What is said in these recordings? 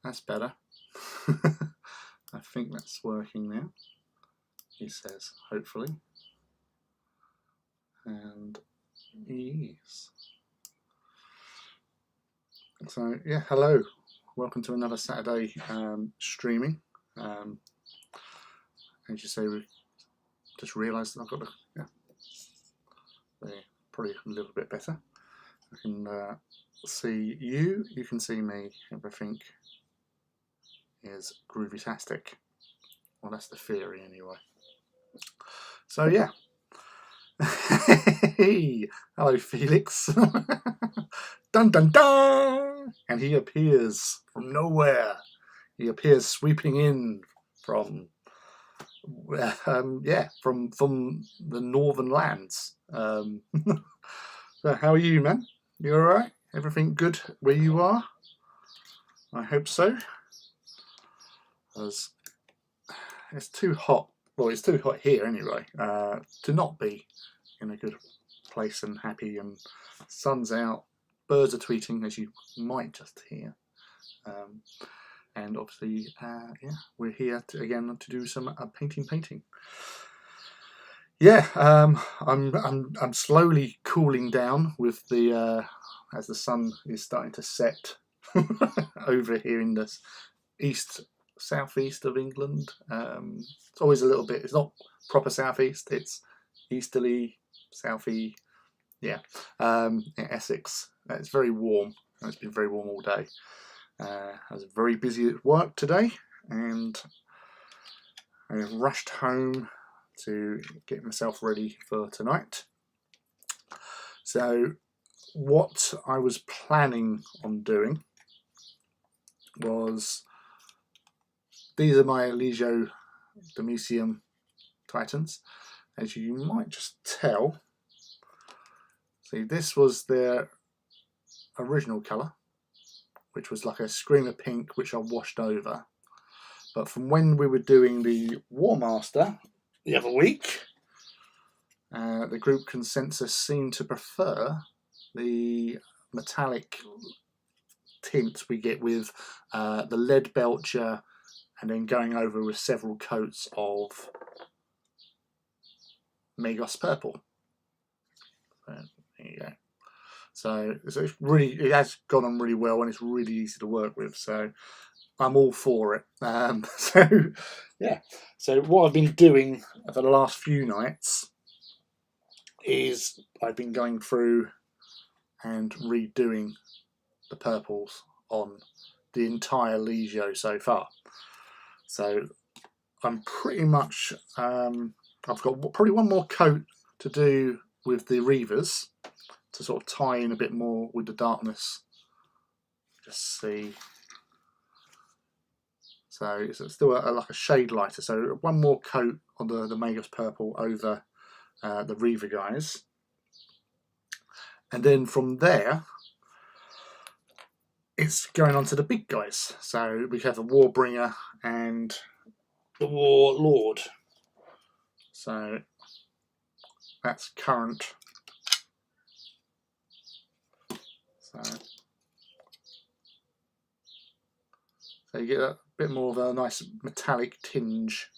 That's better. I think that's working now, he says, hopefully. And yes. So yeah, hello. Welcome to another Saturday streaming. As you say, we just realised that I've got to, probably a little bit better. I can see you, you can see me, everything is groovy-tastic. Well, that's the theory anyway. So yeah. Hey, hello Felix. Dun dun dun! And he appears from nowhere. He appears sweeping in from from the northern lands. So how are you, man? You alright? Everything good where you are? I hope so. As it's too hot. Well, it's too hot here anyway, to not be in a good place and happy, and sun's out, birds are tweeting, as you might just hear, and obviously, we're here again to do some painting. Yeah, I'm slowly cooling down with the as the sun is starting to set over here in the southeast of England. It's always a little bit, it's not proper southeast, it's easterly, southy, yeah, in Essex. It's very warm, and it's been very warm all day. I was very busy at work today, and I rushed home to get myself ready for tonight. So what I was planning on doing was, these are my Legio Museum Titans, as you might just tell. See, this was their original colour, which was like a screamer pink, which I washed over. But from when we were doing the War Master the other week, the group consensus seemed to prefer the metallic tint we get with the lead belcher, and then going over with several coats of Magos purple. So, there you go. So it's really, it has gone on really well, and it's really easy to work with. So I'm all for it. So yeah. So what I've been doing for the last few nights is I've been going through and redoing the purples on the entire Legio so far. So I'm pretty much, I've got probably one more coat to do with the Reavers to sort of tie in a bit more with the darkness. Just see. So it's still like a shade lighter. So one more coat on the Magos purple over the Reaver guys. And then from there, it's going on to the big guys. So we have the Warbringer and the Warlord. So that's current. So you get a bit more of a nice metallic tinge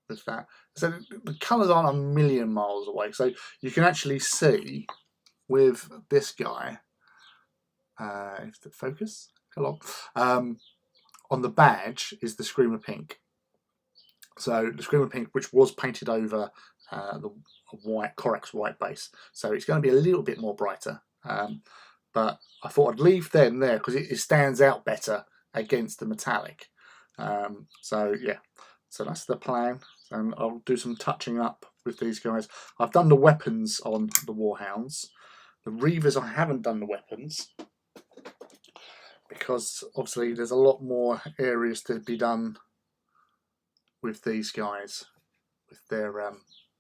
with that. So the colours aren't a million miles away. So you can actually see with this guy, if the focus, hello, on the badge is the Screamer Pink. So the Screamer Pink, which was painted over the white Corax white base, so it's going to be a little bit more brighter. But I thought I'd leave them there because it stands out better against the metallic. So yeah, so that's the plan, and I'll do some touching up with these guys. I've done the weapons on the Warhounds. The Reavers, I haven't done the weapons because obviously there's a lot more areas to be done with these guys with their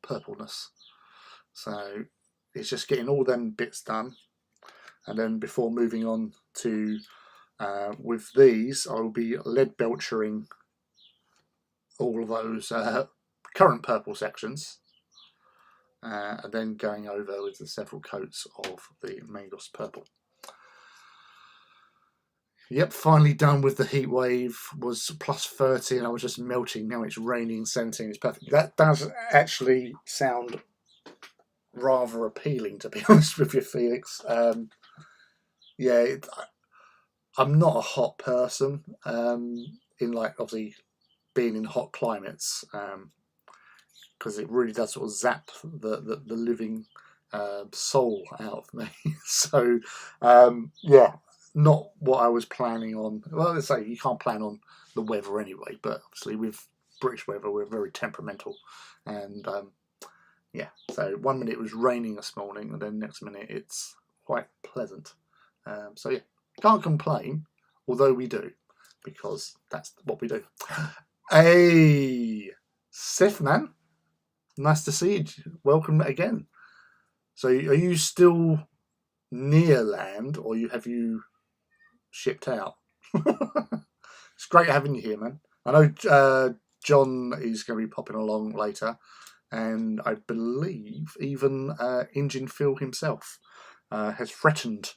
purpleness. So it's just getting all them bits done, and then before moving on to with these, I will be lead belchering all of those current purple sections, and then going over with the several coats of the Magos purple. Yep, finally done with the heat wave. Was plus 30 and I was just melting. Now it's raining 17. It's perfect. That does actually sound rather appealing, to be honest with you, Felix. Yeah, I'm not a hot person. In like obviously being in hot climates, because it really does sort of zap the living soul out of me. So yeah, not what I was planning on. Well, let's say you can't plan on the weather anyway, but obviously with British weather we're very temperamental, and yeah. So 1 minute it was raining this morning, and then next minute it's quite pleasant. So yeah, can't complain, although we do, because that's what we do. Hey, Sif, man. Nice to see you. Welcome again. So, are you still near land, or have you shipped out? It's great having you here, man. I know John is going to be popping along later, and I believe even Engine Phil himself has threatened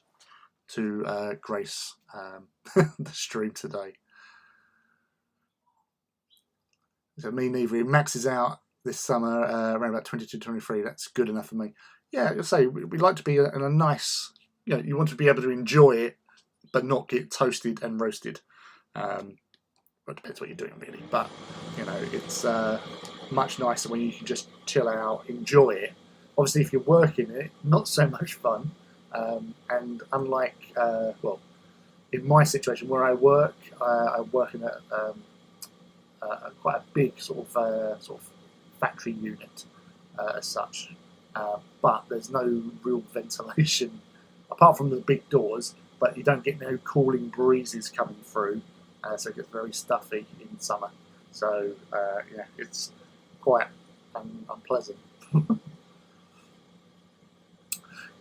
to grace the stream today. So me neither. He maxes out this summer around about 22, 23. That's good enough for me. Yeah, I say we'd like to be in a nice. You know, you want to be able to enjoy it, but not get toasted and roasted. Well, it depends what you're doing, really. But you know, it's much nicer when you can just chill out, enjoy it. Obviously, if you're working it, not so much fun. And unlike, well, in my situation where I work in quite a big sort of factory unit as such, but there's no real ventilation apart from the big doors. But you don't get no cooling breezes coming through, so it gets very stuffy in summer. So yeah, it's quite unpleasant.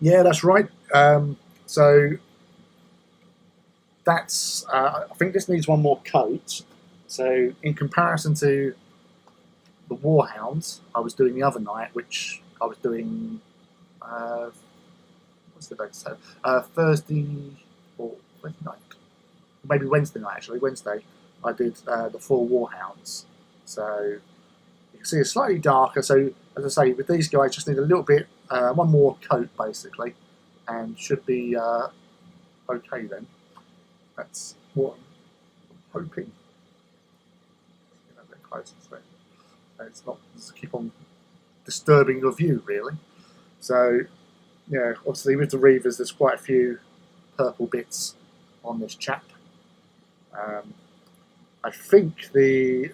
Yeah, that's right. So that's. I think this needs one more coat. So in comparison to the Warhounds I was doing the other night, which I was doing. What's the date? So Thursday or Wednesday night, maybe Wednesday night actually. Wednesday I did the 4 Warhounds. So you can see it's slightly darker. So as I say, with these guys, just need a little bit, one more coat basically, and should be okay then. That's what I'm hoping. Get a bit closer to it. It's not just keep on disturbing your view really. So yeah, obviously with the Reavers, there's quite a few purple bits on this chap. I think that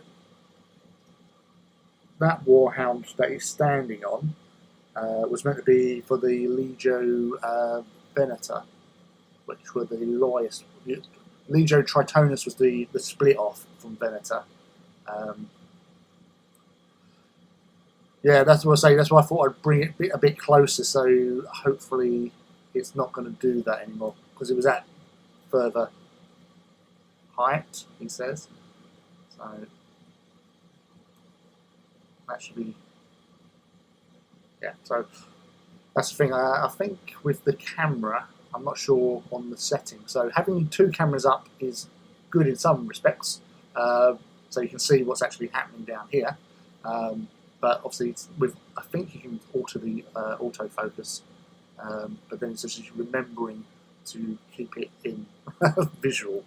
Warhound that he's standing on was meant to be for the Legio Venator, which were the lowest. Legio Tritonus was the split off from Venator. Yeah, that's what I say. That's why I thought I'd bring it a bit closer, so hopefully it's not going to do that anymore, because it was at further height, he says. So that should be, yeah. So that's the thing. I think with the camera, I'm not sure on the setting. So having 2 cameras up is good in some respects, so you can see what's actually happening down here. But obviously, I think you can alter the autofocus, but then it's just remembering to keep it in visual.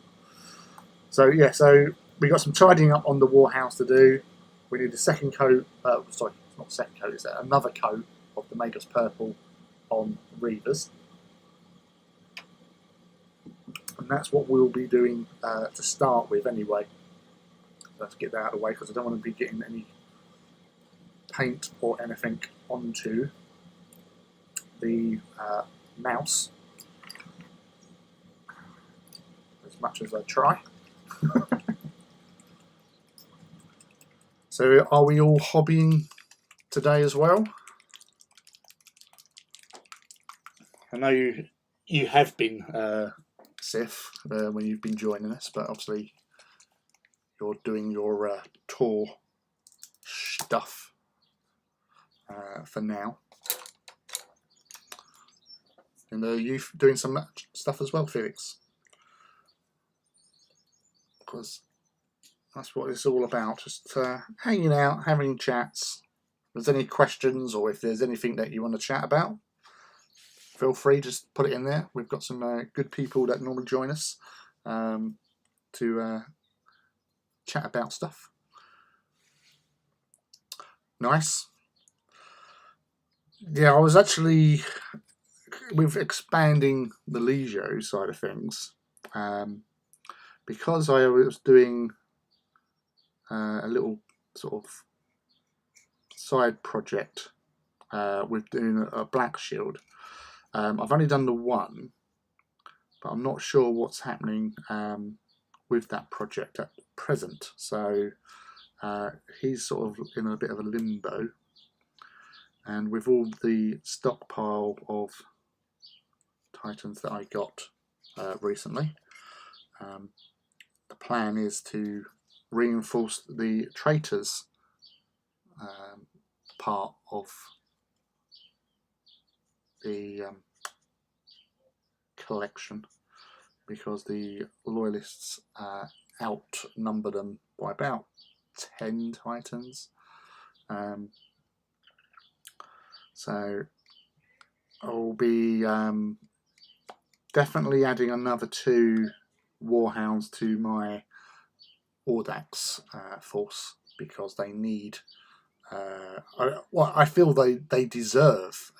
So yeah, so we got some tidying up on the Warhouse to do. We need a second coat. Sorry, it's not a second coat. It's another coat of the Magos Purple on Reavers, and that's what we'll be doing to start with anyway. Let's get that out of the way because I don't want to be getting any paint or anything onto the mouse as much as I try. So are we all hobbying today as well? I know you have been, Sif, when you've been joining us, but obviously you're doing your tour stuff for now. And are you doing some stuff as well, Felix? because that's what it's all about, just hanging out, having chats. If there's any questions or if there's anything that you want to chat about, feel free, just put it in there. We've got some good people that normally join us to chat about stuff. Nice. Yeah, I was actually, with expanding the leisure side of things, because I was doing a little sort of side project with doing a black shield. I've only done the one, but I'm not sure what's happening with that project at present. So he's sort of in a bit of a limbo. And with all the stockpile of Titans that I got recently, the plan is to reinforce the traitors part of the collection, because the loyalists outnumber them by about 10 Titans. So I'll be definitely adding another 2 Warhounds to my Audax force, because they need I feel they deserve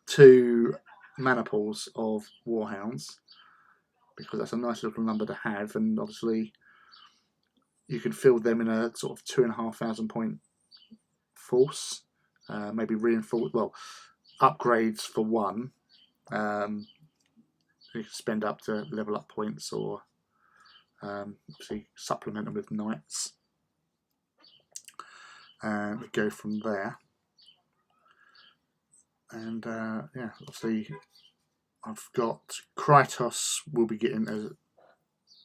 2 mana pools of Warhounds, because that's a nice little number to have, and obviously you can field them in a sort of 2,500 point force. Maybe reinforce, well, upgrades for 1. You can spend up to level up points, or obviously supplement them with knights. We go from there. And yeah, obviously I've got Krytos will be getting as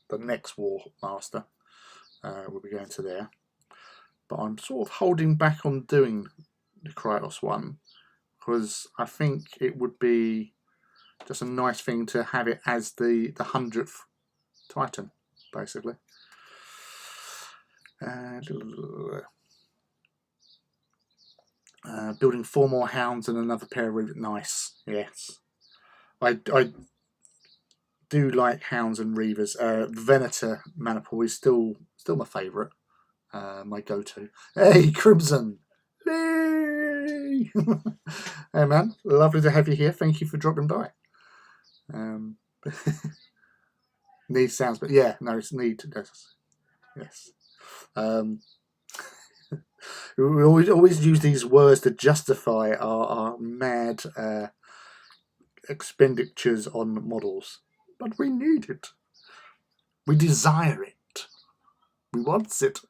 the next War Master. We'll be going to there. But I'm sort of holding back on doing the Krytos one, because I think it would be just a nice thing to have it as the 100th Titan, basically. Building 4 more Hounds and another pair of Reavers. Nice, yes. I do like Hounds and Reavers. Venator mana pool is still my favourite, my go-to. Hey, Crimson! Hey! Hey man, lovely to have you here. Thank you for dropping by. Need sounds, but yeah, no, it's need. Yes. We always use these words to justify our mad expenditures on models, but we need it. We desire it. We want it.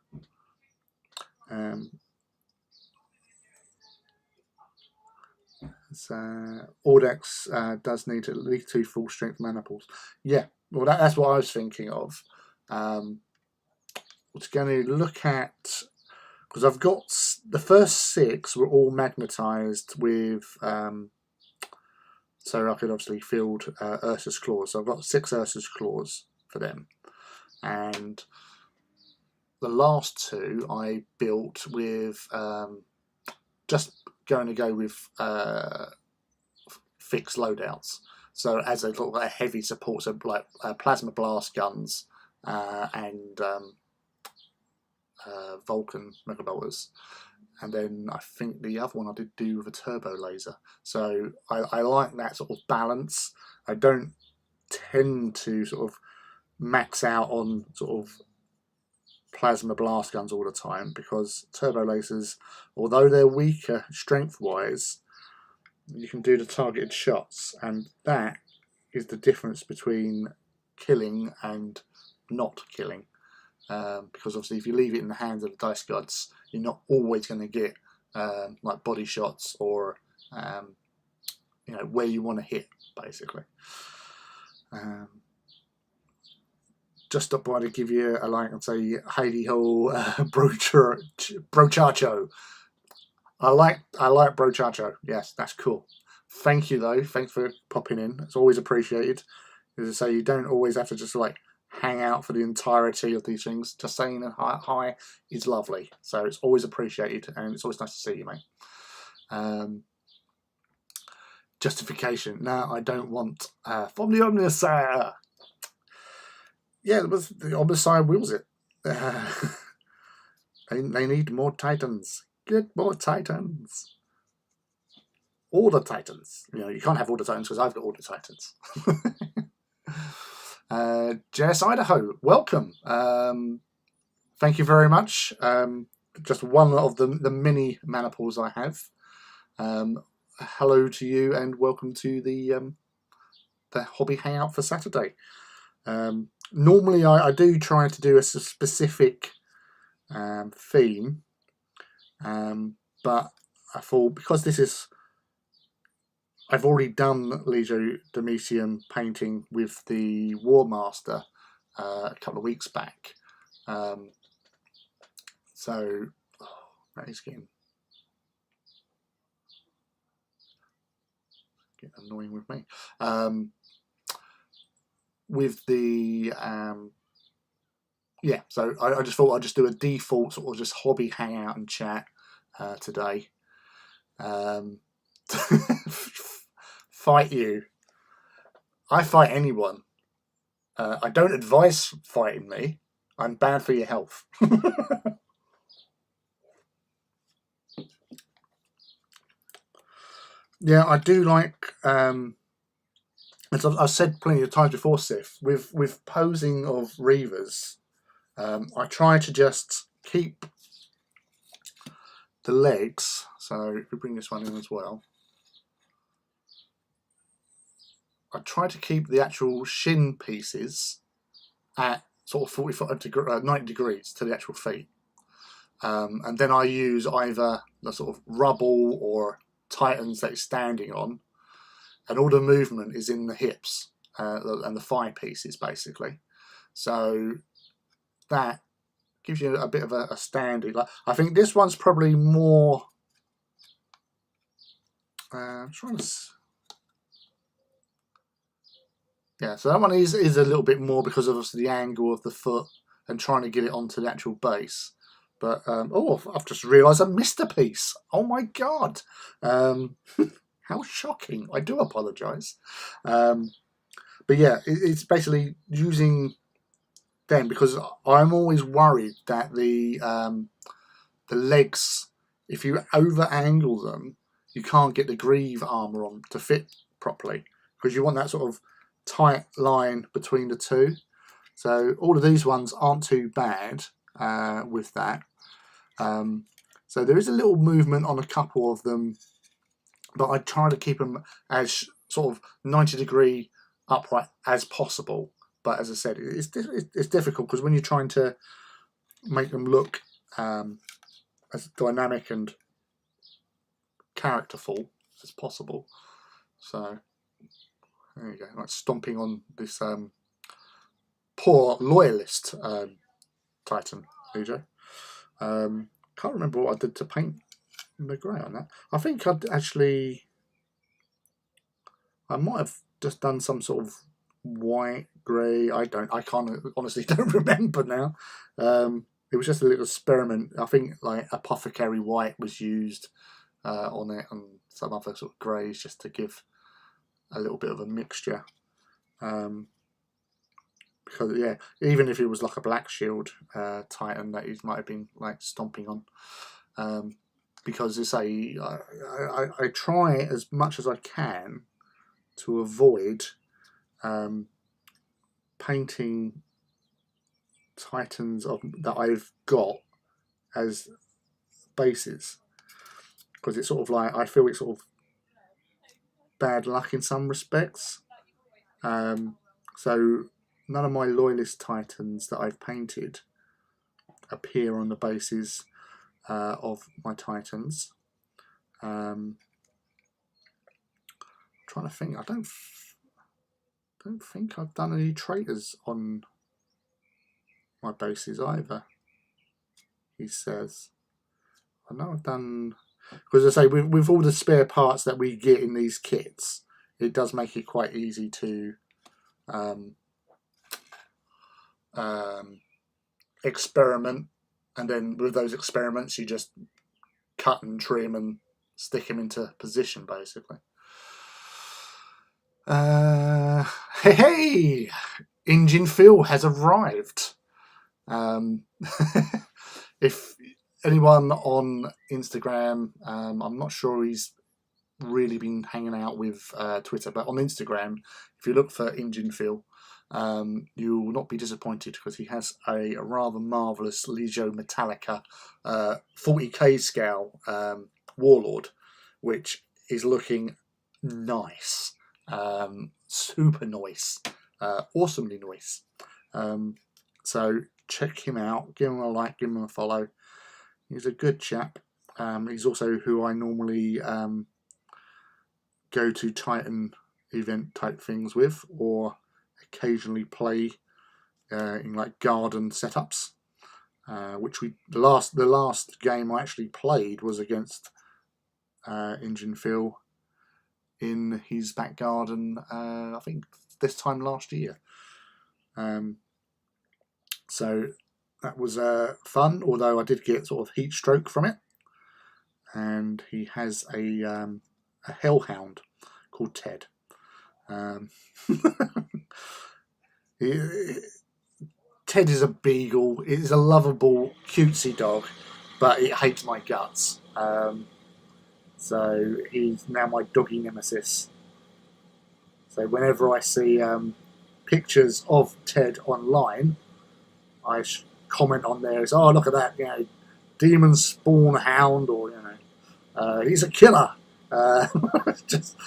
Audax does need at least 2 full strength mana pools. Yeah, well that's what I was thinking of. Was going to look at, because I've got the first 6 were all magnetized with, so I could obviously field Ursa's Claws. So I've got 6 Ursa's Claws for them, and the last 2 I built with just going to go with fixed loadouts. So as a heavy support, so like plasma blast guns and Vulcan megabolters, and then I think the other one I did do with a turbo laser. So I like that sort of balance. I don't tend to sort of max out on sort of plasma blast guns all the time, because turbo lasers, although they're weaker strength wise, you can do the targeted shots, and that is the difference between killing and not killing. Because obviously if you leave it in the hands of the dice gods, you're not always going to get like body shots or you know, where you want to hit, basically. Just stop by to give you a like and say Heidi Ho, Brochacho. I like Brochacho. Yes, that's cool. Thank you though. Thanks for popping in. It's always appreciated. As I say, you don't always have to just like hang out for the entirety of these things. Just saying hi is lovely. So it's always appreciated, and it's always nice to see you, mate. Justification. No, I don't want from the Omnissiah. Yeah, the Omnissiah wills it. They need more Titans. Get more Titans. All the Titans. You know, you can't have all the Titans because I've got all the Titans. Jess Idaho, welcome. Thank you very much. Just one of the many mana pools I have. Hello to you and welcome to the hobby hangout for Saturday. Normally I do try to do a specific theme, but I thought because this is, I've already done Legio Domitian painting with the War Master a couple of weeks back, so that is getting annoying with me. With the yeah, so I just thought I'd just do a default sort of just hobby hangout and chat today. Fight you. I fight anyone. I don't advise fighting me. I'm bad for your health. Yeah, I do like, as I've said plenty of times before, Sif, with posing of Reavers, I try to just keep the legs. So if we bring this one in as well, I try to keep the actual shin pieces at sort of 90 degrees to the actual feet. And then I use either the sort of rubble or Titans that it's standing on, and all the movement is in the hips and the thigh pieces basically. So that gives you a bit of a standing. Like, I think this one's probably more. I'm trying to. Yeah, so that one is a little bit more because of the angle of the foot and trying to get it onto the actual base. But oh, I've just realised I missed a piece. Oh my god! How shocking! I do apologise. But yeah, it's basically using them because I'm always worried that the legs, if you over angle them, you can't get the greave armour on to fit properly because you want that sort of tight line between the two. So all of these ones aren't too bad with that. So there is a little movement on a couple of them, but I try to keep them as sort of 90-degree upright as possible. But as I said, it's difficult because when you're trying to make them look as dynamic and characterful as possible. So there you go, like stomping on this poor loyalist Titan, Legio. Can't remember what I did to paint the grey on that. I think I might have just done some sort of white, grey. I can't honestly don't remember now. It was just a little experiment. I think like apothecary white was used on it and some other sort of greys just to give a little bit of a mixture. Because yeah, even if it was like a black shield Titan that he might have been like stomping on, because as I try as much as I can to avoid painting Titans that I've got as bases, because it's sort of like I feel it's sort of bad luck in some respects. So none of my loyalist Titans that I've painted appear on the bases of my Titans. Trying to think. I don't think I've done any traitors on my bases either. He says. I know I've done, because I say with all the spare parts that we get in these kits, it does make it quite easy to experiment, and then with those experiments you just cut and trim and stick him into position, basically. Hey, Engine Phil has arrived. If anyone on Instagram, I'm not sure he's really been hanging out with Twitter, but on Instagram, if you look for Engine Phil, you will not be disappointed, because he has a rather marvellous Legio Metallica 40k scale Warlord, which is looking nice, super nice, awesomely nice. So check him out, give him a like, give him a follow. He's a good chap. He's also who I normally go to Titan event type things with, or occasionally play in like garden setups, which the last game I actually played was against Engine Phil in his back garden, I think this time last year. So that was fun, although I did get sort of heat stroke from it. And he has a hellhound called Ted. Ted is a beagle. It is a lovable, cutesy dog, but it hates my guts. So he's now my doggy nemesis. So whenever I see pictures of Ted online, I comment on there as, "Oh, look at that, demon spawn hound," or he's a killer. Just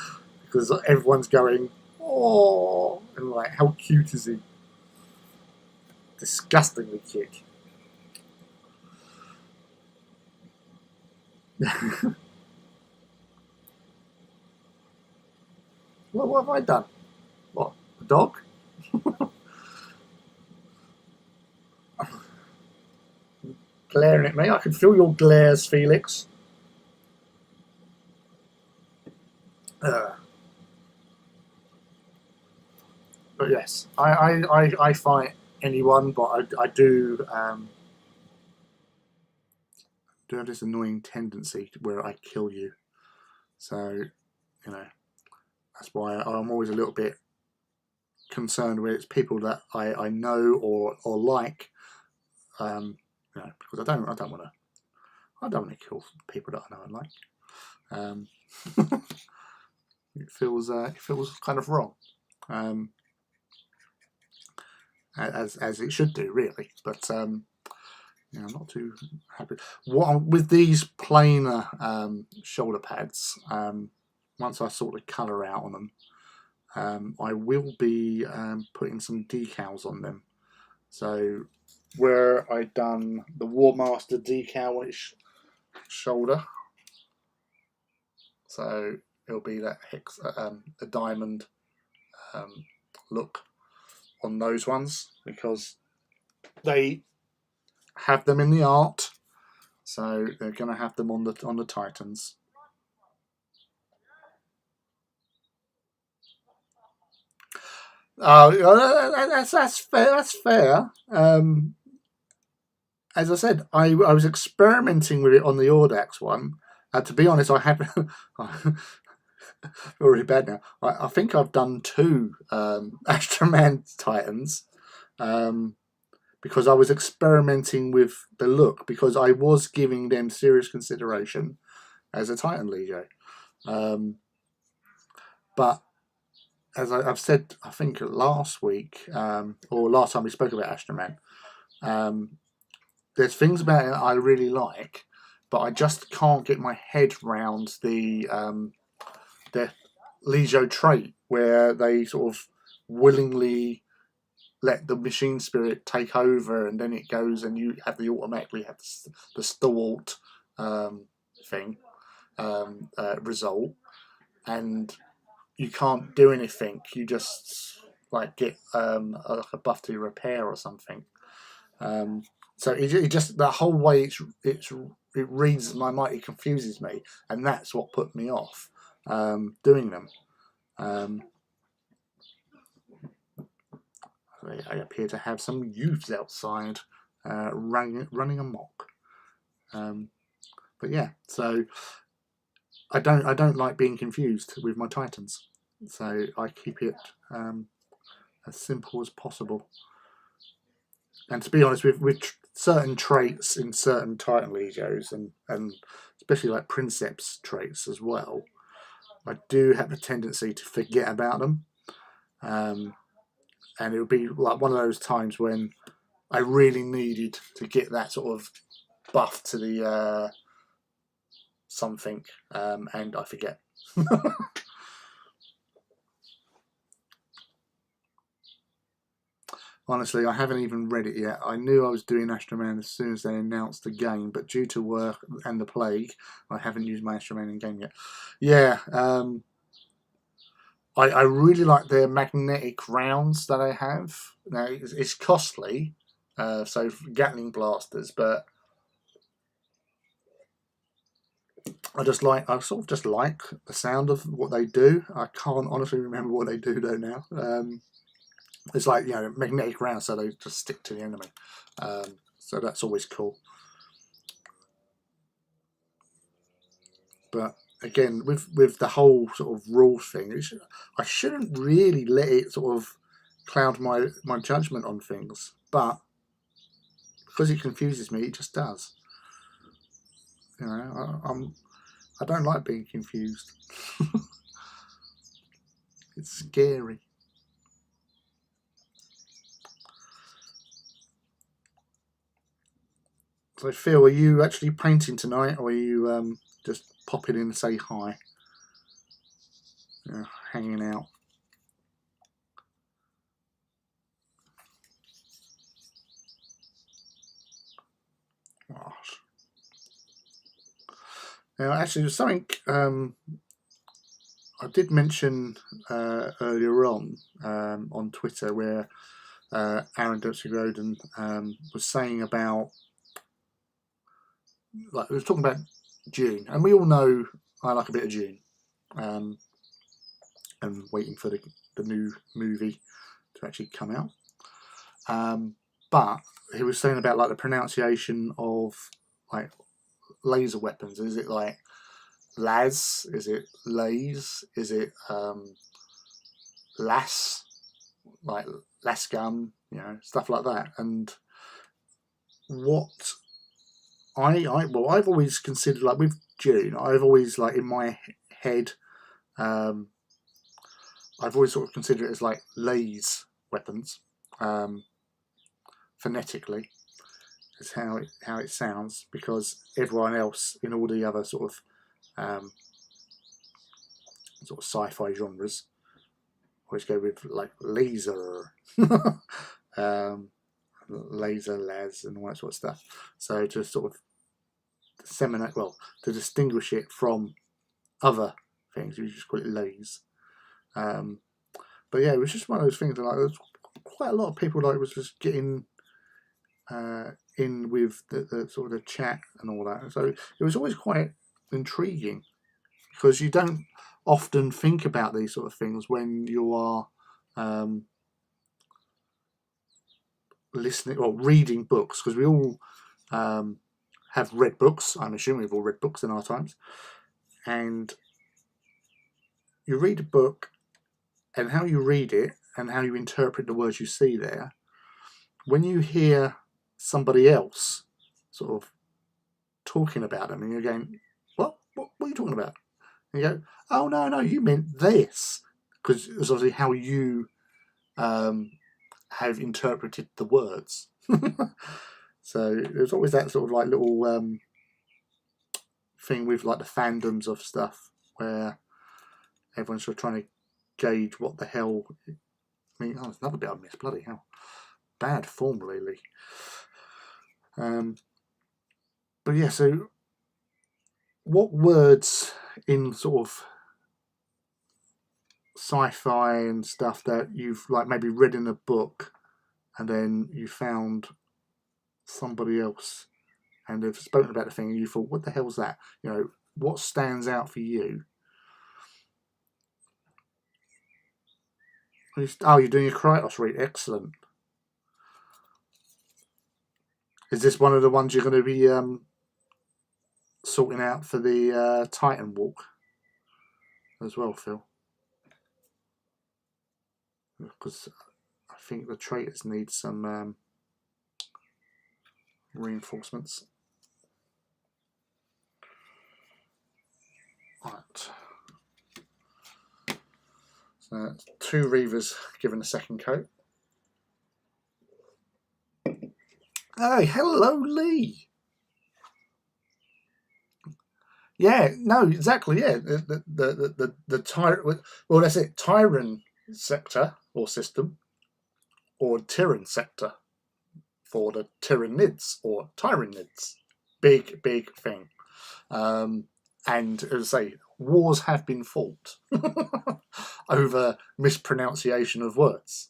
because everyone's going, "Oh," and like, how cute is he? Disgustingly cute. What have I done? What, a dog? Glaring at me. I can feel your glares, Felix. But yes, I fight anyone, but I do have this annoying tendency where I kill you. So, that's why I'm always a little bit concerned with it's people that I know or like, because I don't want to kill people that I know and like. It feels kind of wrong, as it should do, really. But I'm not too happy. With these plainer shoulder pads, once I sort the colour out on them, I will be putting some decals on them. So where I done the War Master decal on its shoulder, so it'll be that a diamond look on those ones, because they have them in the art, so they're going to have them on the Titans. That's fair. That's fair. As I said, I was experimenting with it on the Audax one. To be honest, I haven't. Really bad now. I think I've done 2 Astroman Titans, because I was experimenting with the look, because I was giving them serious consideration as a Titan Legio. But as I've said, I think last week, or last time we spoke about Astroman, there's things about it I really like, but I just can't get my head round the Legio trait where they sort of willingly let the machine spirit take over, and then it goes and you automatically have the stalwart thing result, and you can't do anything. You just like get a buff to repair or something. So it just, the whole way it reads my might, it confuses me, and that's what put me off doing them. I appear to have some youths outside running amok. But yeah, so I don't like being confused with my Titans, so I keep it as simple as possible. And to be honest, with certain traits in certain Titan Legios, and especially like Princeps traits as well, I do have a tendency to forget about them. And it would be like one of those times when I really needed to get that sort of buff to the something, and I forget. Honestly, I haven't even read it yet. I knew I was doing Astro Man as soon as they announced the game, but due to work and the plague, I haven't used my Astro Man in game yet. Yeah, I really like their magnetic rounds that I have. Now, it's costly, so Gatling blasters, but I sort of just like the sound of what they do. I can't honestly remember what they do though now. It's like, you know, magnetic rounds, so they just stick to the enemy. So that's always cool. But again, with the whole sort of rules thing, I shouldn't really let it sort of cloud my judgment on things. But because it confuses me, it just does. You know, I don't like being confused. It's scary. So Phil, are you actually painting tonight, or are you just popping in and say hi? Hanging out. Gosh. Now, actually, there's something I did mention earlier on Twitter, where Aaron Dempsey Roden was saying about, like, he was talking about June, and we all know I like a bit of June. And waiting for the new movie to actually come out. But he was saying about like the pronunciation of like laser weapons. Is it like las? Is it lays? Is it las? Like lasgun? You know, stuff like that. And what I've always considered, like with June, I've always, like, in my head, I've always sort of considered it as like lays weapons, phonetically, is how it sounds, because everyone else in all the other sort of sci-fi genres always go with like laser, laser, las, and all that sort of stuff. So to sort of disseminate, well, to distinguish it from other things, we just call it lays. But yeah, it was just one of those things that, like, there's quite a lot of people, like, was just getting in with the sort of the chat and all that. So it was always quite intriguing, because you don't often think about these sort of things when you are listening or reading books, because we all have read books. I'm assuming we've all read books in our times, and you read a book, and how you read it and how you interpret the words you see there, when you hear somebody else sort of talking about them, and you're going, what are you talking about? And you go, oh, no, you meant this, because it's obviously how you have interpreted the words. So there's always that sort of like little thing with like the fandoms of stuff, where everyone's sort of trying to gauge what the hell. I mean, oh, there's another bit I missed. Bloody hell, bad form lately. But yeah, so what words in sort of sci-fi and stuff that you've like maybe read in a book, and then you found somebody else and they've spoken about the thing, and you thought, what the hell's that? You know, what stands out for you? Oh, you're doing a Kratos read. Excellent. Is this one of the ones you're going to be sorting out for the Titan walk as well, Phil? Because I think the traitors need some reinforcements. Right. So 2 Reavers given a second coat. Hey, hello, Lee. Yeah, no, exactly. Yeah, the Tyrant. Well, that's it. Tyrant sector or system, or Tyrann sector for the Tyrannids or Tyrannids. Big thing. And as I say, wars have been fought over mispronunciation of words.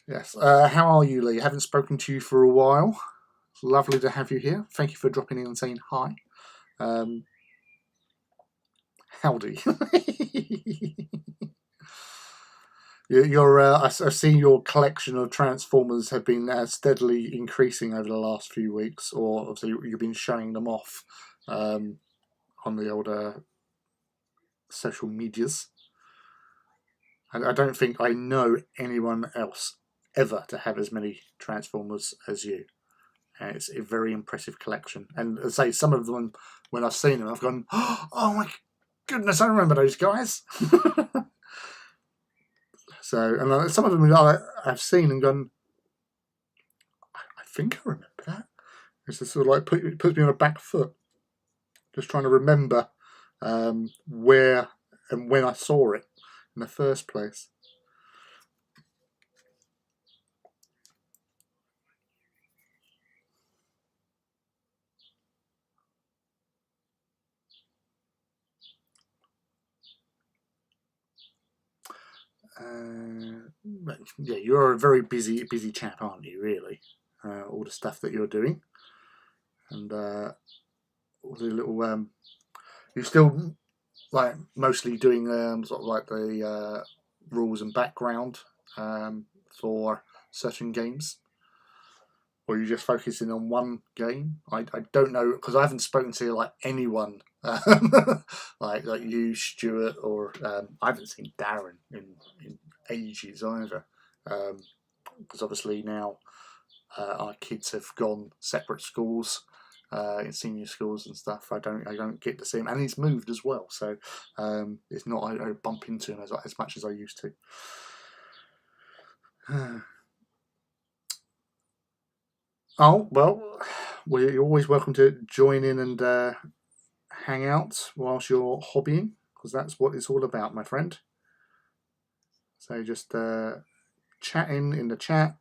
Yes. How are you, Lee? I haven't spoken to you for a while. It's lovely to have you here. Thank you for dropping in and saying hi. Howdy. I've seen your collection of Transformers have been steadily increasing over the last few weeks, or obviously you've been showing them off on the older social medias. And I don't think I know anyone else ever to have as many Transformers as you. It's a very impressive collection. And as I say, some of them, when I've seen them, I've gone, oh my goodness, I remember those guys. So, and some of them I've seen and gone, I think I remember that. It's just sort of like puts me on a back foot, just trying to remember where and when I saw it in the first place. Yeah, you're a very busy chap, aren't you? Really, all the stuff that you're doing, and all the little. You're still like mostly doing sort of like the rules and background for certain games, or are you just focusing on one game? I don't know, because I haven't spoken to like anyone like you, Stuart, or I haven't seen Darren in ages either, because obviously now our kids have gone separate schools, in senior schools and stuff. I don't get to see him, and he's moved as well, so it's not I bump into him as much as I used to. Oh well, you're always welcome to join in and hang out whilst you're hobbying, because that's what it's all about, my friend. So just chatting in the chat,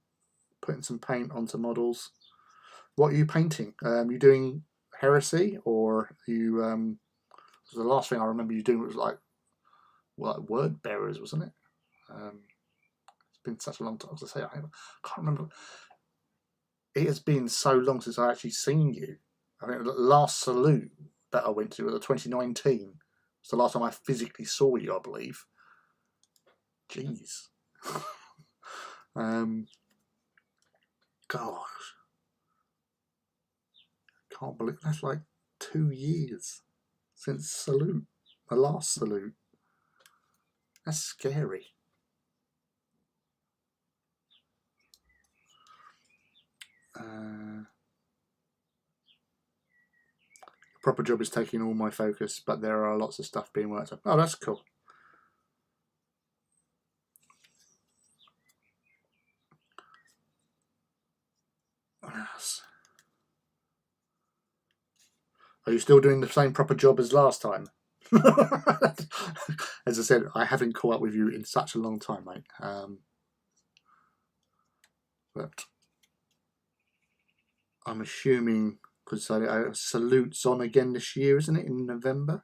putting some paint onto models. What are you painting? You doing Heresy, or are you? The last thing I remember you doing was like word bearers, wasn't it? It's been such a long time to say. I can't remember. It has been so long since I actually seen you. I think the last salute that I went to was 2019. It's the last time I physically saw you, I believe. Jeez. Gosh. Can't believe that's like 2 years since salute. The last salute. That's scary. Proper job is taking all my focus, but there are lots of stuff being worked on. Oh, that's cool. Yes. Are you still doing the same proper job as last time? As I said, I haven't caught up with you in such a long time, mate. But I'm assuming, because Salute's on again this year, isn't it, in November?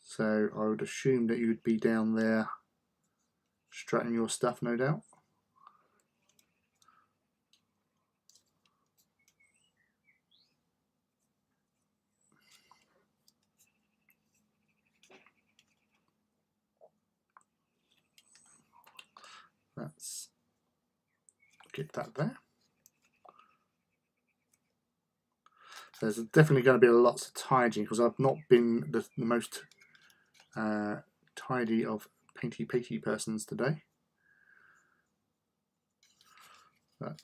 So I would assume that you'd be down there strutting your stuff, no doubt. Let's get that there. There's definitely going to be lots of tidying because I've not been the most tidy of painty persons today. But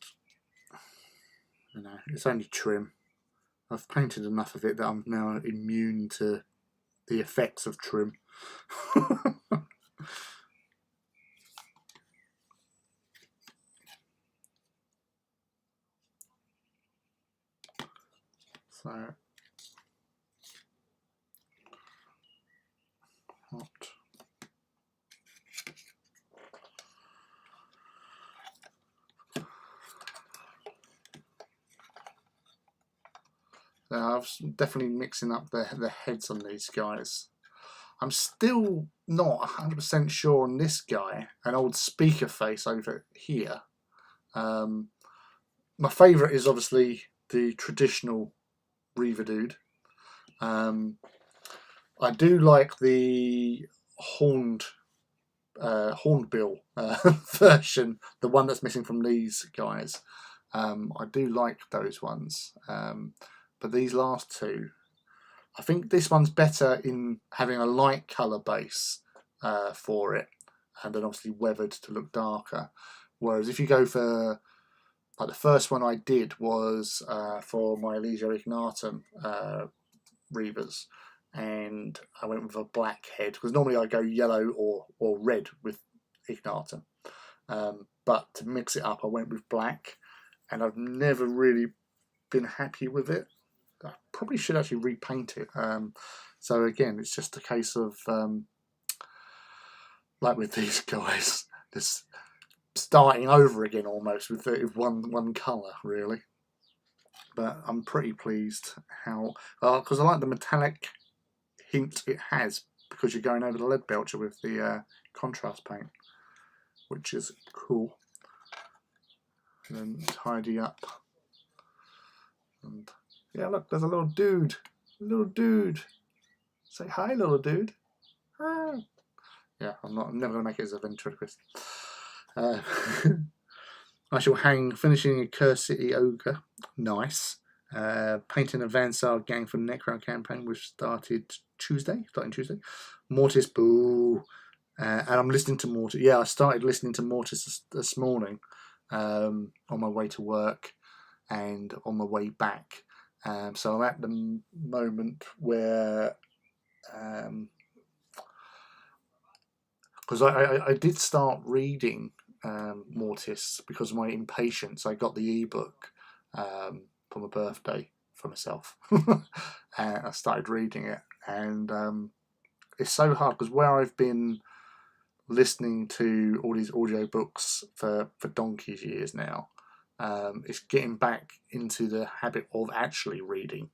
you know, it's only trim. I've painted enough of it that I'm now immune to the effects of trim. So hot. I was definitely mixing up the heads on these guys. I'm still not 100% sure on this guy, an old speaker face over here. My favourite is obviously the traditional Reaver dude. I do like the hornbill version, the one that's missing from these guys. I do like those ones, but these last two, I think this one's better in having a light colour base for it, and then obviously weathered to look darker. Whereas if you go for, like the first one I did was for my Leger Ignatum Reavers, and I went with a black head because normally I go yellow or red with Ignatum, but to mix it up I went with black, and I've never really been happy with it. I probably should actually repaint it. So again, it's just a case of like with these guys, just starting over again almost with one colour really. But I'm pretty pleased how, because I like the metallic hint it has because you're going over the lead belcher with the contrast paint, which is cool. And then tidy up. And yeah, look, there's a little dude. Little dude. Say hi, little dude. Ah. Yeah, I'm never going to make it as a ventriloquist. I shall hang finishing a Curse City Ogre. Nice. Painting a Vansar gang for Necro campaign, which starting Tuesday. Mortis, boo. And I'm listening to Mortis. Yeah, I started listening to Mortis this morning on my way to work and on my way back. So I'm at the moment where, because I did start reading Mortis because of my impatience. I got the ebook for my birthday for myself, and I started reading it. And it's so hard because where I've been listening to all these audio books for donkey's years now, it's getting back into the habit of actually reading,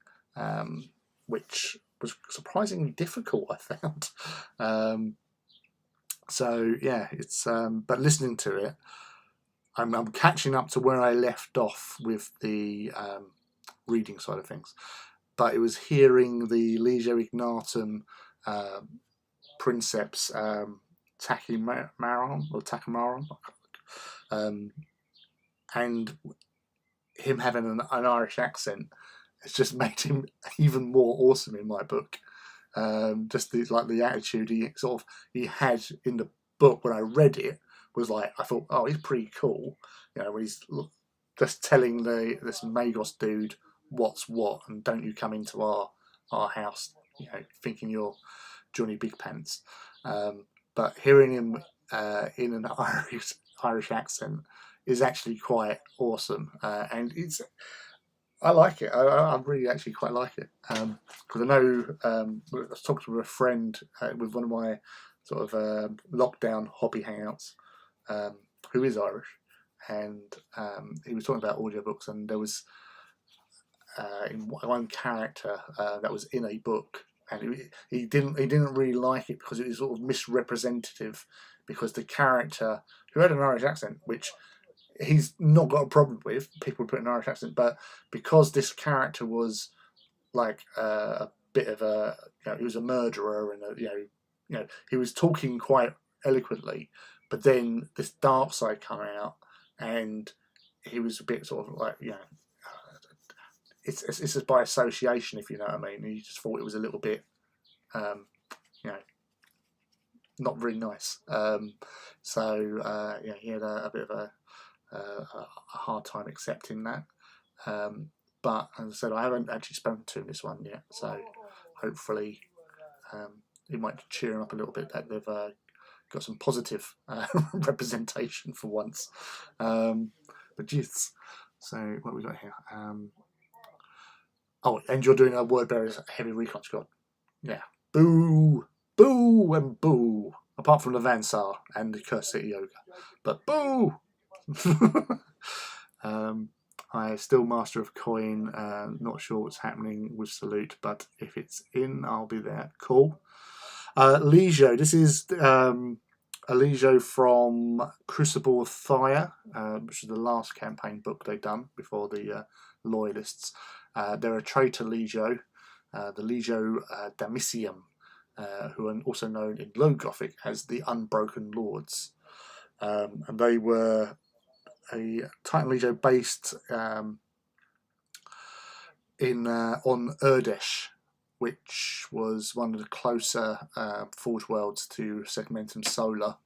which was surprisingly difficult, I found. So yeah, it's but listening to it, I'm catching up to where I left off with the reading side of things. But it was hearing the Leger Ignatum Princeps Takamaron, and him having an Irish accent, it's just made him even more awesome in my book. Just the attitude he had in the book when I read it was like, I thought, oh, he's pretty cool. You know, when he's just telling this Magos dude what's what, and don't you come into our house, you know, thinking you're Johnny Big Pants. But hearing him in an Irish accent is actually quite awesome, and I like it. I really actually quite like it because I know I was talking to a friend with one of my sort of lockdown hobby hangouts who is Irish, and he was talking about audiobooks, and there was in one character that was in a book, and he didn't really like it because it was sort of misrepresentative, because the character who had an Irish accent, which he's not got a problem with people putting an Irish accent, but because this character was like a bit of a, you know, he was a murderer, and you know he was talking quite eloquently, but then this dark side came out, and he was a bit sort of like, you know, it's just by association, if you know what I mean. He just thought it was a little bit, you know, not very nice. So yeah, he had a bit of a hard time accepting that. But as I said, I haven't actually spoken to him this one yet, so hopefully it might cheer him up a little bit that they've got some positive representation for once. But yes, so what have we got here? Oh, and you're doing a word bearer's heavy recon squad. Yeah. Boo! Boo and boo! Apart from the Vansar and the Curse City Yoga. But boo! I still Master of Coin. Not sure what's happening with Salute, but if it's in, I'll be there. Cool. Lijo. This is a Lijo from Crucible of Fire, which is the last campaign book they've done before the Loyalists. They're a traitor Lijo, the Lijo Damicium, who are also known in Low Gothic as the Unbroken Lords. And they were a Titan Lijo based on Urdesh, which was one of the closer Forge Worlds to Segmentum Solar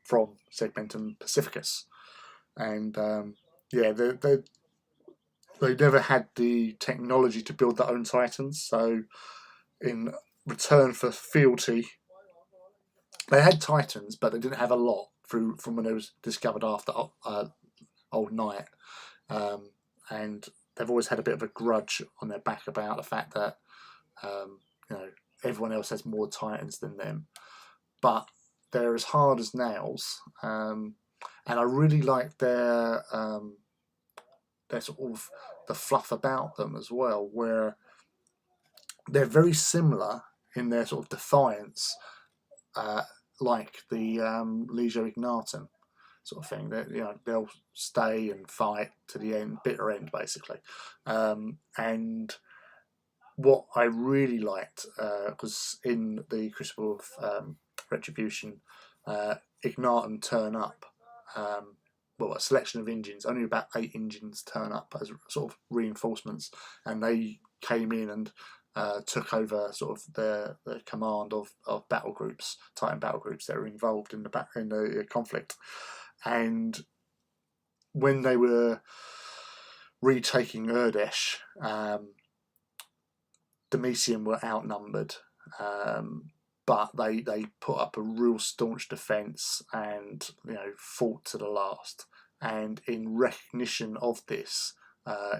from Segmentum Pacificus. And yeah, they never had the technology to build their own Titans, so in return for fealty, they had Titans, but they didn't have a lot from when it was discovered after Old Night. And they've always had a bit of a grudge on their back about the fact that you know, everyone else has more Titans than them. But they're as hard as nails, and I really like their sort of the fluff about them as well, where they're very similar in their sort of defiance, like the Legio Ignatum sort of thing. That, you know, they'll stay and fight to the end, bitter end, basically. And what I really liked was in the Crucible of Retribution, Ignatum turn up. Well, a selection of engines, only about 8 engines turn up as sort of reinforcements, and they came in and took over sort of the command of battle groups, Titan battle groups that were involved in the conflict. And when they were retaking Urdesh, Demetium were outnumbered, but they put up a real staunch defence and, you know, fought to the last. And in recognition of this,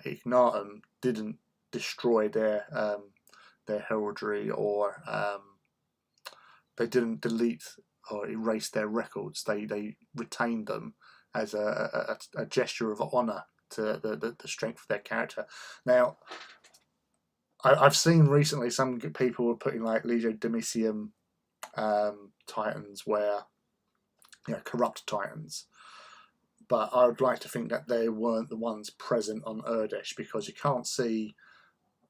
Ignatum didn't destroy their heraldry, or they didn't delete or erase their records. They retained them as a gesture of honour to the strength of their character. Now, I've seen recently some people were putting like Legio Demetium Titans where, you know, corrupt Titans, but I would like to think that they weren't the ones present on Urdesh, because you can't see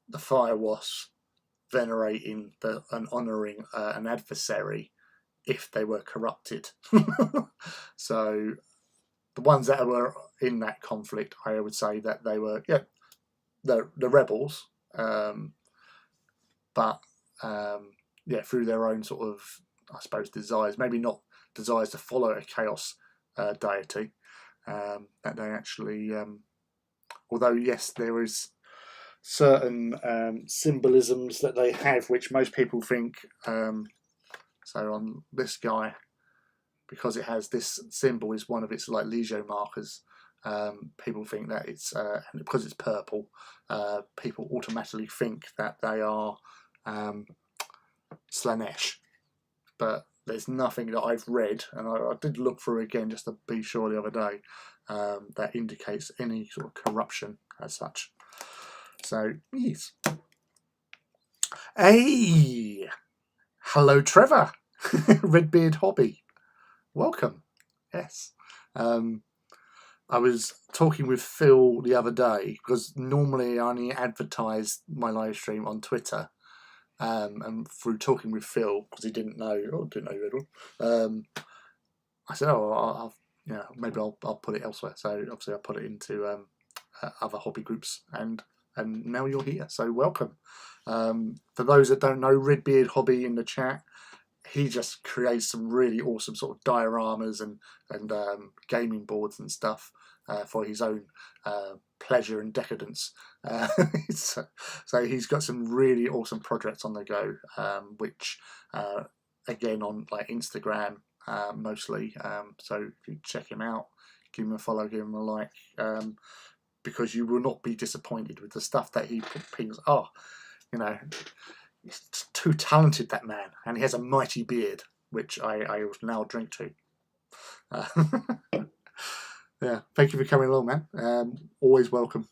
the Fire Wasp venerating and honouring an adversary if they were corrupted. So the ones that were in that conflict, I would say that they were, yeah, the rebels, but yeah, through their own sort of, I suppose, desires, maybe not desires to follow a chaos deity, that they actually, although yes, there is certain symbolisms that they have which most people think, so on this guy, because it has this symbol is one of its like Legio markers, people think that it's and because it's purple, people automatically think that they are Slanesh, but there's nothing that I've read, and I did look through again just to be sure the other day, that indicates any sort of corruption as such. So yes. Hey, hello Trevor. Redbeard Hobby, welcome. Yes. I was talking with Phil the other day, because normally I only advertise my live stream on Twitter, and through talking with Phil, because he didn't know Riddle, I said, oh, you know, maybe I'll put it elsewhere. So obviously I put it into other hobby groups, and and now you're here. So welcome. For those that don't know, Redbeard Hobby in the chat, he just creates some really awesome sort of dioramas and gaming boards and stuff for his own pleasure and decadence. So he's got some really awesome projects on the go, which again on like Instagram mostly. So if you check him out, give him a follow, give him a like, because you will not be disappointed with the stuff that he pings. Oh, you know. He's too talented, that man, and he has a mighty beard, which I now drink to. Yeah, thank you for coming along, man. Always welcome.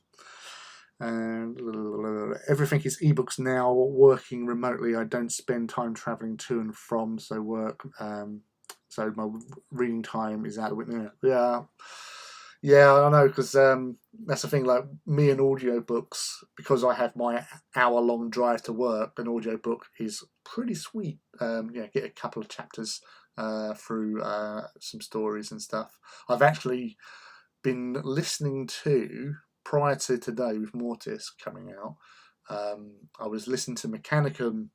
And everything is ebooks now. Working remotely, I don't spend time traveling to and from, so work. So my reading time is out of it. Yeah, I know, because that's the thing, like me and audiobooks, because I have my hour-long drive to work, an audiobook is pretty sweet. Get a couple of chapters through some stories and stuff. I've actually been listening to, prior to today with Mortis coming out, I was listening to Mechanicum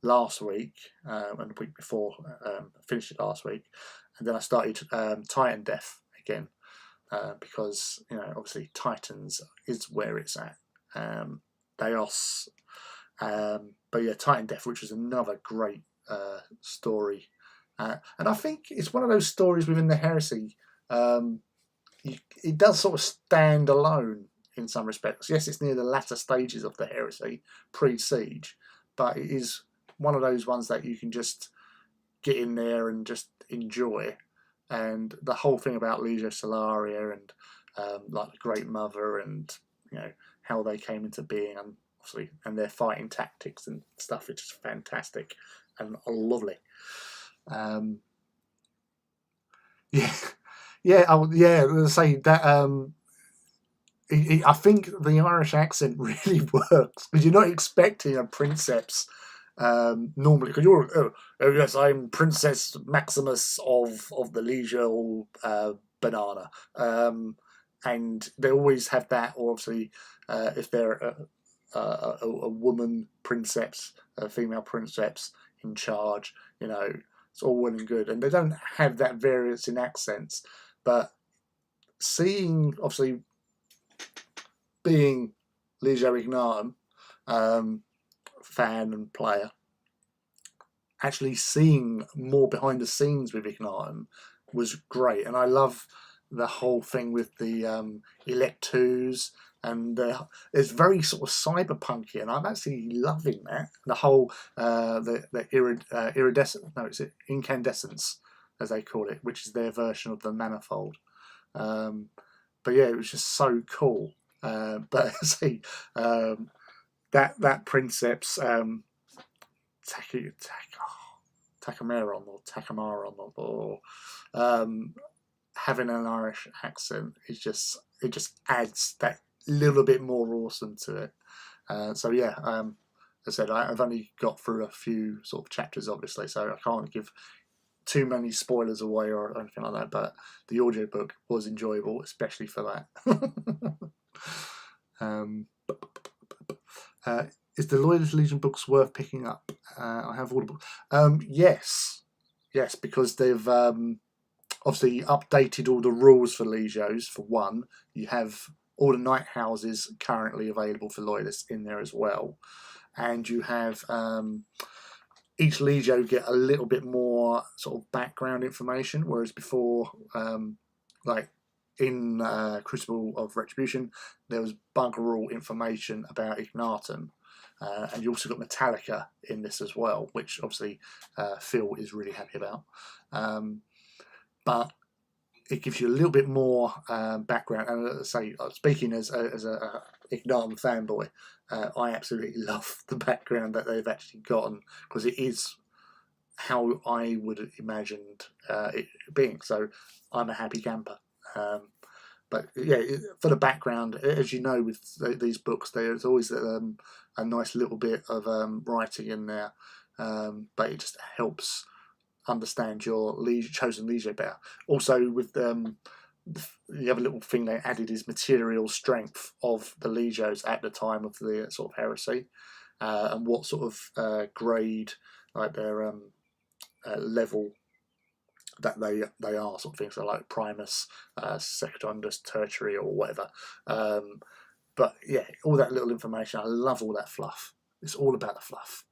last week, and the week before, finished it last week, and then I started Titan Death again. Because obviously Titans is where it's at. Deos, but yeah, Titan Death, which is another great story, and I think it's one of those stories within the Heresy. It does sort of stand alone in some respects. Yes, it's near the latter stages of the Heresy, pre-Siege, but it is one of those ones that you can just get in there and just enjoy. And the whole thing about Legio Solaria and like the Great Mother, and how they came into being, and obviously, and their fighting tactics and stuff, it's just fantastic and lovely. Let's say that. I think the Irish accent really works, because you're not expecting a princeps. Normally, because you're, oh yes, I'm Princess Maximus of the Legio Banana, and they always have that. Or obviously, if they're a woman princeps, a female princeps in charge, it's all well and good, and they don't have that variance in accents. But seeing, obviously, being Legio Ignatum, fan and player, actually seeing more behind the scenes with Ignatum was great. And I love the whole thing with the Electus, and it's very sort of cyberpunky, and I'm actually loving that. The whole iridescent, no, it's incandescence, as they call it, which is their version of the manifold. But yeah, it was just so cool. But see, that Princeps Takamaron or Takamaron, or having an Irish accent it just adds that little bit more awesome to it. So yeah, as I said, I've only got through a few sort of chapters, obviously, so I can't give too many spoilers away or anything like that, but the audiobook was enjoyable, especially for that. Is the Loyalist Legion books worth picking up? I have Audible. Yes, because they've obviously updated all the rules for Legios. For one, you have all the night houses currently available for Loyalists in there as well, and you have each Legio get a little bit more sort of background information, whereas before, like in Crucible of Retribution, there was bugger all information about Ignatum. And you also got Metallica in this as well, which obviously Phil is really happy about. But it gives you a little bit more background. And say, speaking as a Ignatum fanboy, I absolutely love the background that they've actually gotten, because it is how I would have imagined it being. So I'm a happy camper. But yeah, for the background, as you know, with these books, there's always a nice little bit of writing in there, but it just helps understand your chosen Legio better. Also, with the other little thing they added is material strength of the Legios at the time of the sort of heresy, and what sort of grade, like their level that they are, sort of thing. So like Primus, Secundus, Tertiary, or whatever. But yeah, all that little information. I love all that fluff. It's all about the fluff.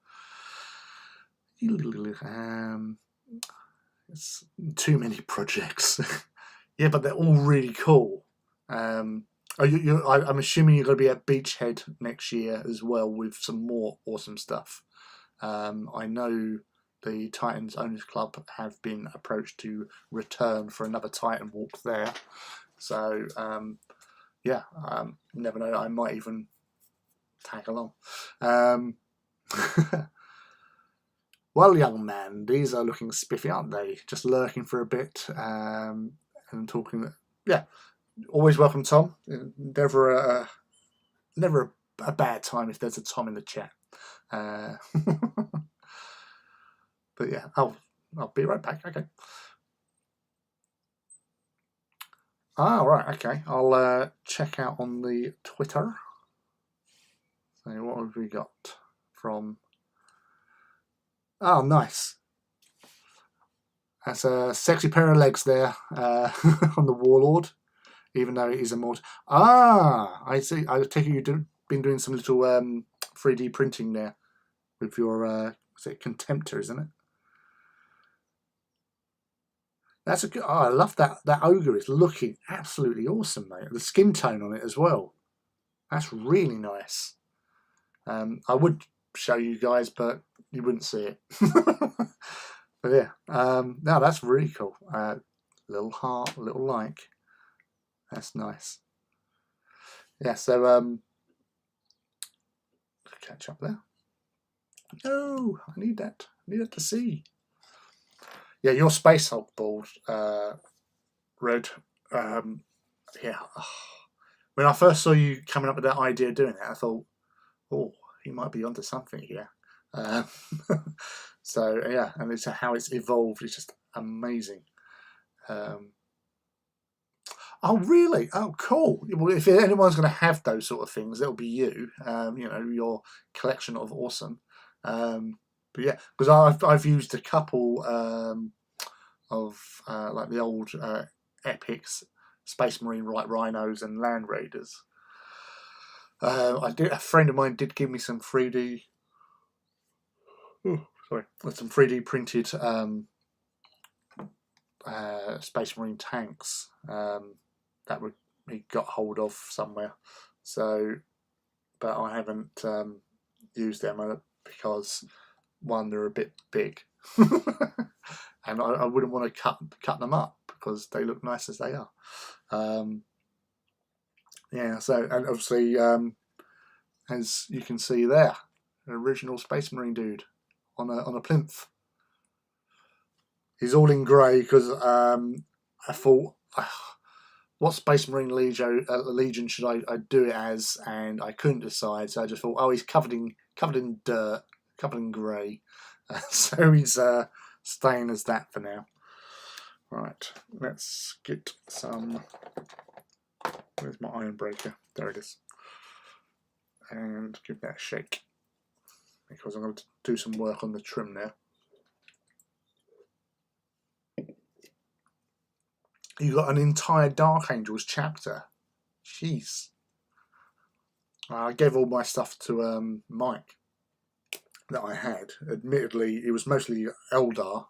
It's too many projects. Yeah, but they're all really cool. I'm assuming you're going to be at Beachhead next year as well with some more awesome stuff. I know the Titans Owners Club have been approached to return for another Titan walk there. So, yeah, never know, I might even tag along. Well, young man, these are looking spiffy, aren't they? Just lurking for a bit and talking. Yeah, always welcome, Tom. Never a bad time if there's a Tom in the chat. But yeah, I'll be right back. Okay. Right. Okay. I'll check out on the Twitter. So what have we got from? Oh, nice. That's a sexy pair of legs there on the Warlord, even though it is a mod. I see. I take it you've been doing some little 3D printing there with your what's it, Contemptor, isn't it? That's a good. Oh, I love that. That ogre is looking absolutely awesome, mate. The skin tone on it as well. That's really nice. I would show you guys, but you wouldn't see it. But yeah, no, that's really cool. Little heart, little like. That's nice. Yeah, so catch up there. No, I need that. I need that to see. Yeah, your Space Hulk board, Red. Yeah. When I first saw you coming up with that idea of doing it, I thought, oh, he might be onto something here. So yeah, and it's how it's evolved. It's just amazing. Oh really? Oh cool. Well, if anyone's going to have those sort of things, it'll be you. You know, your collection of awesome. But yeah, because I've used a couple of like the old epics, Space Marine Rhinos and Land Raiders. A friend of mine did give me some 3D. Some 3D printed Space Marine tanks that he got hold of somewhere. So, but I haven't used them because one, they're a bit big, and I wouldn't want to cut them up because they look nice as they are. Yeah. So, and obviously, as you can see there, an original Space Marine dude on a plinth. He's all in grey because I thought, what Space Marine Legion should I do it as, and I couldn't decide. So I just thought, oh, he's covered in dirt, covered in grey, so he's staying as that for now. Right, let's get some. Where's my iron breaker? There it is, and give that a shake because I'm going to do some work on the trim now. You got an entire Dark Angels chapter. Jeez. I gave all my stuff to Mike that I had. Admittedly, it was mostly Eldar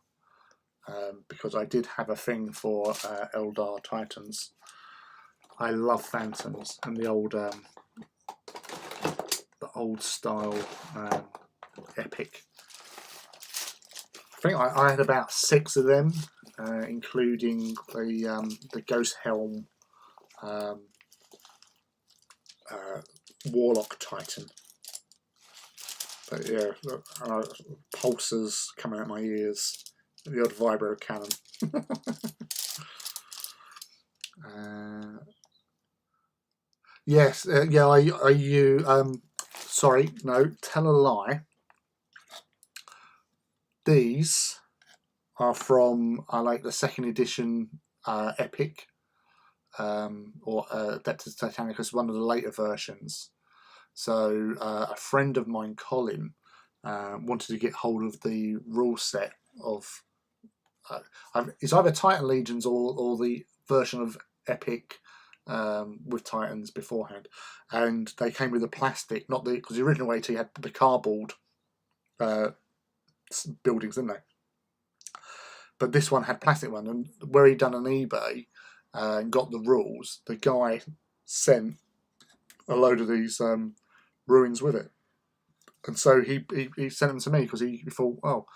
because I did have a thing for Eldar Titans. I love Phantoms and the old style epic. I think I had about 6 of them. Including the Ghost Helm Warlock Titan. But yeah, pulsers coming out my ears. The odd vibro cannon. Yes, yeah. Sorry, no, tell a lie. These are from like the 2nd edition epic. or Adeptus Titanicus, one of the later versions. So a friend of mine, Colin, wanted to get hold of the rule set of it's either Titan Legions or the version of Epic with Titans beforehand, and they came with a plastic, not the because the original AT had the cardboard buildings, didn't they? But this one had plastic one, and where he'd done an eBay and got the rules, the guy sent a load of these ruins with it, and so he sent them to me because he thought, well,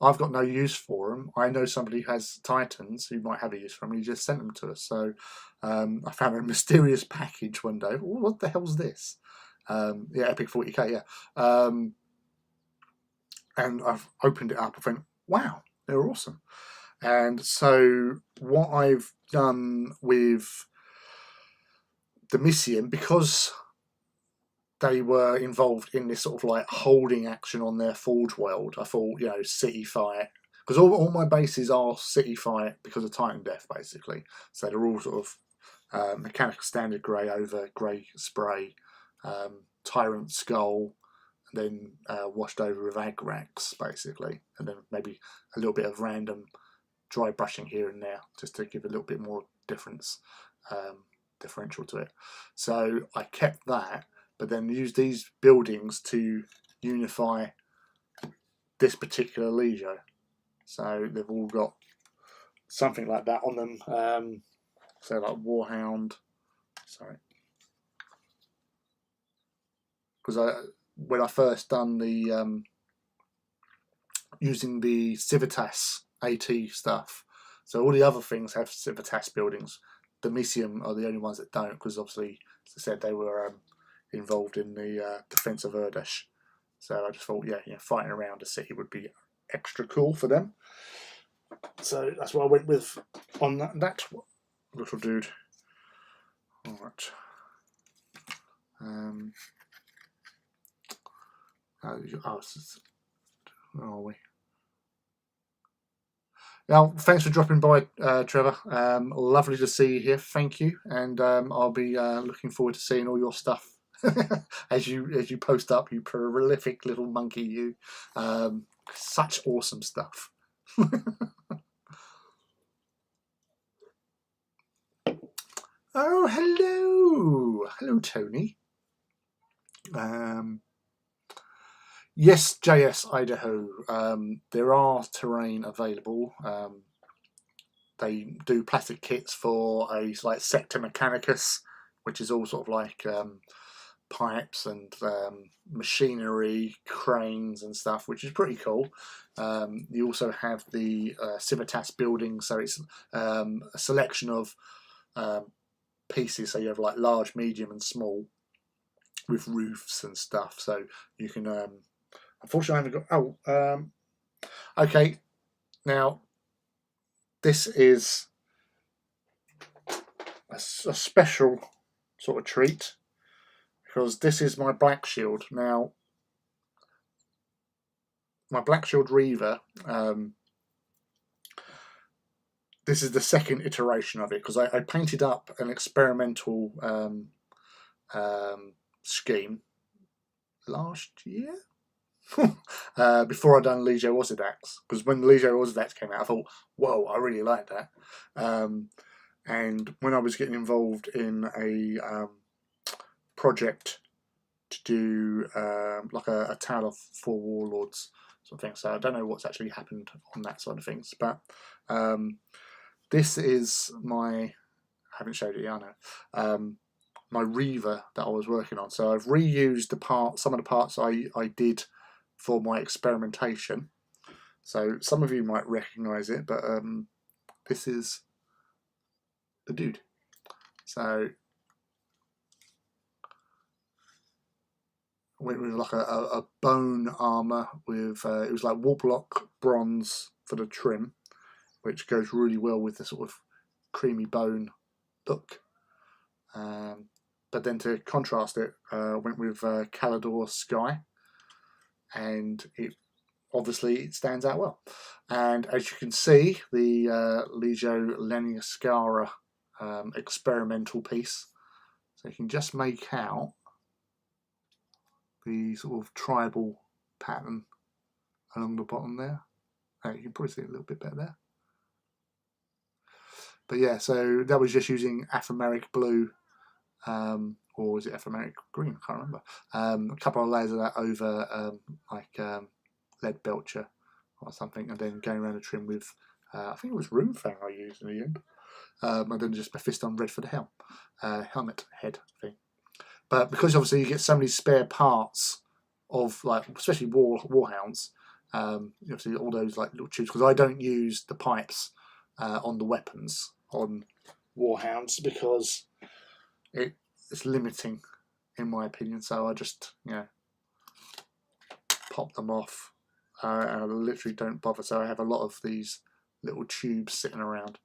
I've got no use for them. I know somebody who has Titans who might have a use for them. He just sent them to us. So I found a mysterious package one day. What the hell's this? Yeah, Epic 40k, yeah. And I've opened it up. I think, wow, they're awesome. And so what I've done with the Missium, because they were involved in this sort of like holding action on their Forge world, I thought, you know, city fight, because all my bases are city fight because of Titan Death, basically. So they're all sort of mechanical standard grey over grey spray, Tyrant Skull, and then washed over with Agrax, basically, and then maybe a little bit of random dry brushing here and there, just to give a little bit more differential to it. So I kept that, but then used these buildings to unify this particular Legio. So they've all got something like that on them. So like Warhound, sorry, because when I first done the using the Civitas AT stuff, so all the other things have Civitas buildings. The Missium are the only ones that don't, because obviously, as I said, they were involved in the defense of Urdesh. So I just thought, yeah, fighting around a city would be extra cool for them. So that's what I went with on that little dude. All right. Where are we? Now, thanks for dropping by, Trevor. Lovely to see you here. Thank you, and I'll be looking forward to seeing all your stuff as you post up. You prolific little monkey, you. Such awesome stuff. Oh, hello, Tony. Yes, JS Idaho. There are terrain available. They do plastic kits for a like Sector Mechanicus, which is all sort of like pipes and machinery, cranes and stuff, which is pretty cool. You also have the Civitas building, so it's a selection of pieces. So you have like large, medium, and small, with roofs and stuff. So you can. Unfortunately, I haven't got. Okay. Now, this is a special sort of treat, because this is my Black Shield. Now, my Black Shield Reaver, this is the second iteration of it, because I painted up an experimental scheme last year. Before I'd done Legio Osidax, because when Legio Osidax came out, I thought, whoa, I really like that. And when I was getting involved in a project to do like a Tale of Four Warlords sort of thing, so I don't know what's actually happened on that side of things, but this is my, I haven't showed it yet, I know, my Reaver that I was working on. So I've reused some of the parts I did for my experimentation. So some of you might recognise it, but this is the dude. So I went with like a bone armour with it was like Warplock bronze for the trim, which goes really well with the sort of creamy bone look. But then to contrast it, went with Calidor Sky, and it obviously stands out well. And as you can see, the Legio Leniuscara experimental piece. So you can just make out the sort of tribal pattern along the bottom there. You can probably see it a little bit better there. But yeah, so that was just using aphomeric blue, or was it aphomeric green? I can't remember. A couple of layers of that over lead belcher or something, and then going around the trim with, I think it was Roomfang I used in the end, and then just Mephiston red for the helmet head thing. But because obviously you get so many spare parts of, like, especially warhounds, obviously all those like little tubes, because I don't use the pipes on the weapons on warhounds because it's limiting in my opinion. So I just pop them off, and I literally don't bother. So I have a lot of these little tubes sitting around.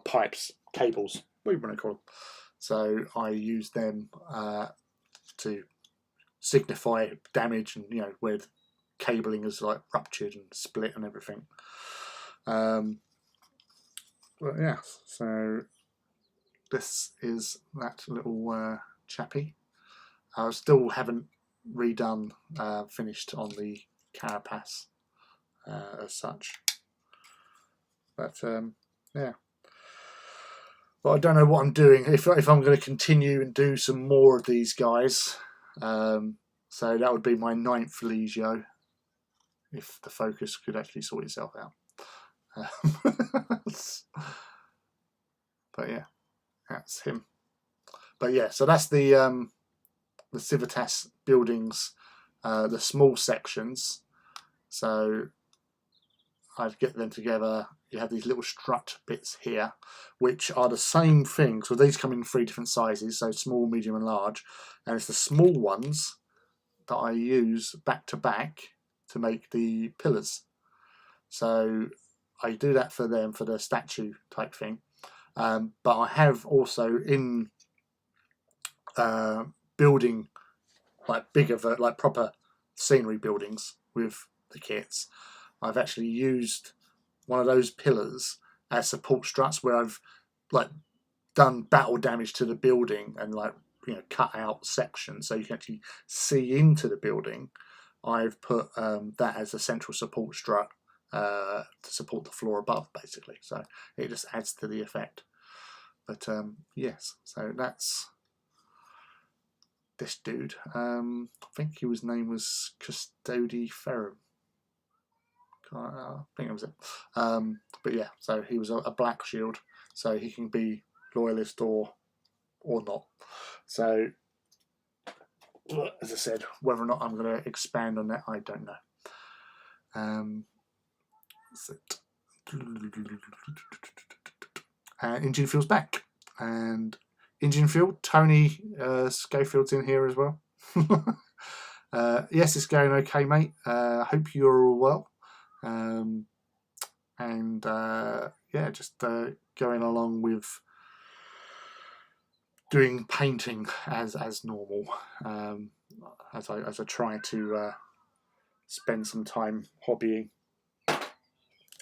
Pipes, cables, what do you want to call them? So I use them to signify damage, and where the cabling is like ruptured and split and everything. But yeah, so this is that little chappy. I still haven't redone, finished on the carapace as such. But yeah. But I don't know what I'm doing, if I'm going to continue and do some more of these guys. So that would be my 9th Legio, if the focus could actually sort itself out. But yeah, that's him. But yeah, so that's the Civitas buildings, the small sections. So I'd get them together. You have these little strut bits here, which are the same thing. So these come in 3 different sizes, so small, medium and large. And it's the small ones that I use back to back to make the pillars. So I do that for them, for the statue type thing. But I have also, in building like bigger, like proper scenery buildings with the kits, I've actually used one of those pillars as support struts, where I've like done battle damage to the building and cut out sections so you can actually see into the building. I've put that as a central support strut to support the floor above, basically. So it just adds to the effect. But yes, so that's this dude. I think his name was Custody Ferrum. I think that was it. But yeah, so he was a black shield, so he can be loyalist or not. So as I said, whether or not I'm going to expand on that, I don't know. Engine Field's back, and Engine Field, Tony Schofield's in here as well. Yes, it's going okay, mate. Hope you're all well. Yeah, just going along with doing painting as normal, as I try to spend some time hobbying,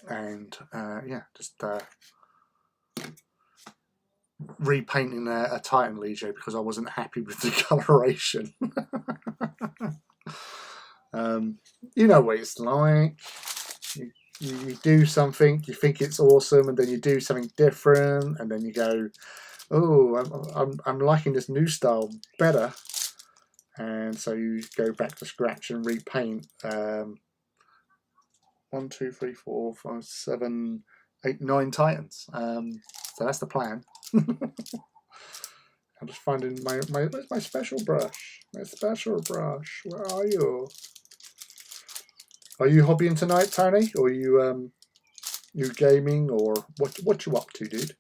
and yeah, just repainting a Titan Legio because I wasn't happy with the coloration. You know what it's like. You do something, you think it's awesome, and then you do something different, and then you go, "Oh, I'm liking this new style better," and so you go back to scratch and repaint. 1, 2, 3, 4, 5, 7, 8, 9 Titans. So that's the plan. I'm just finding my special brush. My special brush. Where are you? Are you hobbying tonight, Tony? Or are you gaming, or what you up to, dude?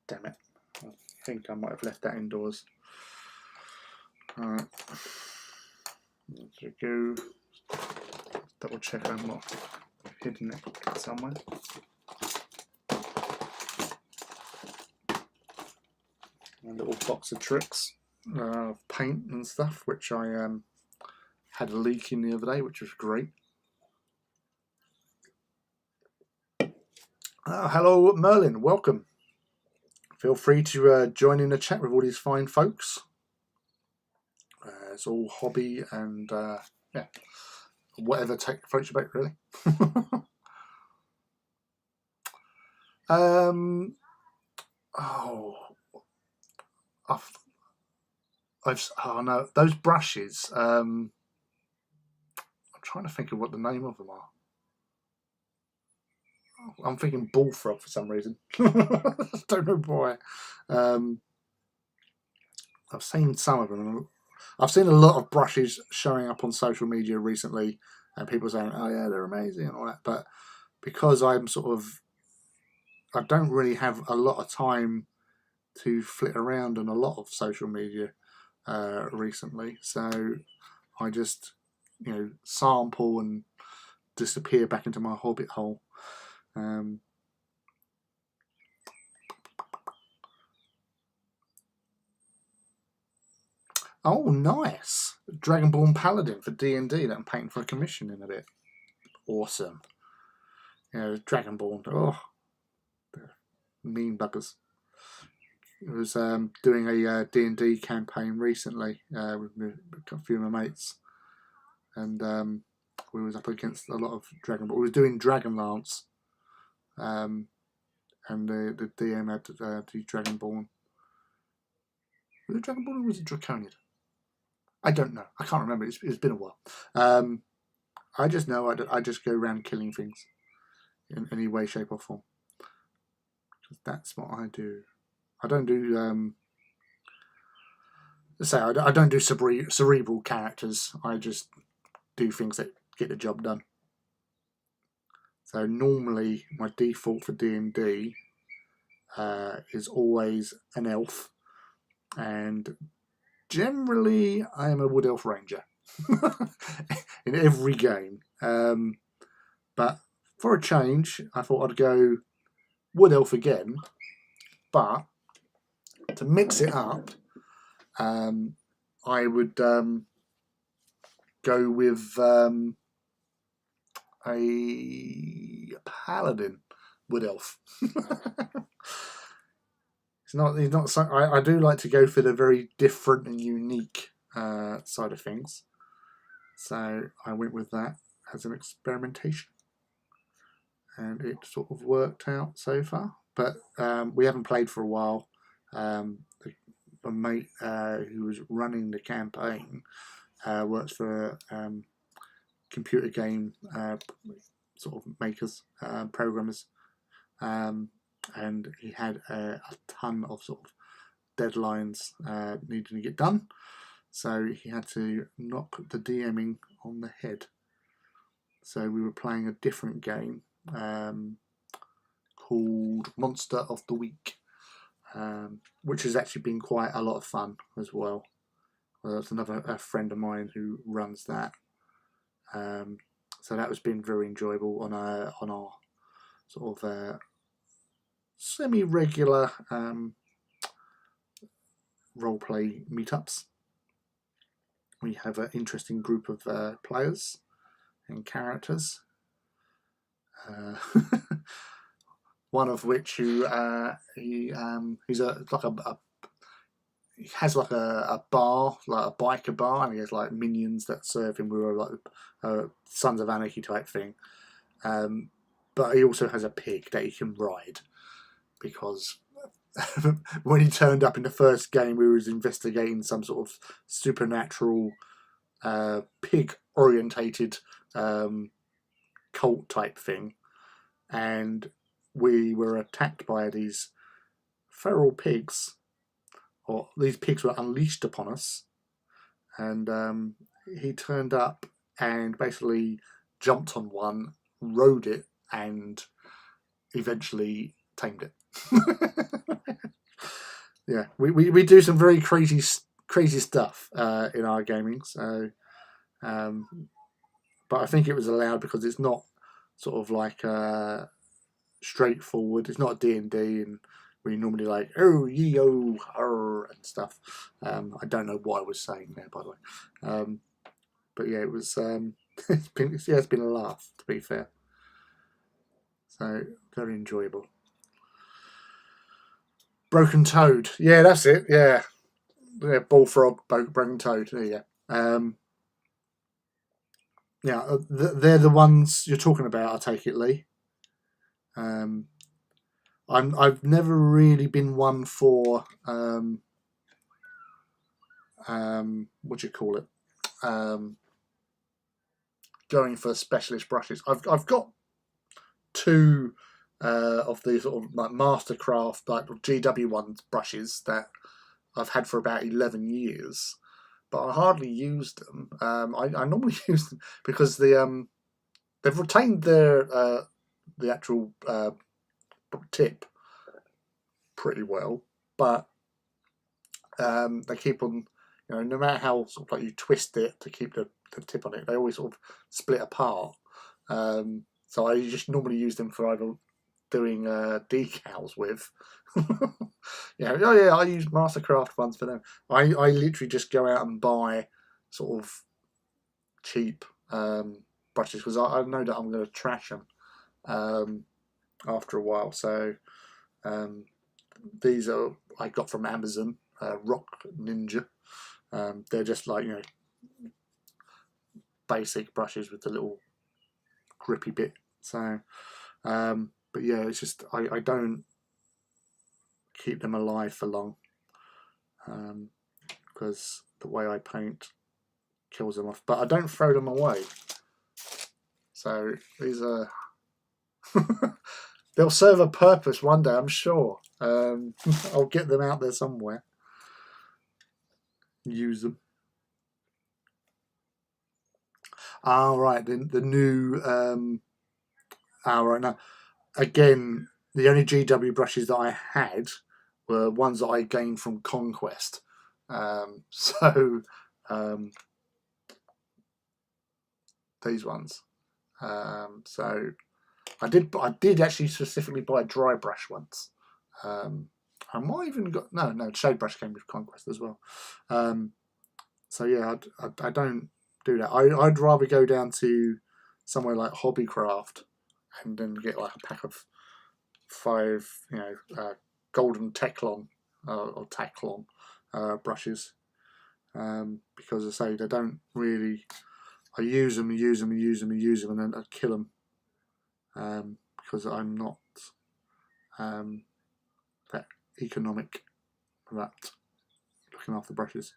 Damn it! I think I might have left that indoors. Alright, there we go. Double check I'm not hidden it somewhere. A little box of tricks, paint and stuff, which I had a leak in the other day, which was great. Hello, Merlin. Welcome. Feel free to join in the chat with all these fine folks. It's all hobby and yeah, whatever floats your boat, really. Oh no, those brushes. I'm trying to think of what the name of them are. I'm thinking bullfrog for some reason. Don't know why. I've seen some of them. I've seen a lot of brushes showing up on social media recently, and people saying, "Oh yeah, they're amazing" and all that. But because I'm I don't really have a lot of time to flit around on a lot of social media recently, so I just, sample and disappear back into my hobbit hole. Oh, nice! Dragonborn Paladin for D&D that I'm painting for a commission in a bit. Awesome. Dragonborn. Oh, mean buggers. I was doing a D&D campaign recently with a few of my mates, and we was up against a lot of Dragonborn. We was doing Dragonlance, and the DM had the Dragonborn. Was it Dragonborn or was it Draconian? I don't know. I can't remember. It's been a while. I just know I just go around killing things in any way, shape, or form. That's what I do. I don't do. I don't do cerebral characters. I just do things that get the job done. So normally my default for D&D is always an elf, and generally I am a wood elf ranger in every game. But for a change, I thought I'd go wood elf again, but to mix it up, I would go with a paladin wood elf. He's not. I do like to go for the very different and unique side of things, so I went with that as an experimentation, and it sort of worked out so far. But we haven't played for a while. A mate who was running the campaign works for computer game sort of makers, programmers, and he had a ton of sort of deadlines needing to get done, so he had to knock the DMing on the head. So we were playing a different game called Monster of the Week, which has actually been quite a lot of fun as well. That's a friend of mine who runs that. So that was been very enjoyable on our sort of semi-regular roleplay meetups. We have an interesting group of players and characters. One of which he has like a bar, like a biker bar, and he has like minions that serve him. We were like Sons of Anarchy type thing. But he also has a pig that he can ride, because when he turned up in the first game, we was investigating some sort of supernatural pig orientated cult type thing, and we were attacked by these feral pigs, or these pigs were unleashed upon us, and he turned up and basically jumped on one, rode it, and eventually tamed it. Yeah, we do some very crazy stuff in our gaming. So, but I think it was allowed because it's not sort of like straightforward. It's not D&D, and we normally like ye and stuff. I don't know what I was saying there, by the way. but yeah, it was it's been a laugh, to be fair. So very enjoyable. Broken Toad, yeah, that's it. Yeah, Bullfrog, Broken Toad. There you go. Yeah, they're the ones you're talking about. I take it, Lee. I've never really been one for what do you call it? Going for specialist brushes. I've got two of these sort of like Mastercraft, like GW1 brushes that I've had for about 11 years, but I hardly use them. I normally use them because they've retained the actual tip pretty well, but they keep on, no matter how sort of like you twist it to keep the tip on it, they always sort of split apart. So I just normally use them for either doing decals with. I use Mastercraft ones for them. I literally just go out and buy sort of cheap brushes because I know that I'm going to trash them after a while. So these are I got from Amazon, Rock Ninja. They're just like basic brushes with the little grippy bit. So, but yeah, it's just I don't keep them alive for long because the way I paint kills them off. But I don't throw them away. So these are they'll serve a purpose one day, I'm sure. I'll get them out there somewhere. Use them. Right, the new right now. Again, the only GW brushes that I had were ones that I gained from Conquest. These ones. So I did actually specifically buy a dry brush once. I might even got no shade brush came with Conquest as well. So yeah, I don't do that. I'd rather go down to somewhere like Hobbycraft and then get like a pack of 5, golden Teclon or Taclon brushes, because I say they don't really. I use them, and then I kill them because I'm not that economic about looking after brushes.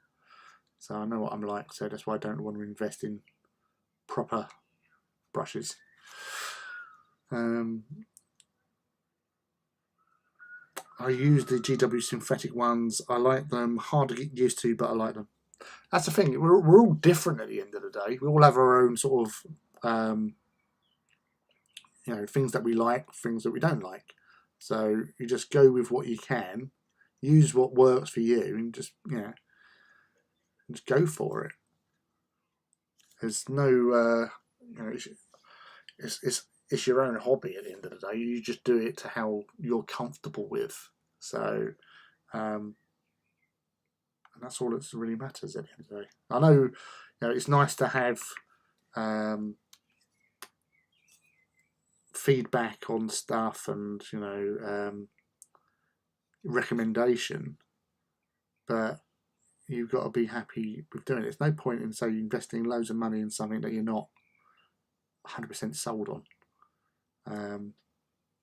So I know what I'm like. So that's why I don't want to invest in proper brushes. I use the GW synthetic ones. I like them. Hard to get used to, but I like them. That's the thing. We're all different at the end of the day. We all have our own sort of, things that we like, things that we don't like. So you just go with what you can, use what works for you, and just go for it. There's no, it's your own hobby at the end of the day. You just do it to how you're comfortable with. So, and that's all that really matters at the end of the day. I know, it's nice to have feedback on stuff and recommendation, but you've got to be happy with doing it. There's no point in investing loads of money in something that you're not 100% sold on,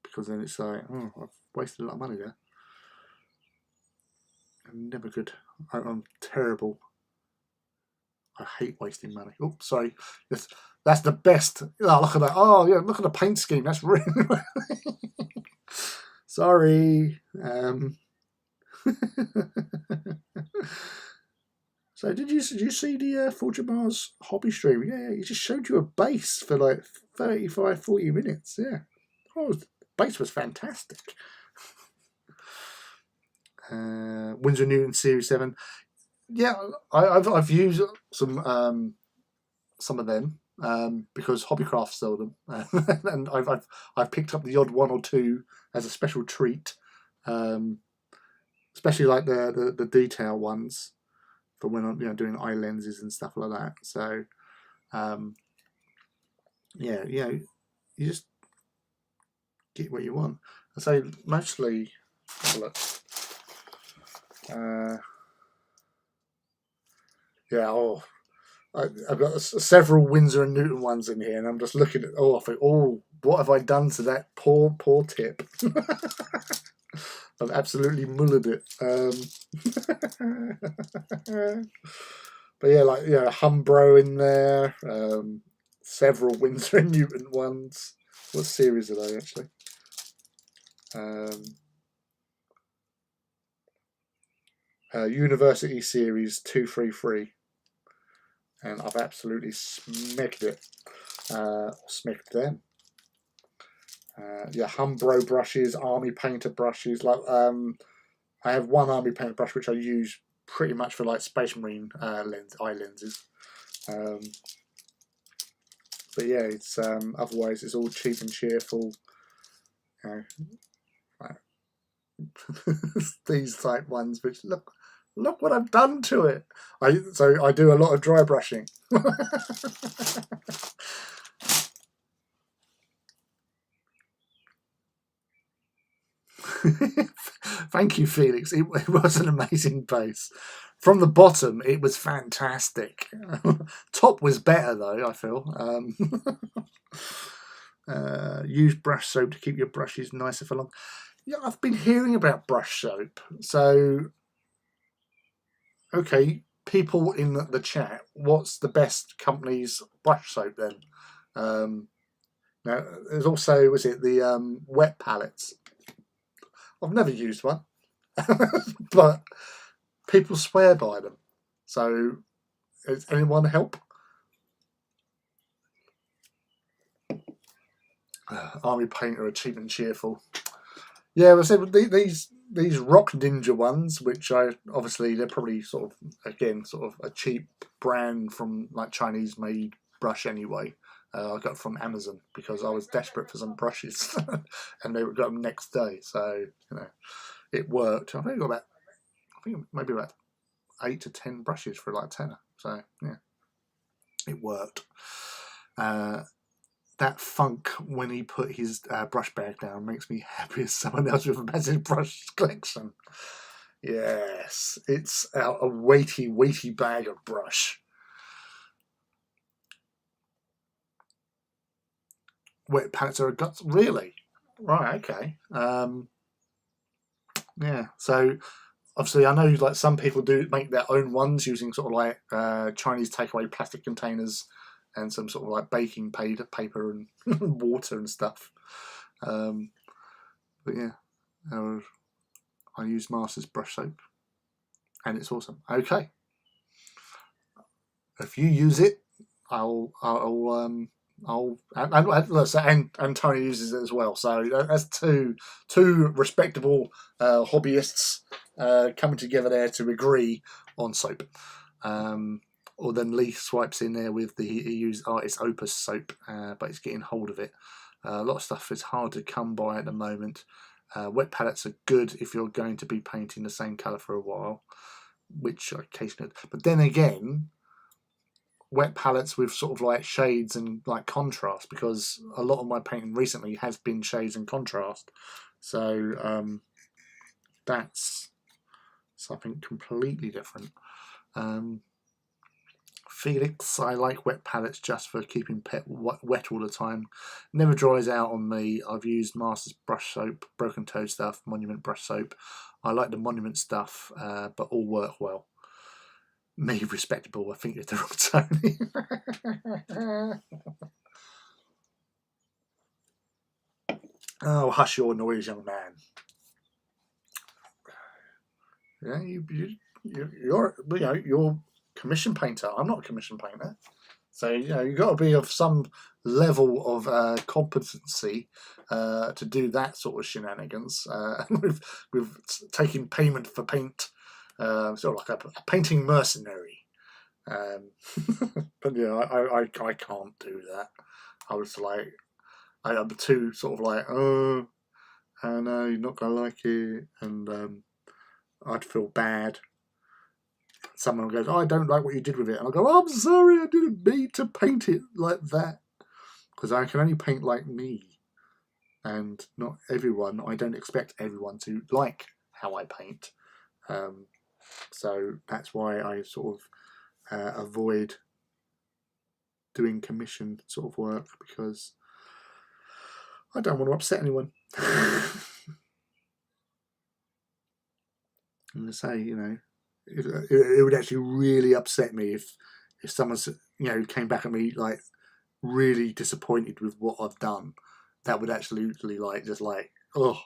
because then it's like, oh, I've wasted a lot of money there. I'm never good. I'm terrible. I hate wasting money. Oh, sorry. That's the best. Oh, look at that. Oh, yeah, look at the paint scheme. That's really... Sorry. So did you see the Fortune Mars hobby stream? Yeah, he just showed you a base for like 35-40 minutes. Yeah. Oh, the base was fantastic. Winsor Newton Series 7. Yeah, I've used some of them because Hobbycraft sold them, and I've picked up the odd one or two as a special treat, especially like the detail ones for when I'm doing eye lenses and stuff like that. So Yeah, you just get what you want. So mostly, look, yeah. Oh, I've got several Winsor and Newton ones in here, and I'm just looking at. Oh, I think, oh, what have I done to that poor tip? I've absolutely mullered it. But yeah, like Humbro in there. Several Winsor and Newton ones. What series are they actually? University Series 233, and I've absolutely smecked it. Smecked them. Yeah, Humbro brushes, Army Painter brushes. Like I have one Army Painter brush which I use pretty much for like Space Marine eye lenses. But yeah, it's otherwise it's all cheap and cheerful. You know, these type ones, which look what I've done to it. So I do a lot of dry brushing. Thank you, Felix. It was an amazing base. From the bottom, it was fantastic. Top was better though, I feel. Use brush soap to keep your brushes nicer for long. Yeah, I've been hearing about brush soap. So, okay, people in the chat, what's the best company's brush soap then? Now, there's also, was it the wet palettes? I've never used one, but people swear by them. So, does anyone help? Army Painter are cheap and cheerful. Yeah, well, so these Rock Ninja ones, which they're probably sort of a cheap brand from like Chinese made brush anyway. I got from Amazon because I was desperate for some brushes, and they got them next day. So it worked. I think maybe about 8 to 10 brushes for like tenner. So yeah, it worked. That funk when he put his brush bag down makes me happy as someone else with a massive brush collection. Yes, it's a weighty bag of brush. Wet palettes are a guts, really? Right, okay. Yeah, so obviously I know like some people do make their own ones using sort of like Chinese takeaway plastic containers and some sort of like baking paper and water and stuff. But yeah, I use Mercer's brush soap, and it's awesome. Okay, if you use it, and Tony uses it as well. So that's two respectable hobbyists coming together there to agree on soap. Or then Lee swipes in there with he used Artist Opus soap, but he's getting hold of it. A lot of stuff is hard to come by at the moment. Wet palettes are good if you're going to be painting the same colour for a while, which occasionally. But then again, wet palettes with sort of like shades and like contrast, because a lot of my painting recently has been shades and contrast. So that's something completely different. Felix, I like wet palettes just for keeping pet wet all the time. Never dries out on me. I've used Mercer's brush soap, Broken Toe stuff, Monument brush soap. I like the Monument stuff, but all work well. Me, respectable. I think you're the wrong Tony. Oh, hush your noise, young man. Yeah, you're commission painter. I'm not a commission painter. So you've got to be of some level of competency to do that sort of shenanigans with taking payment for paint, sort of like a painting mercenary. But I can't do that. I was like, I'm too sort of like, oh, I know you're not gonna like it, and I'd feel bad. someone goes, "Oh, I don't like what you did with it," and I go, "Oh, I'm sorry, I didn't mean to paint it like that," because I can only paint like me, and not everyone. I don't expect everyone to like how I paint, so that's why I sort of avoid doing commission sort of work, because I don't want to upset anyone. And I say, you know, it would actually really upset me if someone's, you know, came back at me like really disappointed with what I've done. That would absolutely like just like, oh,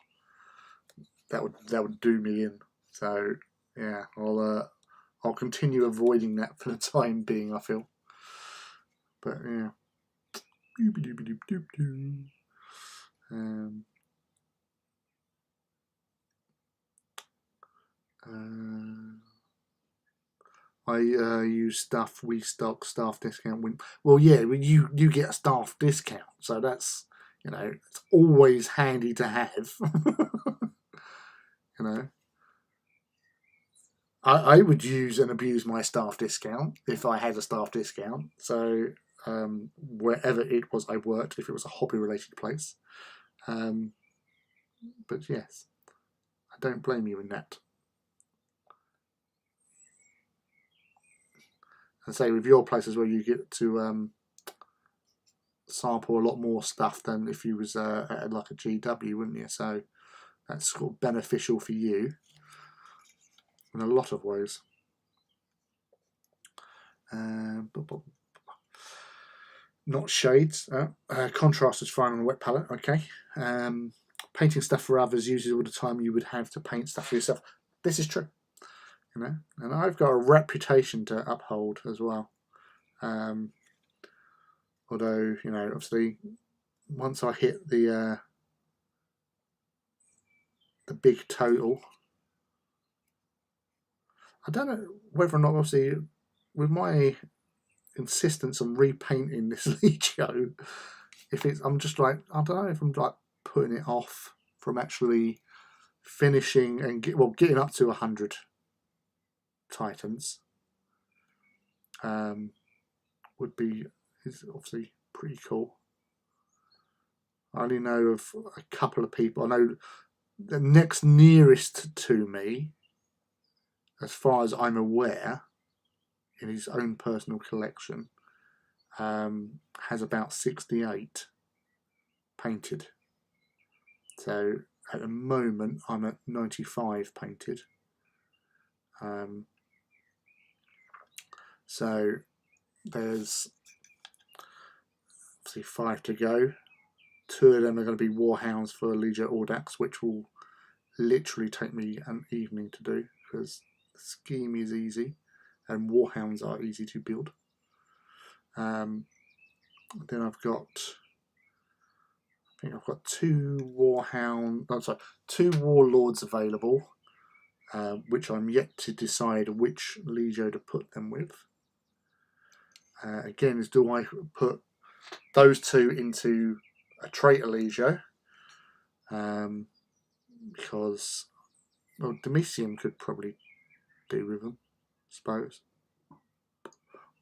that would do me in. So yeah, I'll continue avoiding that for the time being, I feel. But yeah. I use stuff, we stock, staff discount. Well, yeah, you get a staff discount, so that's, you know, it's always handy to have. You know, I would use and abuse my staff discount if I had a staff discount. So wherever it was I worked, if it was a hobby related place. But yes, I don't blame you in that. And say with your places where you get to sample a lot more stuff than if you was at like a GW, wouldn't you? So that's sort of beneficial for you in a lot of ways. Not shades. Contrast is fine on a wet palette. Okay. Painting stuff for others uses all the time you would have to paint stuff for yourself. This is true. You know, and I've got a reputation to uphold as well. Although, you know, obviously, once I hit the big total, I don't know whether or not, obviously, with my insistence on repainting this Legio, I'm just like, I don't know if I'm like putting it off from actually finishing and getting up to 100 Titans. Is obviously pretty cool. I only know of a couple of people. I know the next nearest to me, as far as I'm aware, in his own personal collection, has about 68 painted. So at the moment I'm at 95 painted. So there's obviously 5 to go. 2 of them are going to be Warhounds for Legio Audax, which will literally take me an evening to do, because the scheme is easy and Warhounds are easy to build. Then I've got, I think I've got 2 Warlords available, which I'm yet to decide which Legio to put them with. Again, is do I put those 2 into a Traitor Legio? Because, well, Domitian could probably do with them, I suppose.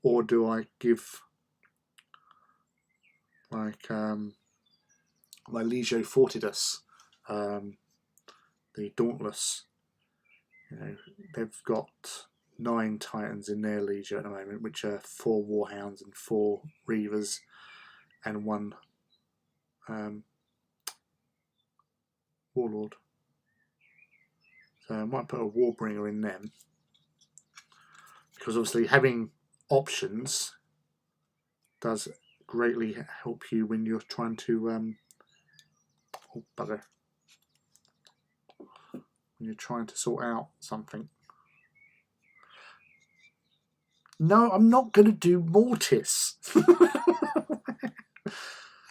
Or do I give like my Legio Fortidus, the Dauntless? You know, they've got 9 Titans in their Legio at the moment, which are 4 Warhounds and 4 Reavers and 1 Warlord. So I might put a Warbringer in them, because obviously having options does greatly help you when you're trying to oh bugger, when you're trying to sort out something. No, I'm not going to do Mortis.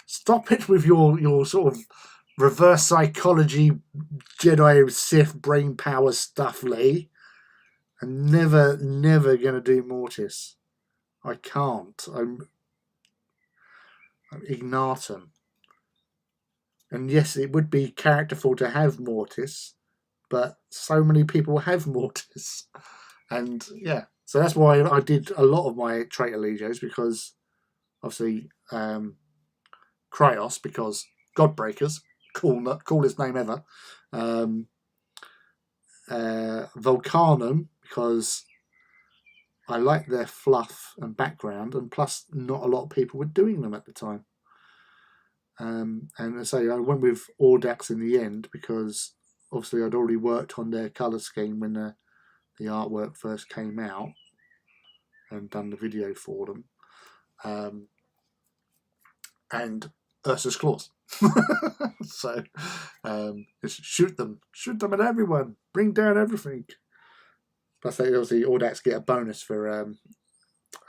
Stop it with your sort of reverse psychology Jedi Sith brain power stuff, Lee. I'm never going to do Mortis. I can't. I'm Ignatum. And yes, it would be characterful to have Mortis, but so many people have Mortis. And yeah, So that's why I did a lot of my Traitor Legios, because obviously Kratos, because Godbreakers, coolest name ever. Volcanum, because I like their fluff and background, and plus not a lot of people were doing them at the time. And I say I went with Audax in the end because obviously I'd already worked on their colour scheme when the artwork first came out and done the video for them. And Ursa's Claws. So just shoot them at everyone, bring down everything. Plus, they obviously Audax get a bonus for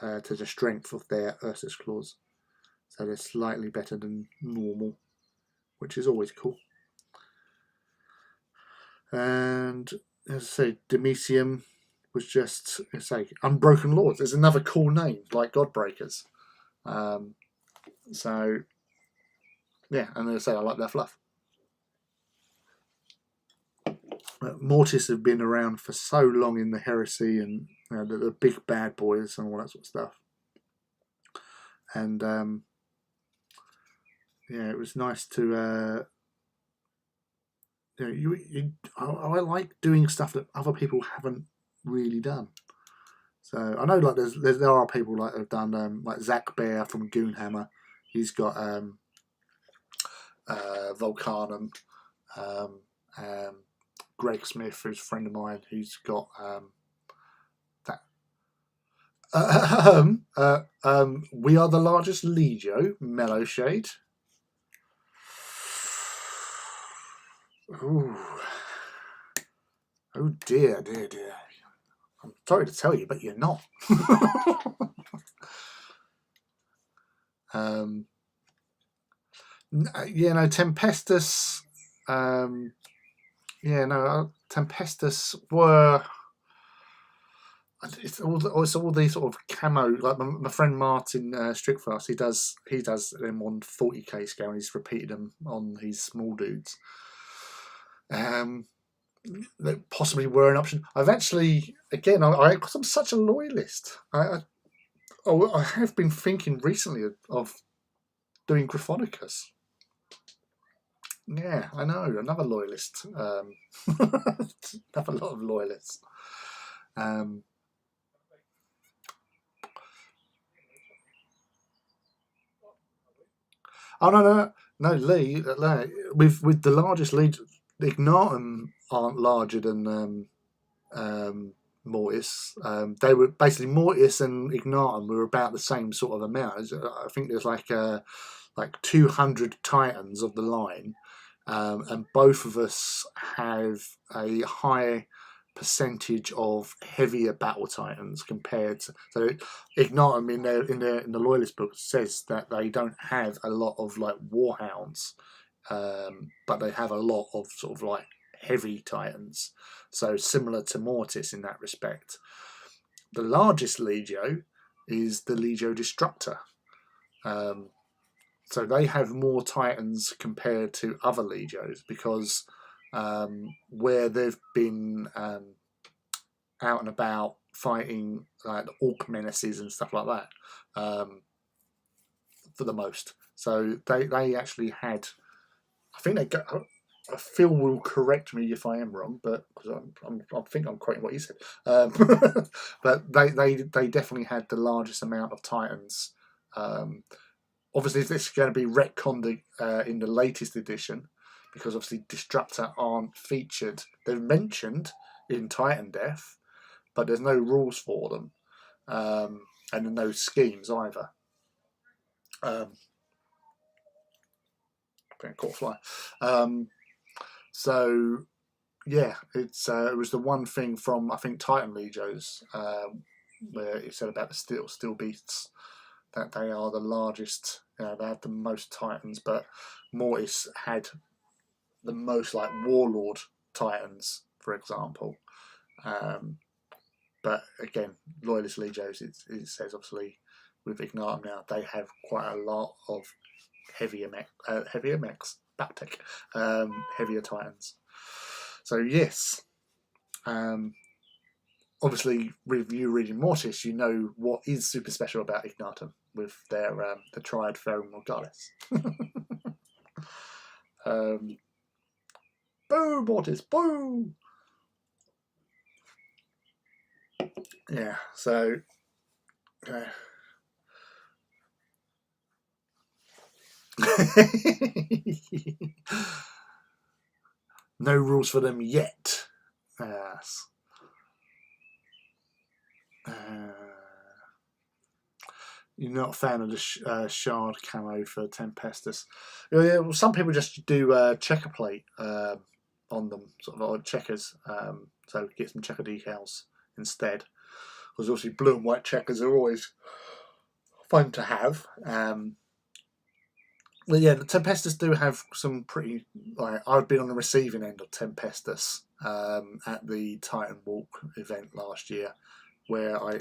to the strength of their Ursa's Claws, so they're slightly better than normal, which is always cool. And as I say, Demetium was just, say, Unbroken Lords. There's another cool name like Godbreakers. So yeah, and as I say, I like their fluff. Mortis have been around for so long in the Heresy, and the big bad boys and all that sort of stuff. And yeah, it was nice to I like doing stuff that other people haven't really done. So I know like there are people like have done like Zach Bear from Goonhammer. He's got Volcanum. Greg Smith, who's a friend of mine, who's got that. We are the largest Legio, Mellow Shade. Ooh. Oh dear. I'm sorry to tell you, but you're not. Tempestus. Tempestus were. It's all these sort of camo. Like my friend Martin Strickfast, he does them on 40k scale, and he's repeated them on his small dudes. That possibly were an option. I've actually, again, because I'm such a loyalist, I have been thinking recently of doing Gryphonicus. Yeah, I know, another loyalist. Have a lot of loyalists. Oh no, Lee. With the largest lead, Ignatum aren't larger than Mortis. They were basically Mortis and Ignatum were about the same sort of amount. I think there's like 200 Titans of the line, and both of us have a high percentage of heavier battle titans compared to, so Ignatum in the loyalist book says that they don't have a lot of like warhounds, but they have a lot of sort of like heavy titans, so similar to Mortis in that respect. The largest Legio is the Legio Destructor, so they have more titans compared to other Legios, because where they've been out and about fighting like orc menaces and stuff like that, for the most. So they actually had, I think they got, Phil will correct me if I am wrong, but because I think I'm quoting what he said. But they definitely had the largest amount of titans. Obviously, this is going to be retconned in the latest edition, because obviously Destructor aren't featured. They're mentioned in Titan Death, but there's no rules for them, and no schemes either. Caught fly. So yeah, it was the one thing from, I think, Titan Legios, where it said about the steel beasts, that they are the largest. They had the most titans, but Mortis had the most like warlord titans, for example. But again, loyalist Legios, it says obviously with Ignatum now, they have quite a lot of heavier mechs, Baptec, heavier titans. So yes, obviously, with you reading Mortis, you know what is super special about Ignatum with their the Triad Ferrum Morgalis. Boo, Mortis, boo! Yeah, so... no rules for them yet. Yes. You're not a fan of the shard camo for Tempestus. Yeah, well, some people just do checker plate on them, sort of odd checkers, so get some checker decals instead. Because obviously blue and white checkers are always fun to have. Well, yeah, the Tempestus do have some pretty. Like, I've been on the receiving end of Tempestus at the Titan Walk event last year, where I,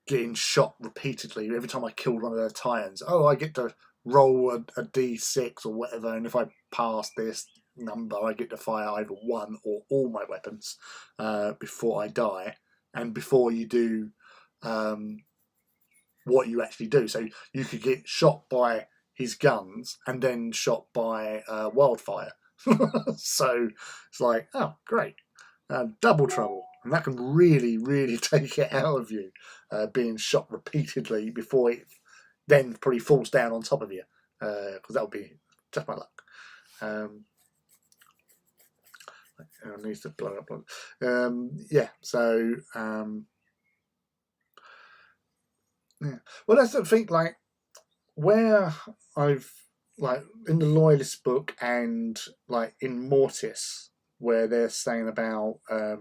getting shot repeatedly every time I killed one of their Titans. Oh, I get to roll a D6 or whatever, and if I pass this number, I get to fire either one or all my weapons before I die, and before you do what you actually do. So you could get shot by his guns and then shot by wildfire. So it's like, oh, great. Double trouble. And that can really, really take it out of you, being shot repeatedly before it then probably falls down on top of you, because that would be just my luck. It needs to blow up. Yeah, so... yeah. Well, that's the thing, like, where I've, like, in the Loyalist book and, like, in Mortis, where they're saying about, I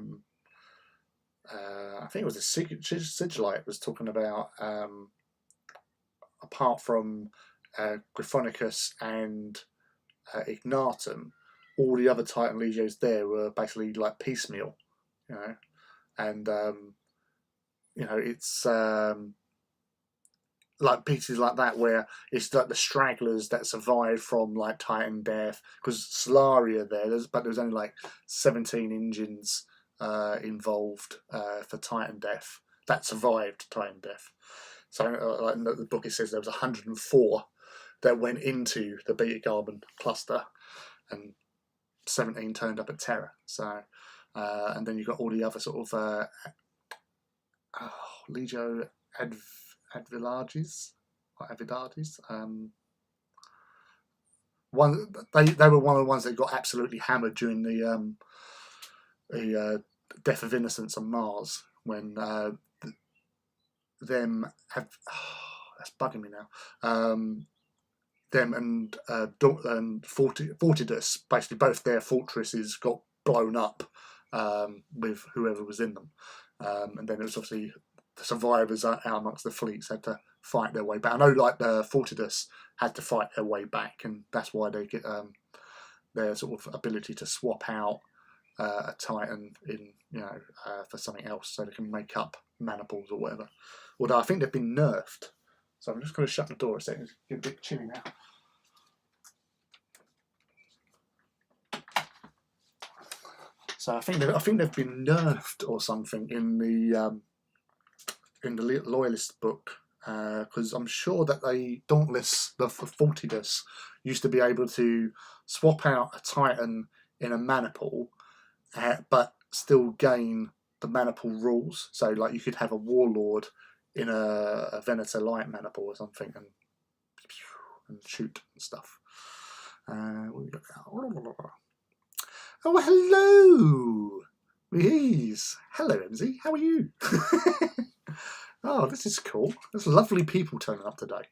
think it was a Sigilite was talking about, apart from Gryphonicus and Ignatum, all the other Titan Legios there were basically, like, piecemeal, and, it's... like pieces like that where it's like the stragglers that survived from like Titan death, because Solaria but there's only like 17 engines involved for Titan death that survived Titan death. So like in the book it says there was 104 that went into the Beta Carbon cluster, and 17 turned up at Terra. So and then you've got all the other sort of Legio Advilarges, or Avidades. They were one of the ones that got absolutely hammered during the death of innocence on Mars, when them have that's bugging me now. Them and Fortidus, basically both their fortresses got blown up with whoever was in them, and then it was obviously the survivors out amongst the fleets had to fight their way back. I know, like, the Fortidus had to fight their way back, and that's why they get their sort of ability to swap out a Titan in, for something else, so they can make up maniples or whatever. Although I think they've been nerfed, so I'm just going to shut the door a second. It's getting a bit chilly now. So I think they've been nerfed or something in the Loyalist book, because I'm sure that the Fortidus, used to be able to swap out a Titan in a maniple, but still gain the maniple rules. So, like, you could have a Warlord in a Venator Light maniple or something, and shoot and stuff. What we got now? Oh, hello! Yes. Hello, MZ. How are you? Oh, this is cool. There's lovely people turning up today.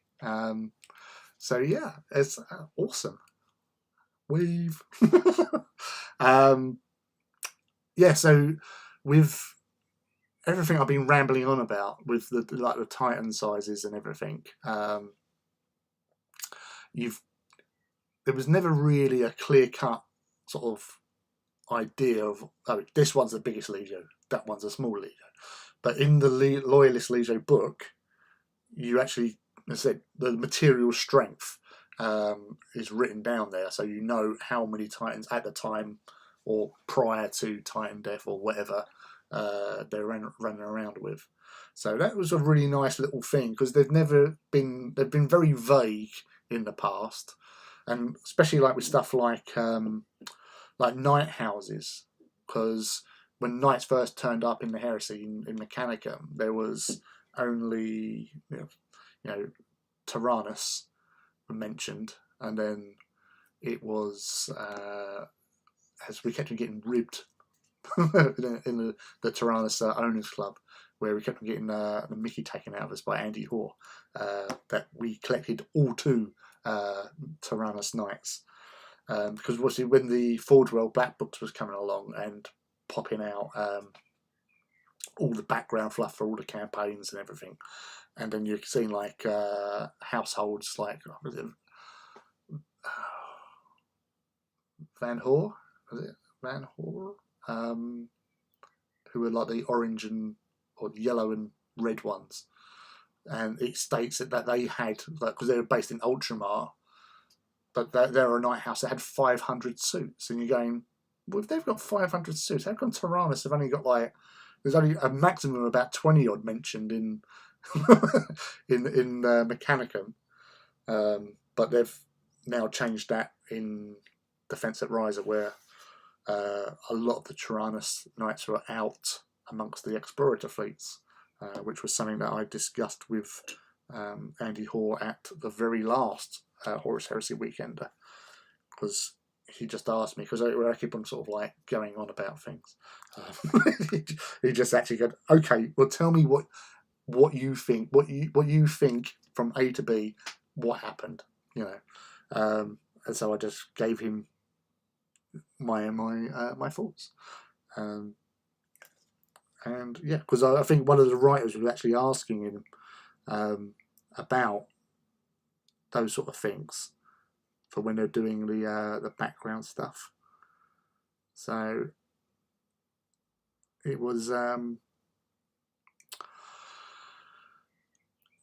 So yeah, it's awesome. Wave. Yeah, so with everything I've been rambling on about, with the Titan sizes and everything, there was never really a clear-cut sort of idea of, oh, this one's the biggest Legio, that one's a small Legio. But in the Loyalist Legio book, you actually, as I said, the material strength is written down there, so you know how many Titans at the time or prior to Titan Death or whatever they're running around with. So that was a really nice little thing, because they've been very vague in the past, and especially like with stuff like night houses, because when knights first turned up in the Heresy in Mechanicum, there was only Tyrannus mentioned, and then it was as we kept on getting ribbed in the Tyrannus Owners Club, where we kept on getting the Mickey taken out of us by Andy Hoare, that we collected all 2 Tyrannus Knights, because obviously when the Forge World Black Books was coming along and popping out all the background fluff for all the campaigns and everything, and then you've seen like households like Van Hoare, was it Van Hoare, who were like the orange or yellow and red ones, and it states that they had, because they were based in Ultramar, but they're a night house that had 500 suits, and you're going, well, if they've got 500 suits, how come Tyrannus have only got there's only a maximum of about 20 odd mentioned in in Mechanicum, but they've now changed that in Defence at Riser, where a lot of the Tyrannus Knights were out amongst the Explorator fleets, which was something that I discussed with Andy Hoare at the very last Horus Heresy Weekender, because he just asked me, because I keep on sort of like going on about things. He just actually said, "Okay, well, tell me what you think, what you think from A to B, what happened, and so I just gave him my thoughts, and yeah, because I think one of the writers was actually asking him about those sort of things for when they're doing the background stuff. So it was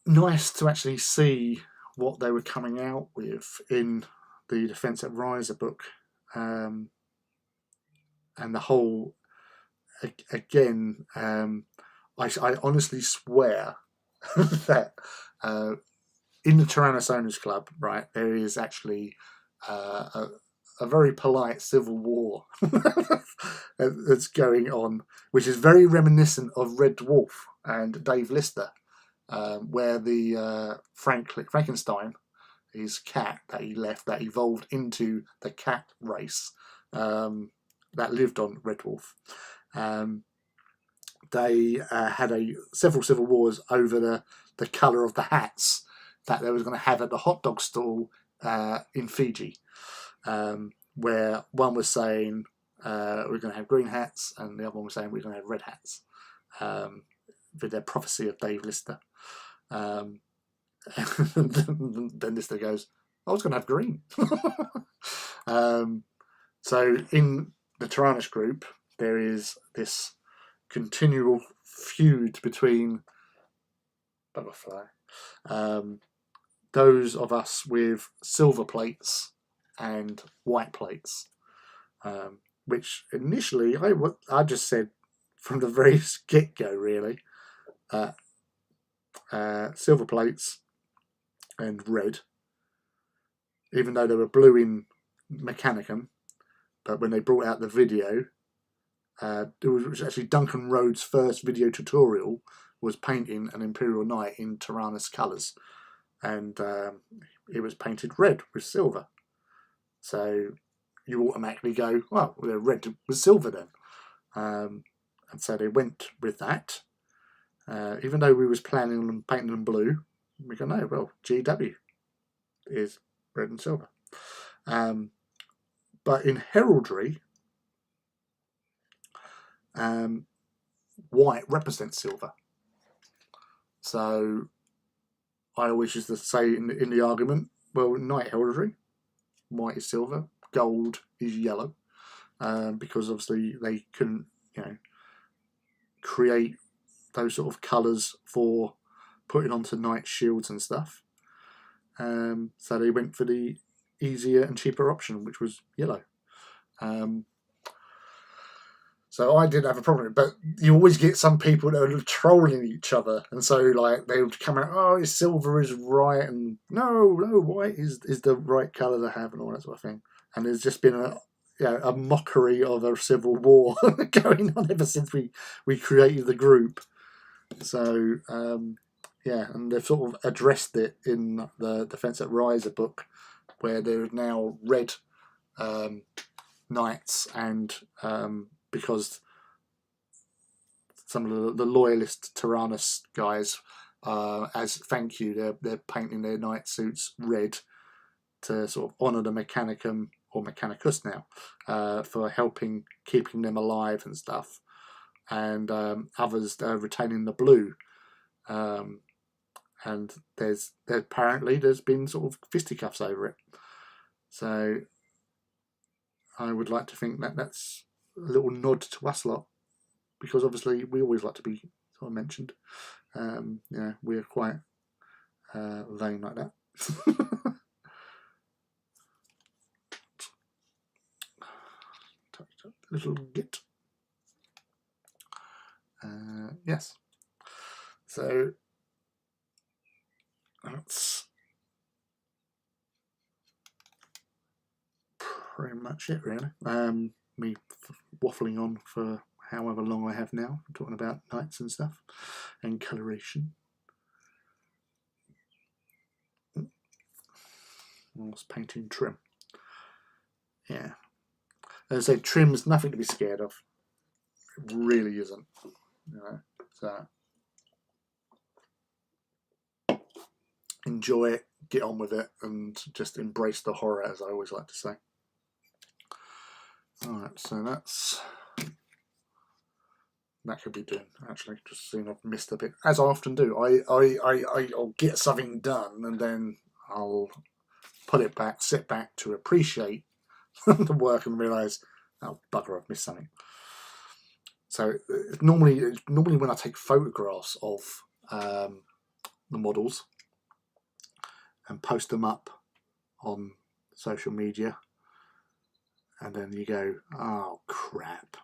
nice to actually see what they were coming out with in the Defence at Riser book, and the whole, again, I honestly swear that in the Tyrannus Owners Club, right, there is actually a very polite civil war that's going on, which is very reminiscent of Red Dwarf and Dave Lister, where the Frankenstein, his cat that he left, that evolved into the cat race that lived on Red Dwarf. They had several civil wars over the colour of the hats that they was going to have at the hot dog stall in Fiji, where one was saying we're going to have green hats, and the other one was saying we're going to have red hats, with their prophecy of Dave Lister. Then Lister goes, I was going to have green. So in the Tyrannus group, there is this continual feud between those of us with silver plates and white plates, which initially I just said from the very get-go, really, silver plates and red, even though they were blue in Mechanicum, but when they brought out the video, it was actually Duncan Rhodes' first video tutorial was painting an Imperial Knight in Tyrannus colours, and it was painted red with silver. So you automatically go, well, they're red with silver then. And so they went with that. Even though we was planning on painting them blue, we go, no, well, GW is red and silver. But in heraldry, white represents silver. So I always used to say in the argument, well, knight heraldry, white is silver, gold is yellow, because obviously they couldn't, create those sort of colours for putting onto knight shields and stuff. So they went for the easier and cheaper option, which was yellow. So I didn't have a problem, but you always get some people that are trolling each other, and so like they would come out, oh, silver is right, and no, white is the right colour to have, and all that sort of thing. And there's just been a mockery of a civil war going on ever since we created the group. So yeah, and they've sort of addressed it in the Defence at Riser book, where there are now red knights, and because some of the loyalist Tyrannus guys, as thank you, they're painting their knight suits red to sort of honour the Mechanicum, or Mechanicus now, for helping keeping them alive and stuff, and others retaining the blue. And there's been sort of fisticuffs over it. So I would like to think that that's a little nod to us lot, because obviously we always like to be sort of mentioned. Yeah, we're quite vain like that. Little git. Yes. So that's pretty much it, really. Me waffling on for however long I have now, talking about knights and stuff, and coloration. I was painting trim. Yeah. As I say, trim's nothing to be scared of. It really isn't. You know, so enjoy it, get on with it, and just embrace the horror, as I always like to say. Alright, so that could be done, actually. Just seeing I've missed a bit, as I often do. I'll get something done, and then I'll put it back, sit back to appreciate the work, and realise, oh bugger, I've missed something. So normally when I take photographs of the models and post them up on social media, and then you go, oh crap,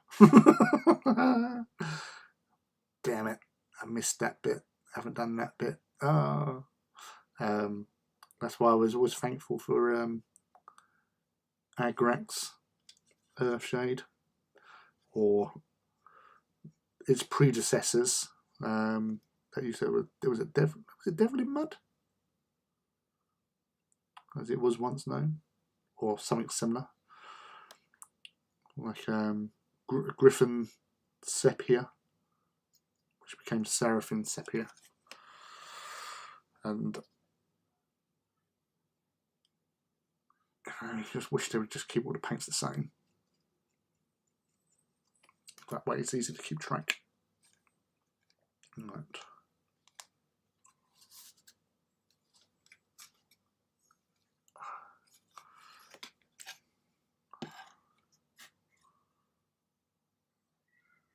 damn it, I missed that bit, I haven't done that bit. Oh. That's why I was always thankful for Agrax Earthshade, or its predecessors. That you said was it Devil in Mud, as it was once known, or something similar, like Griffin Sepia, which became Seraphim Sepia, and I just wish they would just keep all the paints the same. That way it's easy to keep track. Right.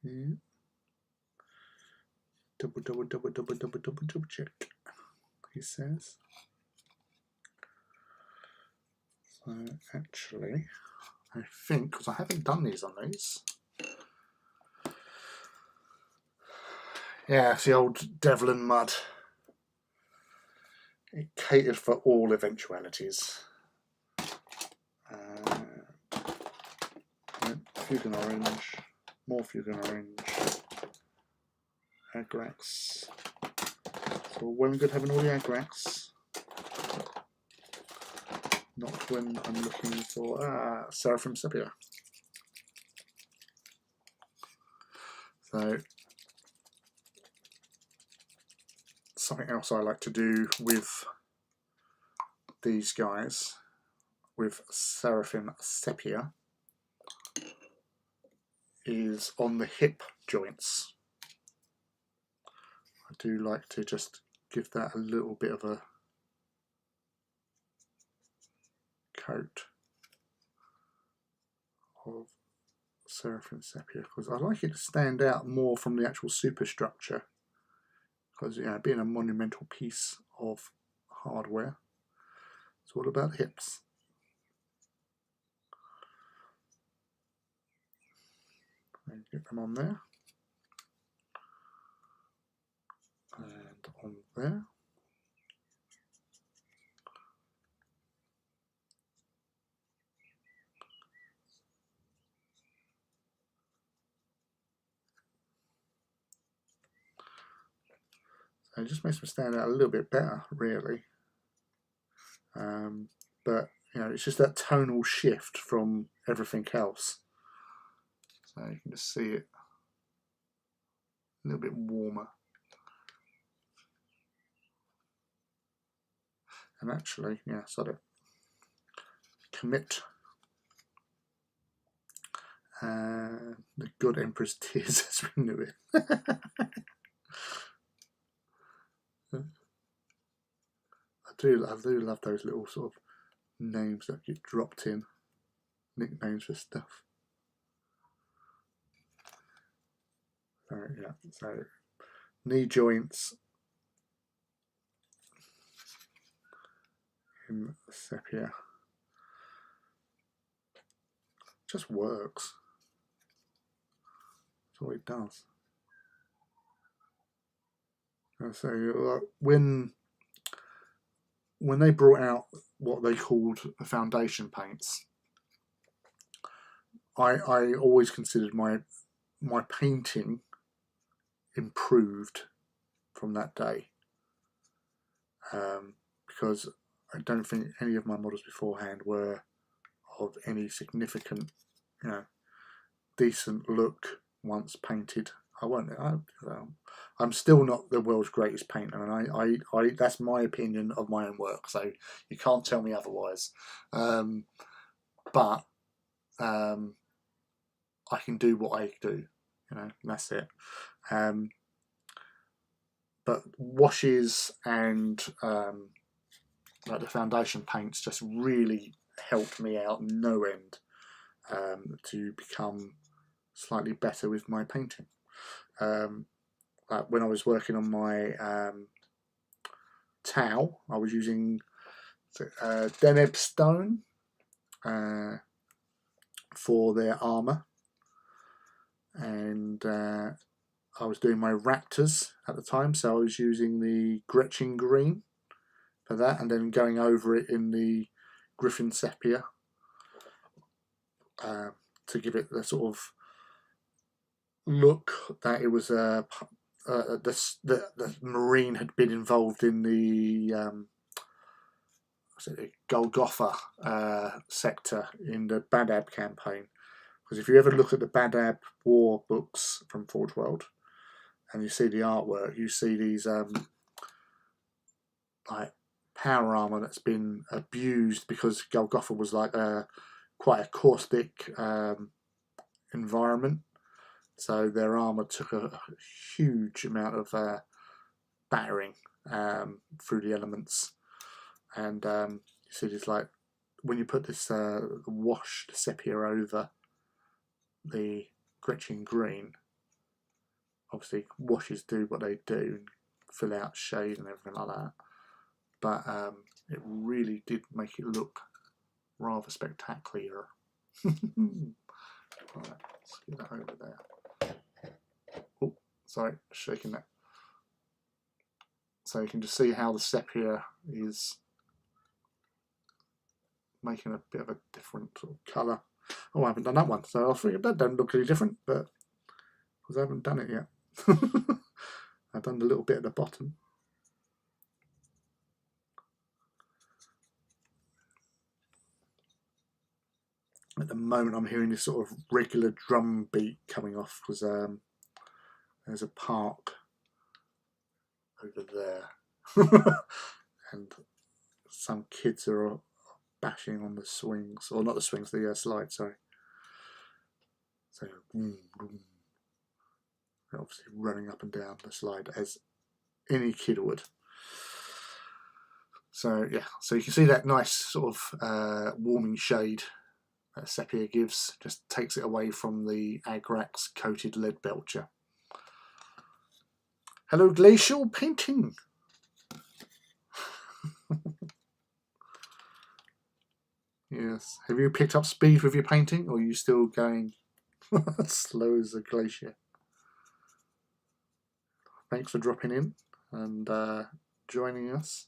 Yeah. Double check, he says. So actually, I think, because I haven't done these on these. Yeah, it's the old Devil and Mud. It catered for all eventualities. Fugan Orange, more Fugan Orange, Agrax. So well and good having all the Agrax. Not when I'm looking for Seraphim Sepia. So something else I like to do with these guys, with Seraphim Sepia, is on the hip joints. I do like to just give that a little bit of a coat of Seraphim Sepia, because I like it to stand out more from the actual superstructure, because being a monumental piece of hardware, it's all about hips. There you get them on there and on there. So it just makes them stand out a little bit better, really. But you know, it's just that tonal shift from everything else. So you can just see it a little bit warmer. And actually, yeah, sort of commit. The good Emperor's Tears as we knew it. I do love those little sort of names that get dropped in, nicknames for stuff. So yeah, so knee joints in sepia just works. That's all it does. And so when they brought out what they called the foundation paints, I always considered my painting improved from that day, because I don't think any of my models beforehand were of any significant, you know, decent look once painted. I'm still not the world's greatest painter, and I that's my opinion of my own work, so you can't tell me otherwise. But I can do what I do, you know, and that's it. But washes and like the foundation paints just really helped me out no end to become slightly better with my painting. Like when I was working on my Tau, I was using Deneb stone for their armour, and I was doing my Raptors at the time, so I was using the Gretchen green for that, and then going over it in the Griffin sepia to give it the sort of look that it was the Marine had been involved in the Golgotha sector in the Badab campaign. Because if you ever look at the Badab war books from Forge World and you see the artwork, you see these like power armor that's been abused, because Golgotha was like quite a caustic environment. So their armour took a huge amount of battering through the elements, and you see this, like when you put this washed sepia over the Gretchen green, obviously washes do what they do and fill out shade and everything like that, but it really did make it look rather spectacular. Right, let's get that over there. Oh, sorry, shaking that. So you can just see how the sepia is making a bit of a different sort of colour. Oh, I haven't done that one, so I figured that don't look any different, but because I haven't done it yet. I've done the little bit at the bottom. At the moment I'm hearing this sort of regular drum beat coming off, because there's a park over there and some kids are bashing on the swings, or not the swings, the slide, sorry. So obviously running up and down the slide as any kid would. So yeah, so you can see that nice sort of warming shade that sepia gives, just takes it away from the Agrax coated lead belcher. Hello, glacial painting. Yes. Have you picked up speed with your painting, or are you still going Slow as a glacier. Thanks for dropping in and joining us.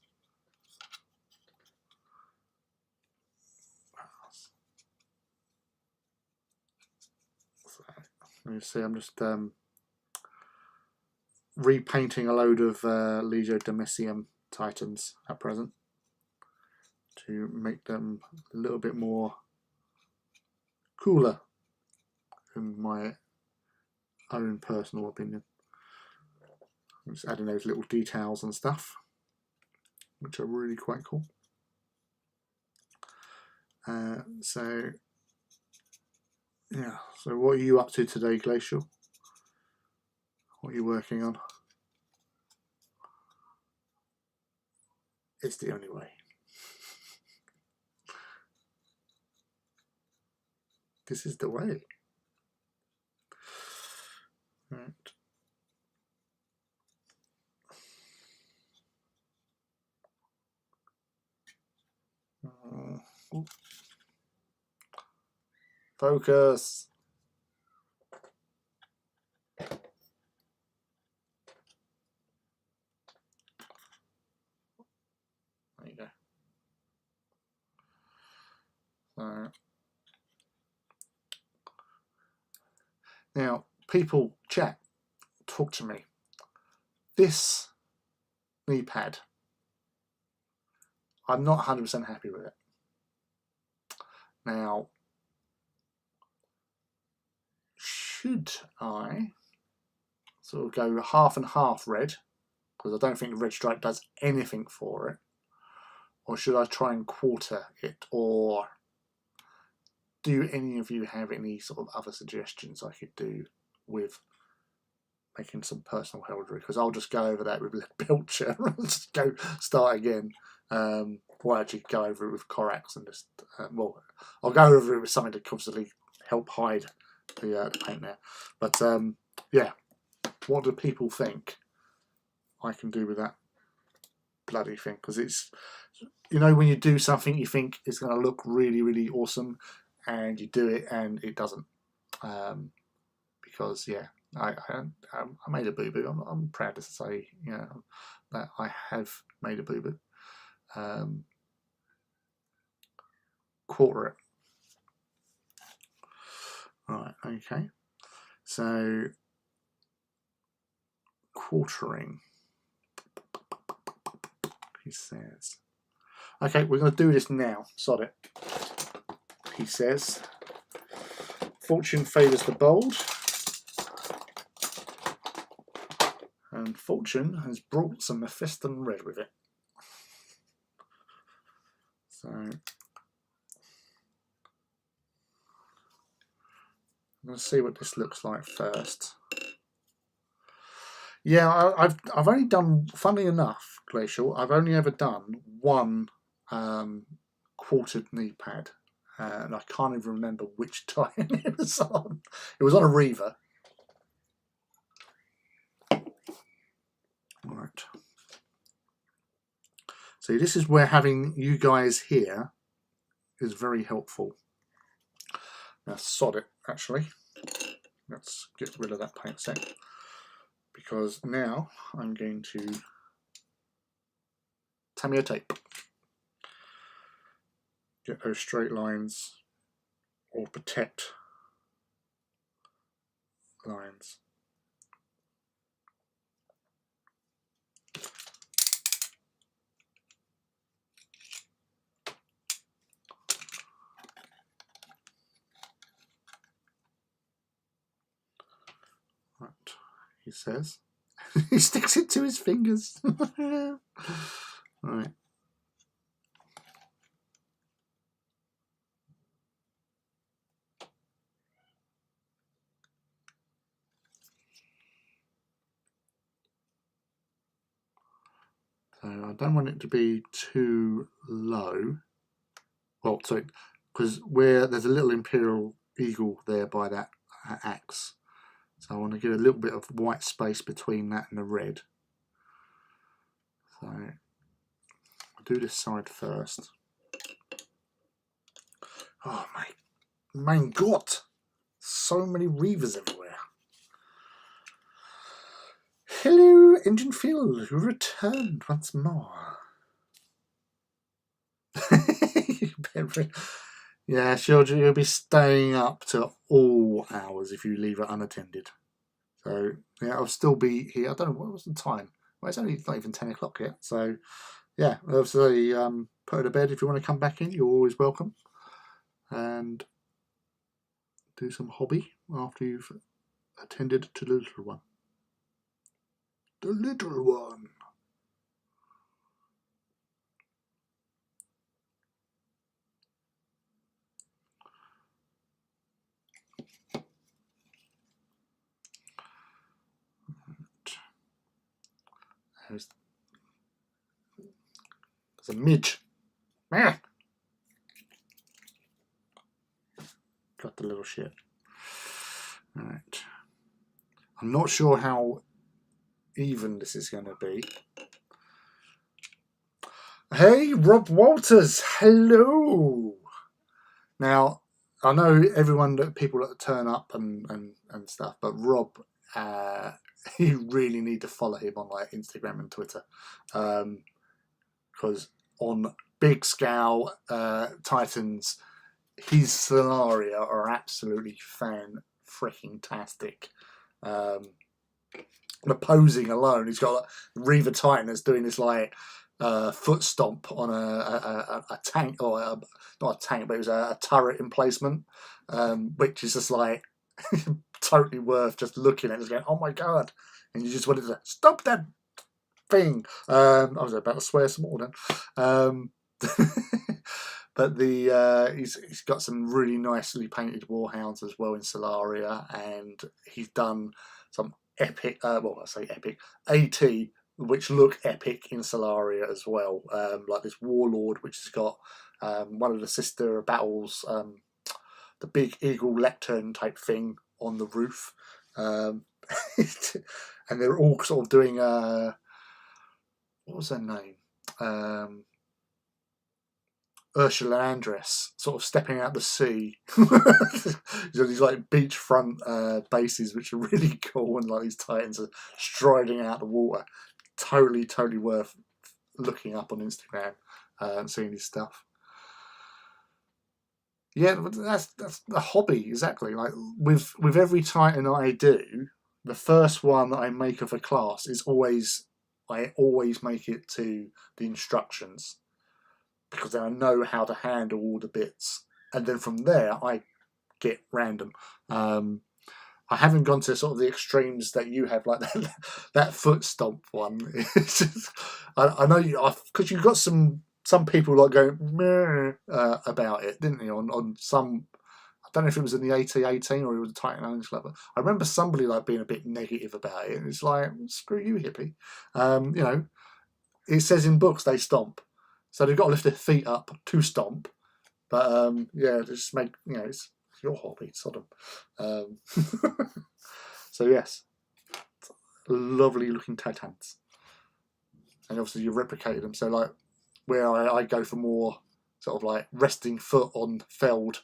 So, let me see, I'm just repainting a load of Legio Domitium Titans at present to make them a little bit more cooler, in my own personal opinion. I'm just adding those little details and stuff, which are really quite cool. So yeah, so what are you up to today, Glacial? What are you working on? It's the only way. This is the way. Right. Focus. There you go. So, now, people, chat, talk to me. This knee pad, I'm not 100% happy with it. Now, should I sort of go half and half red, because I don't think the red stripe does anything for it, or should I try and quarter it, or do any of you have any sort of other suggestions I could do with making some personal heraldry? Because I'll just go over that with Belcher and just go start again. Or actually go over it with Corax and just, well, I'll go over it with something to constantly help hide the paint there. But yeah, what do people think I can do with that bloody thing? Because it's, you know, when you do something you think it's going to look really, really awesome, and you do it and it doesn't. Because yeah, I made a boo-boo. I'm proud to say, you know, that I have made a boo-boo. Quarter it. Right, okay. So quartering, he says. Okay, we're going to do this now. Sod it. He says, fortune favours the bold, and fortune has brought some Mephiston red with it. So I'm going to see what this looks like first. Yeah, I've only done, funnily enough, Glacial, I've only ever done one quartered knee pad, and I can't even remember which time it was on. It was on a Reaver. Right. So this is where having you guys here is very helpful. Now sod it, actually. Let's get rid of that paint set, because now I'm going to Tamiya tape. Get those straight lines, or protect lines. Right, he says. He sticks it to his fingers. Right. So I don't want it to be too low. Well, so because where there's a little Imperial Eagle there by that axe, so I want to get a little bit of white space between that and the red. So I'll do this side first. Oh my God! So many Reavers everywhere. Hello, Engine Phil, who returned once more. Yeah, sure, you'll be staying up to all hours if you leave it unattended. So, yeah, I'll still be here. I don't know, what was the time? Well, it's only not even 10 o'clock yet. So, yeah, obviously, put her to bed. If you want to come back in, you're always welcome. And do some hobby after you've attended to the little one. The little one. There's a midge. Got the little shit. Alright. I'm not sure how even this is going to be. Hey, Rob Walters. Hello. Now, I know people that turn up and stuff, but Rob, you really need to follow him on like Instagram and Twitter, because on big scale Titans, his scenario are absolutely fan-freaking-tastic. The posing alone, he's got Reaver Titan that's doing this like foot stomp on a tank, or not a tank, but it was a turret emplacement, which is just like totally worth just looking at, just going, oh my god, and you just wanted to stop that thing. I was about to swear some more then. But he's got some really nicely painted warhounds as well in Solaria, and he's done some epic, well, I say epic, AT, which look epic in Solaria as well. Like this Warlord, which has got one of the sister battles, the big eagle lectern type thing on the roof. And they're all sort of doing, what was her name? Ursula Andress, sort of stepping out the sea. These like beachfront bases, which are really cool, and like these Titans are striding out the water. Totally worth looking up on Instagram and seeing his stuff. Yeah, that's the hobby, exactly. Like with every Titan I do, the first one that I make of a class is I always make it to the instructions, because then I know how to handle all the bits, and then from there I get random. I haven't gone to sort of the extremes that you have, like that foot stomp one. I know you, because you've got some people like going about it, didn't you? On some, I don't know if it was in the AT-18 or it was a Titan Owners Club. I remember somebody like being a bit negative about it. And it's like, screw you, hippie. You know, it says in books they stomp. So they've got to lift their feet up to stomp. But yeah, just make, it's your hobby, sodom. So yes, lovely looking Titans. And obviously you replicated them. So like where I go for more sort of like resting foot on felled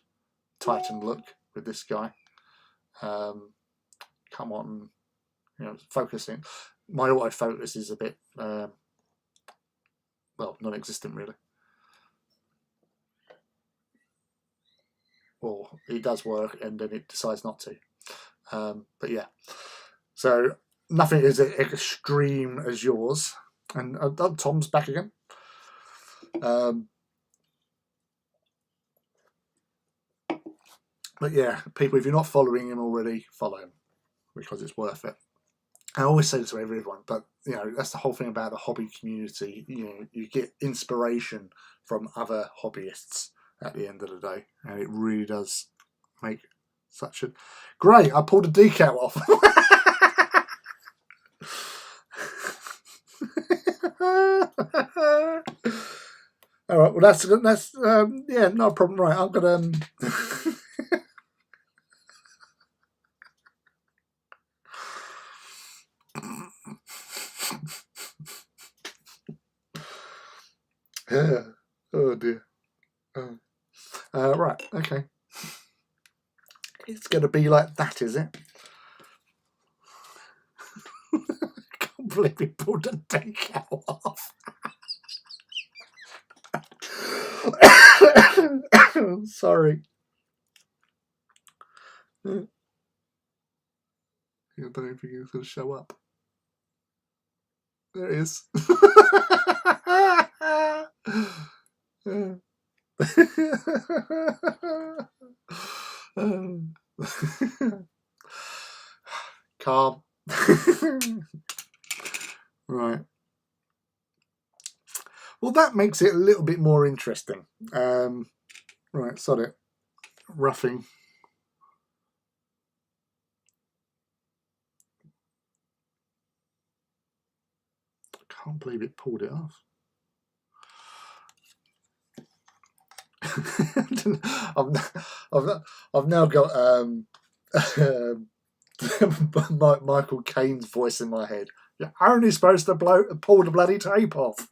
Titan look with this guy. Come on, focusing. My autofocus is a bit non-existent really. Or it does work and then it decides not to. But yeah, so nothing is as extreme as yours. And Tom's back again. But yeah, people, if you're not following him already, follow him, because it's worth it. I always say this to everyone, but that's the whole thing about the hobby community. You get inspiration from other hobbyists at the end of the day, and it really does make such a great. I pulled a decal off. All right, well that's yeah, no problem. Right, I've got oh dear. Right, okay. It's going to be like that, is it? I can't believe he pulled the decal off. Sorry. I don't think he's going to show up. There it is. Calm. Right. Well, that makes it a little bit more interesting. Right, sod it. Roughing. I can't believe it pulled it off. I've now got Michael Caine's voice in my head. You're only supposed to pull the bloody tape off.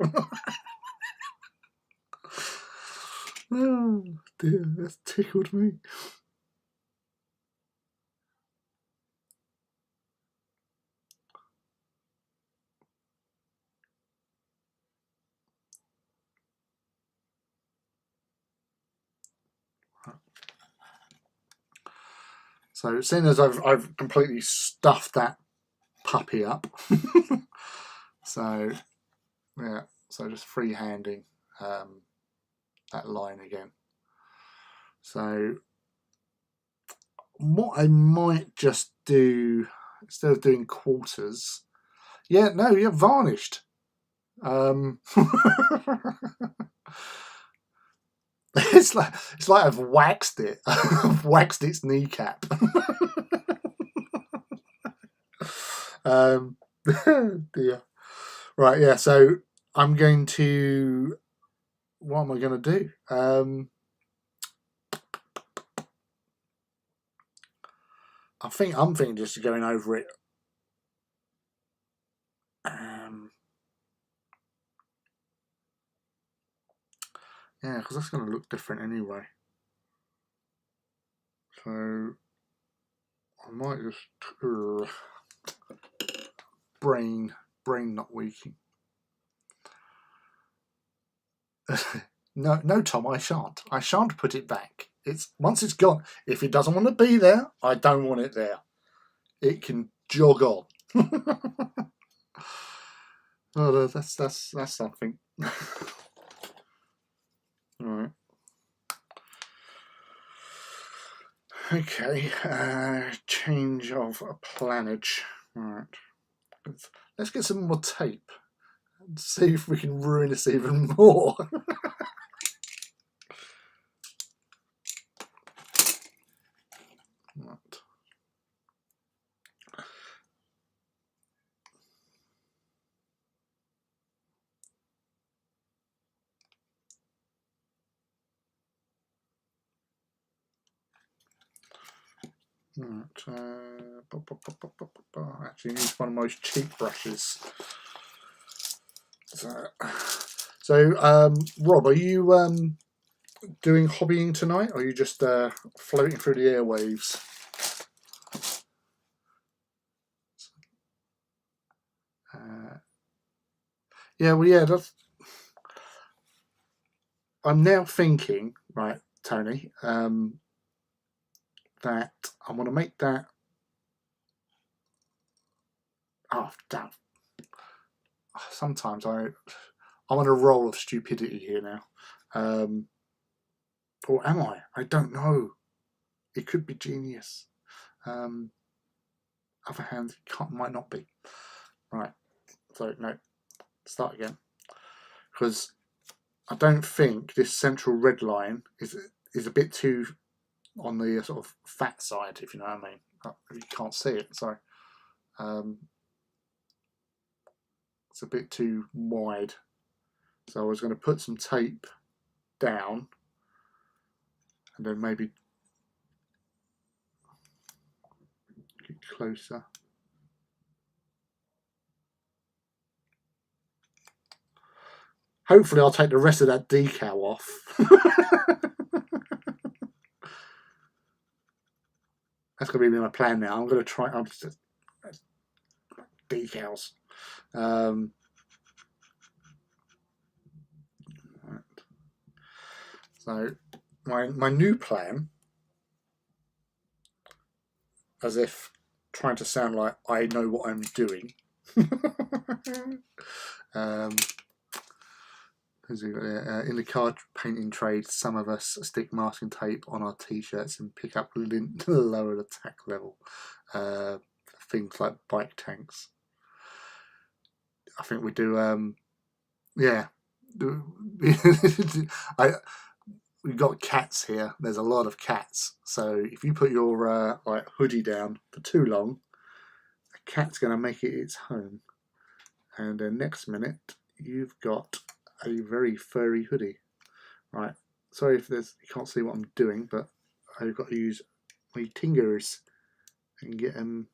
Oh dear, that's tickled me. So seeing as I've completely stuffed that puppy up, so yeah, so just freehanding that line again. So what I might just do instead of doing quarters, yeah, no, you're varnished. It's like I've waxed it. I've waxed its kneecap. Dear. Right, yeah. So I'm going to. What am I going to do? I'm thinking just going over it. Yeah, because that's going to look different anyway. So I might just brain not working. No, Tom, I shan't put it back. It's once it's gone. If it doesn't want to be there, I don't want it there. It can jog on. Oh, that's something. All right. Okay. Change of planage. All right. Let's get some more tape and see if we can ruin this even more. Right. Actually, use one of my cheap brushes. So, Rob, are you doing hobbying tonight, or are you just floating through the airwaves? Yeah, well, yeah. I'm now thinking, right, Tony, that I want to make that. Oh, damn. Sometimes I'm on a roll of stupidity here now. Or am I? I don't know. It could be genius. Other hand, might not be. Right. So, no. Start again. Because I don't think this central red line is a bit too on the sort of fat side, if you know what I mean. You can't see it, sorry. It's a bit too wide. So I was going to put some tape down and then maybe get closer. Hopefully I'll take the rest of that decal off. That's going to be my plan now. I'm going to try. I'm just decals. Right. So my new plan, as if trying to sound like I know what I'm doing. In the card painting trade, some of us stick masking tape on our t-shirts and pick up lint to lower the attack level. Things like bike tanks. I think we do. Yeah, we've got cats here. There's a lot of cats. So if you put your like hoodie down for too long, a cat's going to make it its home. And next minute, you've got a very furry hoodie. Right. Sorry if you can't see what I'm doing, but I've got to use my fingers and get them.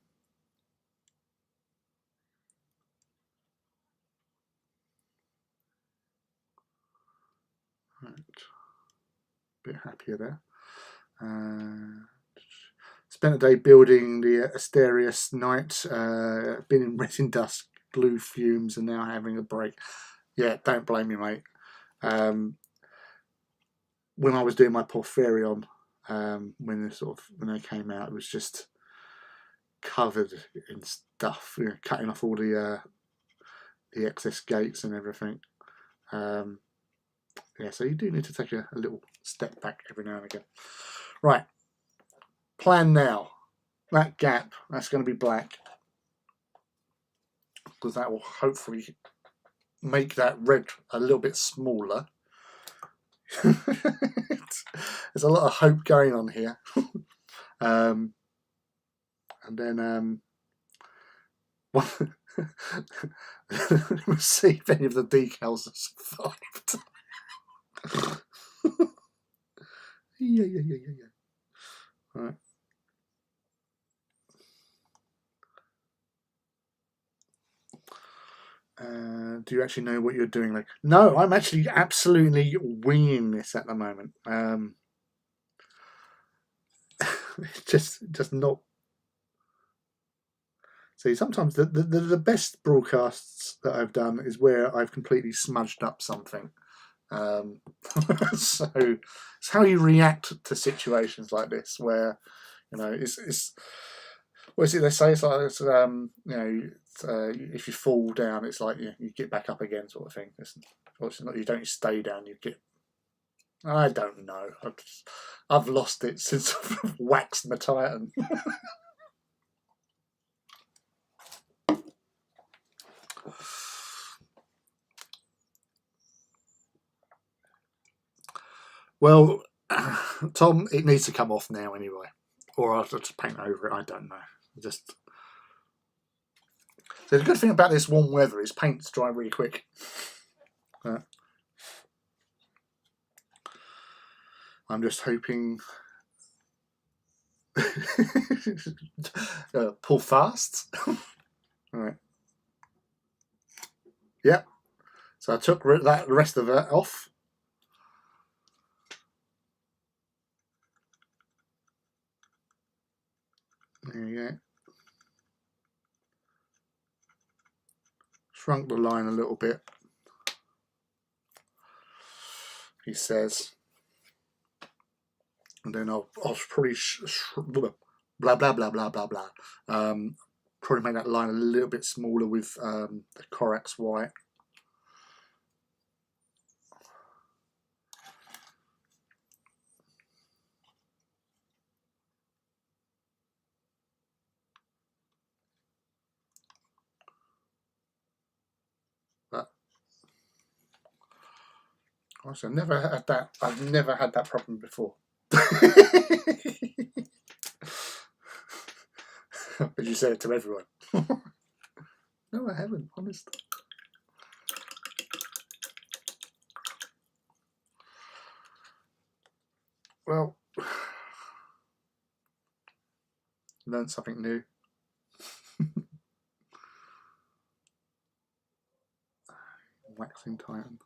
Right. Bit happier there. Spent a day building the Asterius Knight. Been in resin dust, glue fumes, and now having a break. Yeah, don't blame me, mate. When I was doing my Porphyrion, when they came out, it was just covered in stuff. You know, cutting off all the excess gates and everything. Yeah, so you do need to take a little step back every now and again. Right, plan now. That gap, that's going to be black, because that will hopefully make that red a little bit smaller. There's a lot of hope going on here. And then we'll see if any of the decals have survived. Yeah. Right. Do you actually know what you're doing? Like, no, I'm actually absolutely winging this at the moment. just not. See, sometimes the best broadcasts that I've done is where I've completely smudged up something. So it's how you react to situations like this, where it's what is it they say? It's like if you fall down, it's like you get back up again, sort of thing. It's not you don't stay down, you get. I don't know. I've lost it since I've waxed my Titan. Well, Tom, it needs to come off now anyway, or I'll just paint over it. I don't know. So the good thing about this warm weather is paints dry really quick. I'm just hoping. Pull fast. All right. Yep. So I took the rest of it off. There you go. Shrunk the line a little bit, he says. And then I'll probably blah blah blah blah blah blah. Probably make that line a little bit smaller with the Corax white. But also, I've never had that. I've never had that problem before. But you say it to everyone. No, I haven't, honestly. Well, learned something new. Waxing Titan.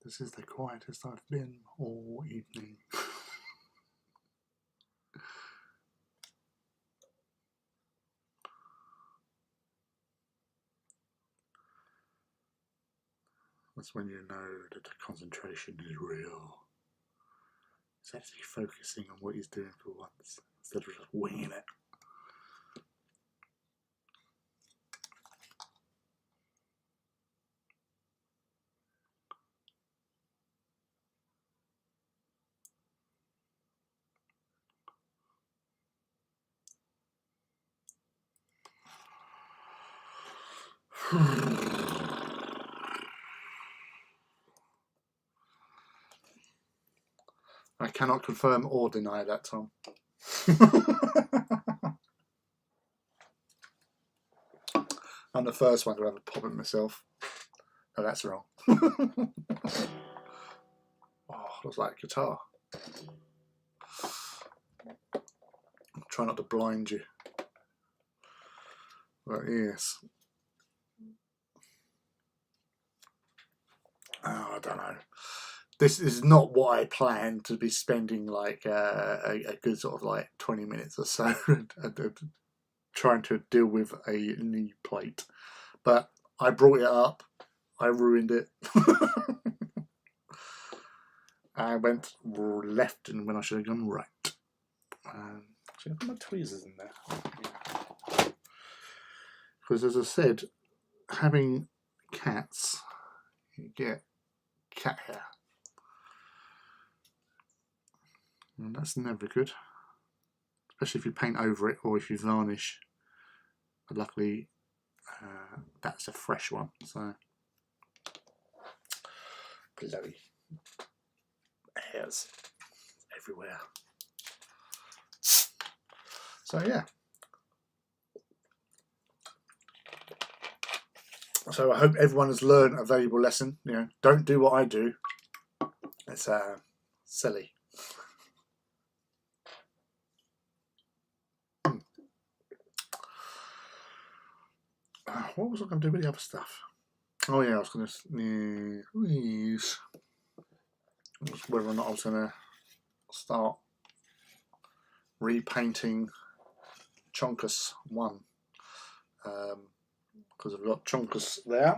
This is the quietest I've been all evening. That's when you know that the concentration is real. He's actually focusing on what he's doing for once, instead of just winging it. I cannot confirm or deny that, Tom. I'm the first one to have a pop at myself. No, that's wrong. Oh, looks like a guitar. I'll try not to blind you. But yes. Oh, I don't know. This is not what I planned to be spending like a good sort of like 20 minutes or so trying to deal with a knee plate. But I brought it up. I ruined it. I went left and when I should have gone right. Actually, I've got my tweezers in there. Because as I said, having cats, you get cat hair. And that's never good. Especially if you paint over it or if you varnish. But luckily, that's a fresh one. So, bloody hairs everywhere. So yeah. So I hope everyone has learned a valuable lesson. You know, don't do what I do. It's silly. What was I going to do with the other stuff? Oh yeah, I was going to whether or not I was going to start repainting Chonkus 1 because I've got Chonkus there.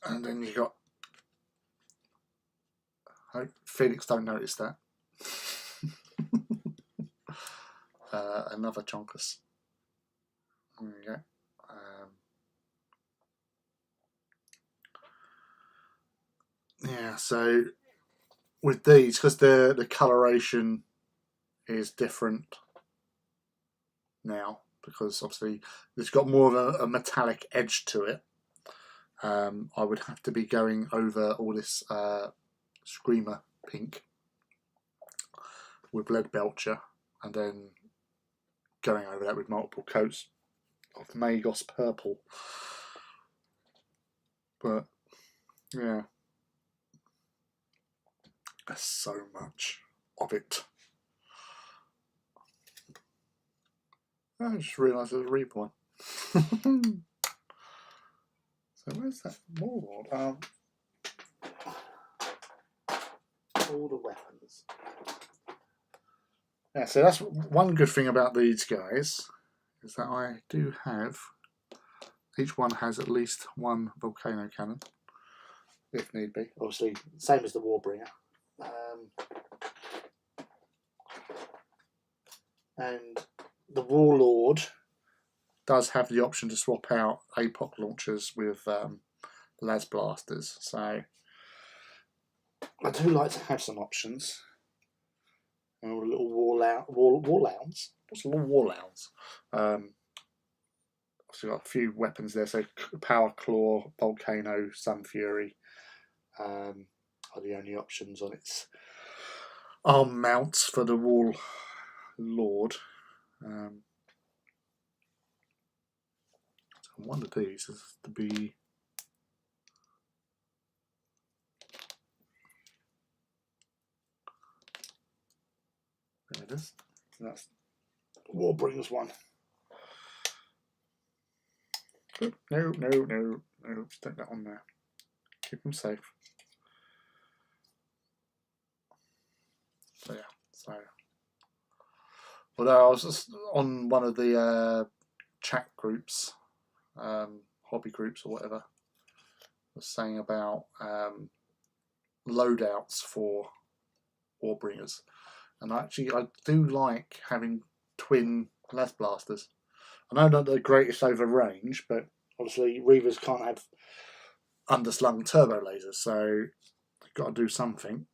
And then you got, I hope Felix don't notice that. Another Chonkus. There you go. Yeah, so with these, because the coloration is different now, because obviously it's got more of a metallic edge to it. I would have to be going over all this Screamer pink with Lead Belcher and then going over that with multiple coats of Magos purple. But yeah, there's so much of it. I just realised there's a Reaver one. So where's that warlord? All the weapons. Yeah, so that's one good thing about these guys, is that I do have, each one has at least one volcano cannon, if need be. Obviously, same as the Warbringer. And the Warlord does have the option to swap out APOC launchers with las blasters, so I do like to have some options. And all the little warlounds. What's a little warlounds? Obviously got a few weapons there, so Power Claw, Volcano, Sun Fury are the only options on its arm mounts for the Warlord. So one of these is to be there it is. That's Warbringer's one. No, no, no, no, stick that on there. Keep them safe. So yeah, so although I was just on one of the chat groups, hobby groups or whatever, was saying about loadouts for Warbringers, and actually I do like having twin las blasters. I know not the greatest over range, but obviously Reavers can't have underslung turbo lasers, so they've got to do something,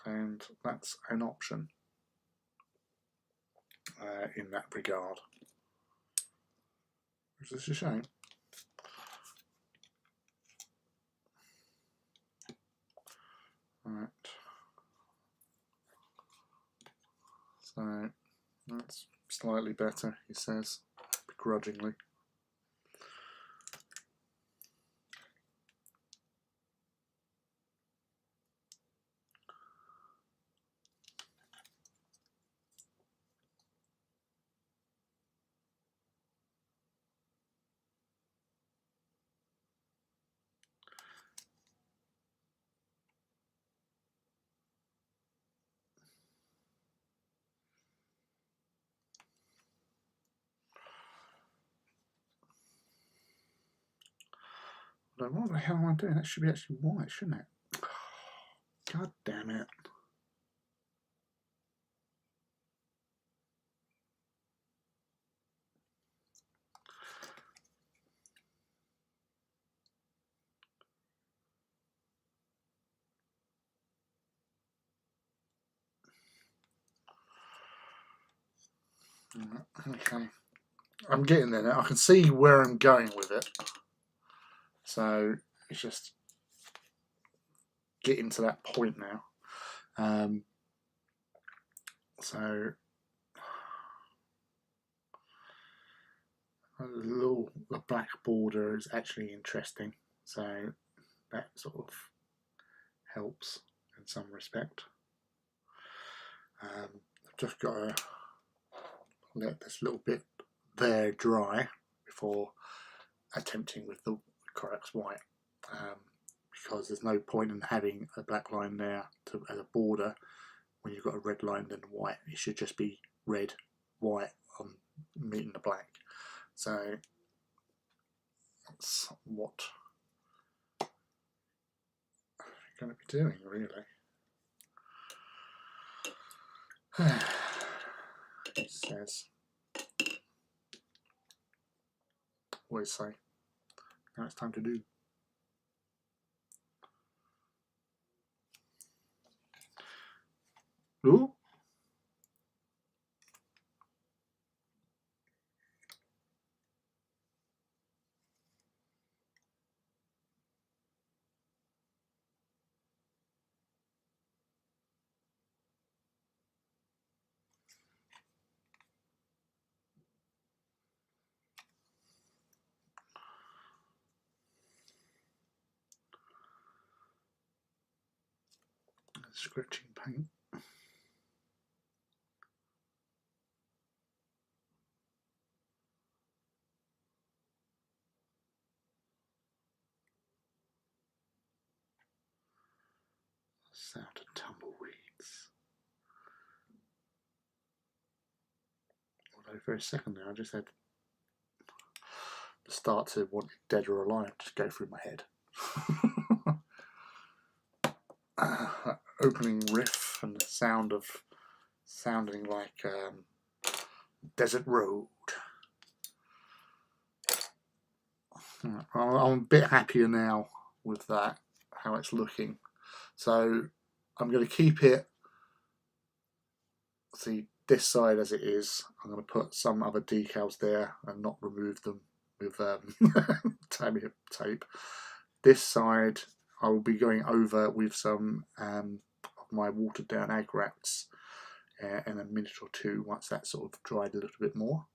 and that's an option in that regard, which is a shame. Right, so that's slightly better, he says, begrudgingly. But what the hell am I doing? That should be actually white, shouldn't it? God damn it. Okay, I'm getting there now. I can see where I'm going with it, so it's just getting to that point now. So the black border is actually interesting, so that sort of helps in some respect. I've just got to let this little bit there dry before attempting with the Corax white, because there's no point in having a black line there as a border when you've got a red line and white. It should just be red, white on meeting the black. So that's what I'm going to be doing, really. It says, always say, now it's time to do. Ooh. Scratching paint. Sound of tumbleweeds. Although for a second there I just had the start to want Dead or Alive just go through my head. Opening riff and the sound of sounding like Desert Road. I'm a bit happier now with that, how it's looking. So I'm going to keep it, see, this side as it is. I'm going to put some other decals there and not remove them with tape. This side I will be going over with some of my watered down Agrats in a minute or two once that's sort of dried a little bit more.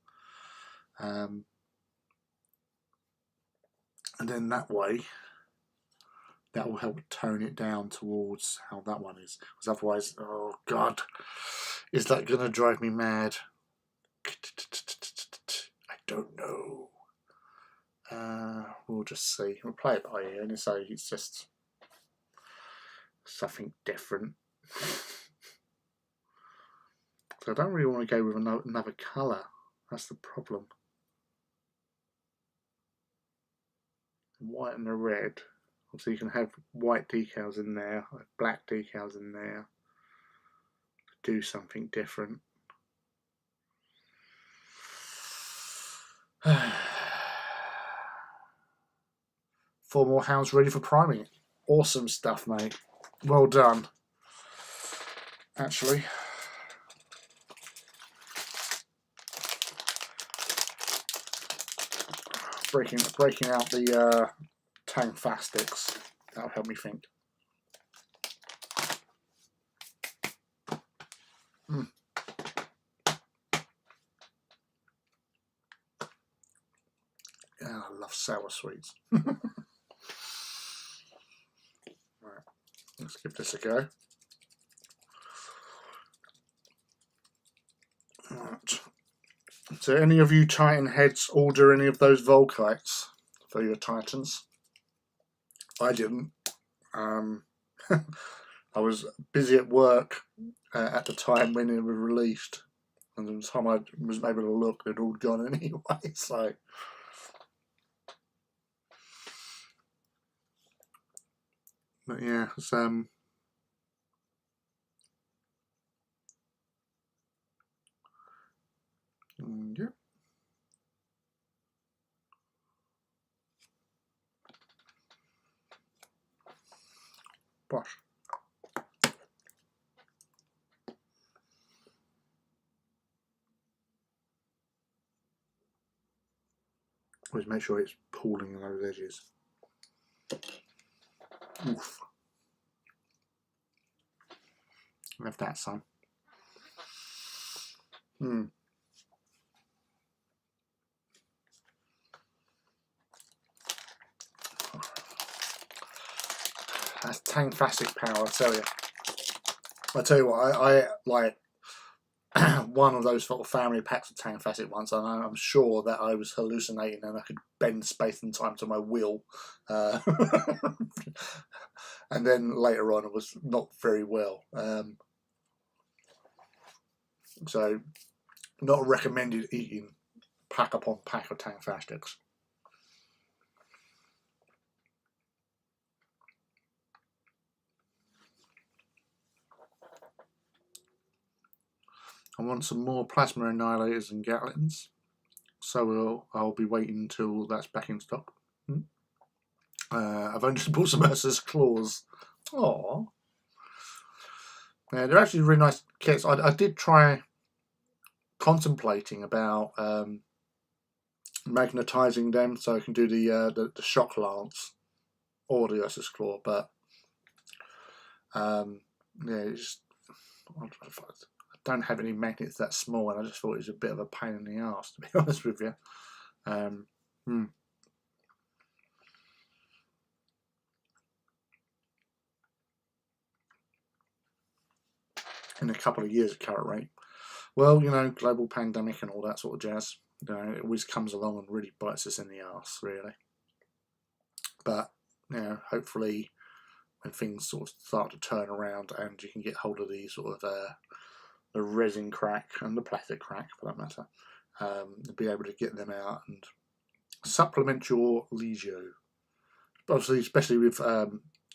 And then that way, that will help tone it down towards how that one is. Because otherwise, oh God, is that going to drive me mad? I don't know. we'll just see. We'll play it by ear, and so it's just something different. So I don't really want to go with another colour. That's the problem. White and the red. So you can have white decals in there, black decals in there. Do something different. 4 more hounds ready for priming. Awesome stuff, mate. Well done. Actually. Breaking out the Tang Fastics. That'll help me think. Yeah, I love sour sweets. Right, let's give this a go. Right. So any of you Titan heads order any of those Volkites for your Titans? I didn't. I was busy at work at the time when it was released, and the time I was able to look, they'd all gone anyway. So, but yeah, it's yeah. Bosh. Always make sure it's pulling those edges. Oof. Have that, son. That's Tang-Fastic power, I tell you. I tell you what, I like one of those sort of family packs of Tang-Fastic once, and I'm sure that I was hallucinating and I could bend space and time to my will. And then later on, it was not very well. So, not recommended eating pack upon pack of Tang-Fastics. I want some more Plasma Annihilators and Gatlins, so I'll be waiting until that's back in stock. I've only just bought some Mercer's Claws. Aww. Yeah, they're actually really nice kits. I did try contemplating about magnetizing them so I can do the shock lance or the Mercer's Claw, but yeah, it's just, I don't have any magnets that small, and I just thought it was a bit of a pain in the arse, to be honest with you. In a couple of years at current rate. Well, you know, global pandemic and all that sort of jazz. You know, it always comes along and really bites us in the arse, really. But, you know, hopefully when things sort of start to turn around and you can get hold of the sort of the resin crack and the plastic crack, for that matter, be able to get them out and supplement your Legio. Obviously, especially with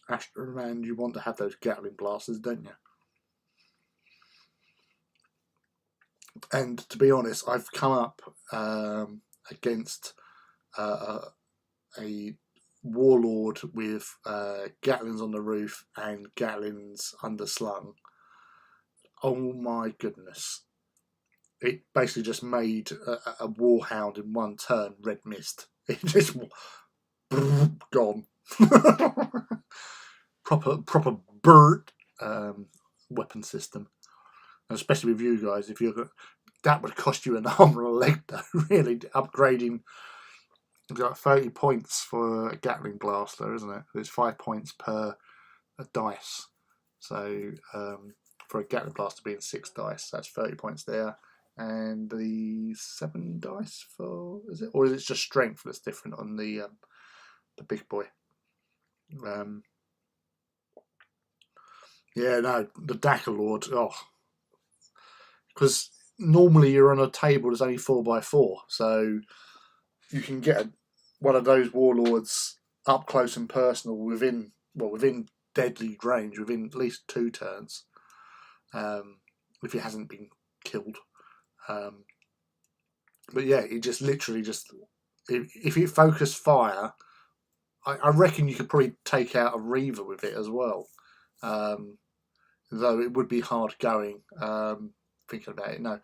Astra Man, you want to have those Gatling blasters, don't you? And to be honest, I've come up against a warlord with Gatlins on the roof and Gatlins underslung. Oh my goodness. It basically just made a warhound in one turn, red mist. It just gone. proper bird weapon system. Especially with you guys, if you're that would cost you an arm or a leg, though. Really, upgrading. You've got 30 points for a Gatling blaster, isn't it? It's 5 points per dice. So for a Gatling blaster being 6 dice, that's 30 points there. And the 7 dice for, is it, or is it just strength that's different on the big boy. Yeah, no, the Dakar Lord. Oh, because normally you're on a table that's only 4x4, so you can get one of those warlords up close and personal within deadly range, within at least 2 turns, if he hasn't been killed. But yeah, it just literally just if you focus fire, I reckon you could probably take out a Reaver with it as well. Though it would be hard going. Thinking about it, no,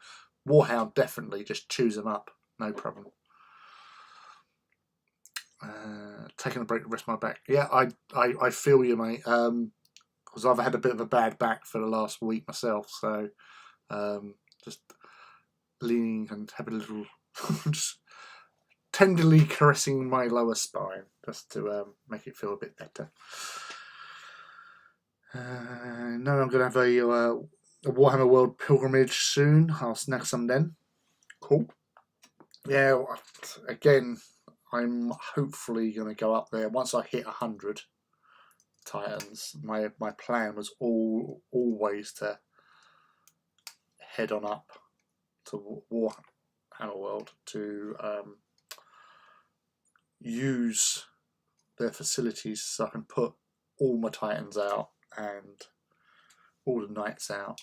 Warhound definitely just chews them up, no problem. Taking a break to rest my back. Yeah, I feel you, mate. Because I've had a bit of a bad back for the last week myself, so just leaning and having a little, just tenderly caressing my lower spine just to make it feel a bit better. Now I'm going to have a Warhammer World pilgrimage soon. I'll snag some then. Cool. Yeah, again, I'm hopefully going to go up there once I hit 100 Titans. My plan was always to head on up to Warhammer World to use their facilities so I can put all my Titans out and all the Knights out.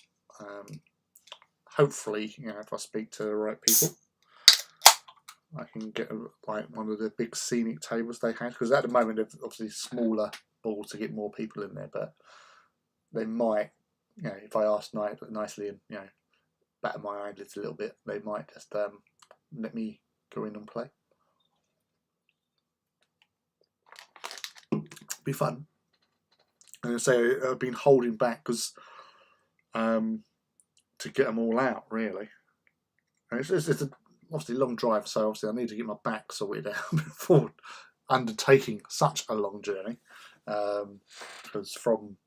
Hopefully, if I speak to the right people, I can get like one of the big scenic tables they had, because at the moment they're obviously smaller balls to get more people in there, but they might, if I ask nicely and batter my eyelids a little bit, they might just let me go in and play. Be fun. And I say I've been holding back because to get them all out, really. And it's obviously a long drive, so obviously I need to get my back sorted out before undertaking such a long journey. Because from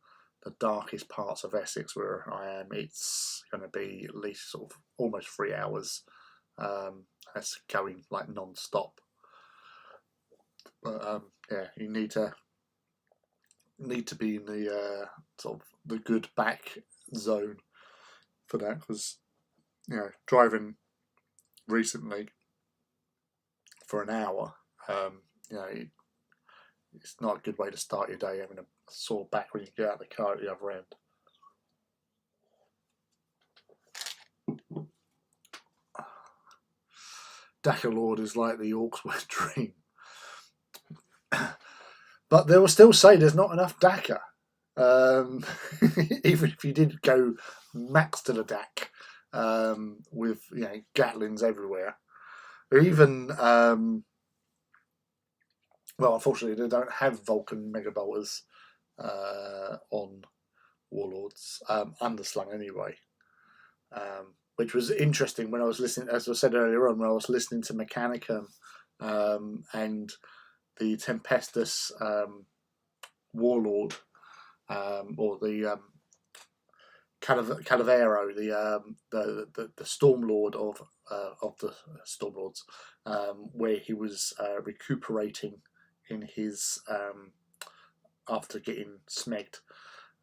the darkest parts of Essex where I am, it's going to be at least sort of almost 3 hours. That's going like non-stop. But yeah, you need to be in the sort of the good back zone for that, because driving recently for an hour, it's not a good way to start your day, having a sore back when you get out of the car at the other end. Dakar Lord is like the Orc's wet dream. But they will still say there's not enough Dakar. Even if you did go max to the DAC, with Gatlins everywhere, or even well, unfortunately they don't have Vulcan Megabolters on Warlords, underslung anyway, which was interesting when I was listening, as I said earlier on, when I was listening to Mechanicum and the Tempestus Warlord, or the Calavero, the Stormlord of the Stormlords, where he was recuperating in his after getting smegged,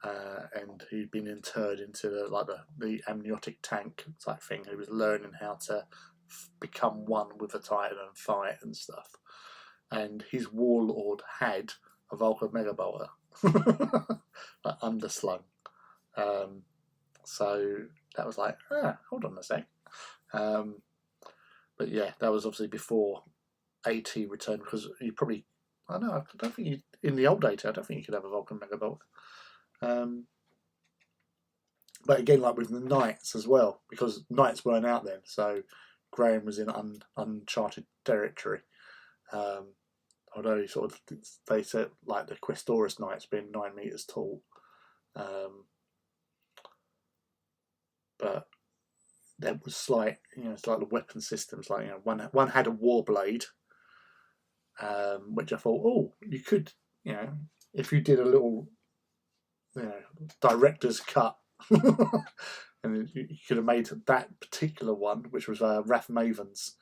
and he'd been interred into the amniotic tank type thing. He was learning how to become one with a Titan and fight and stuff. And his Warlord had a Vulcan Megabolter, underslung. So that was like, hold on a sec. But yeah, that was obviously before AT returned, because you probably, I don't think in the old AT, I don't think you could have a Vulcan Megabolter. But again, like with the Knights as well, because Knights weren't out then, so Graham was in uncharted territory. Although they said like the Questoris Knights being 9 meters tall, but there was slight, it's like the weapon systems. Like one had a war blade, which I thought, oh, you could, if you did a little, director's cut, and you could have made that particular one, which was Rath Maven's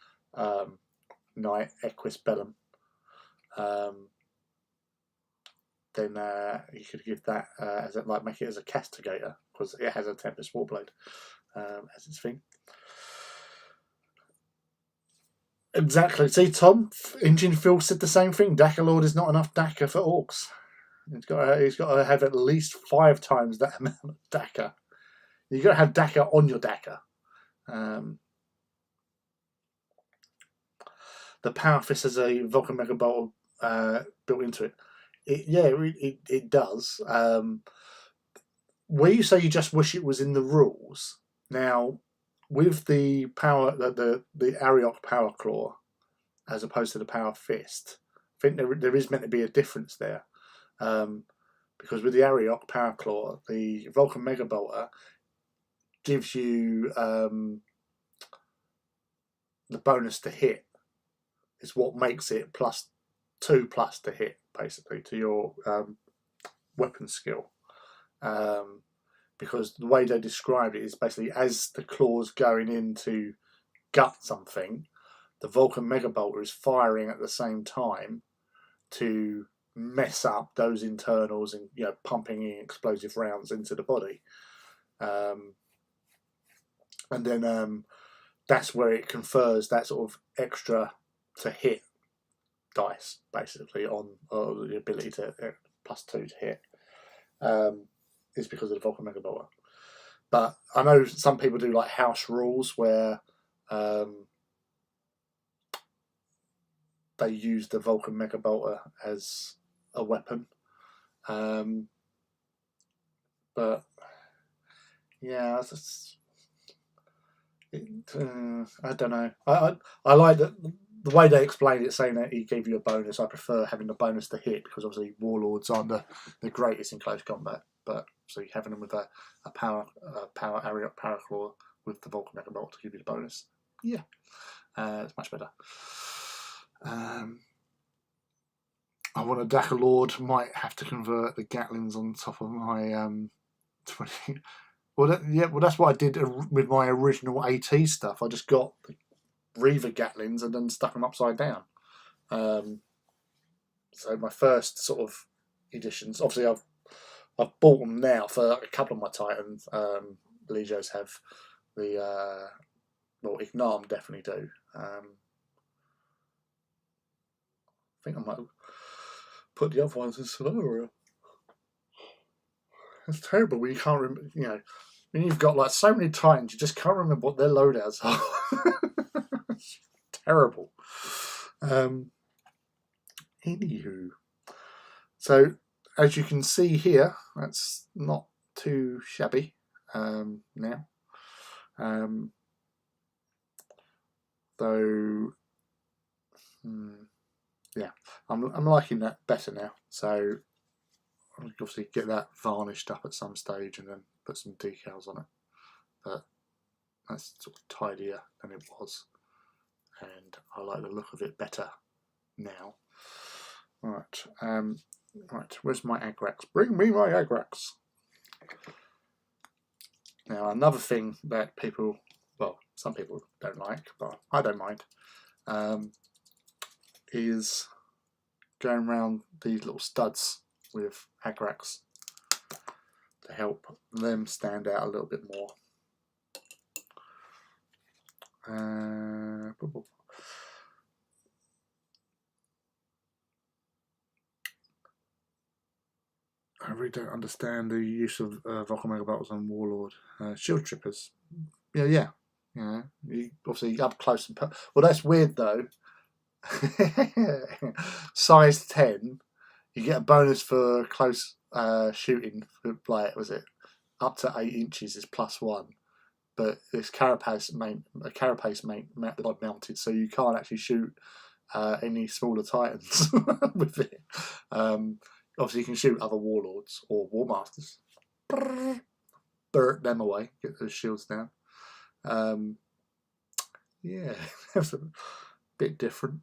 Knight Equus Bellum. then you could give that as a, like make it as a castigator, because it has a Tempest Warblade as its thing. Exactly. See, Tom, Engine Phil said the same thing. Dakka Lord is not enough Dakka for orcs. He's got to have at least 5 times that amount of Dakka. You've got to have Dakka on your Dakka. The Power Fist has a Vulcan Mega Bolt built into it. It does. Where you say you just wish it was in the rules, now with the power, the Ariok Power Claw, as opposed to the Power Fist, I think there is meant to be a difference there. Because with the Ariok Power Claw, the Vulcan Mega Bolter gives you the bonus to hit. Is what makes it +2+ to hit, basically, to your weapon skill. Because the way they describe it is basically as the claw's going in to gut something, the Vulcan Mega Bolter is firing at the same time to mess up those internals and pumping in explosive rounds into the body. And then that's where it confers that sort of extra to hit dice, basically, on the ability to +2 to hit. Is because of the Vulcan Mega Bolter. But I know some people do like house rules where they use the Vulcan Mega Bolter as a weapon. But yeah, I don't know. I like that the way they explain it, saying that he gave you a bonus. I prefer having the bonus to hit, because obviously warlords aren't the greatest in close combat. But so having them with a power Ariok Power Claw with the Vulcan Mega Bolt to give you the bonus, it's much better. I want a Dakka Lord. Might have to convert the Gatlings on top of my 20. Well, that's what I did with my original AT stuff. I just got the Reaver Gatlings and then stuck them upside down. So my first sort of editions, obviously I've bought them now for a couple of my Titans. Legios have the Ignarm definitely do. I think I might put the other ones in scenario. It's terrible when you can't remember. When you've got like so many Titans, you just can't remember what their loadouts are. It's terrible. Anywho, so as you can see here, that's not too shabby now. Though, yeah, I'm liking that better now. So I'll obviously get that varnished up at some stage and then put some decals on it. But that's sort of tidier than it was, and I like the look of it better now. Right, where's my Agrax? Bring me my Agrax. Now, another thing that some people don't like, but I don't mind, is going around these little studs with Agrax to help them stand out a little bit more. I really don't understand the use of Vulcan Mega Bolters on Warlord. Shield Trippers. Yeah. You obviously up close and well, that's weird though. Size 10, you get a bonus for close shooting. Like, was it up to 8 inches is +1, but it's carapace mounted, so you can't actually shoot any smaller Titans with it. Obviously, you can shoot other warlords or war masters. Burn them away. Get those shields down. Yeah, that's a bit different.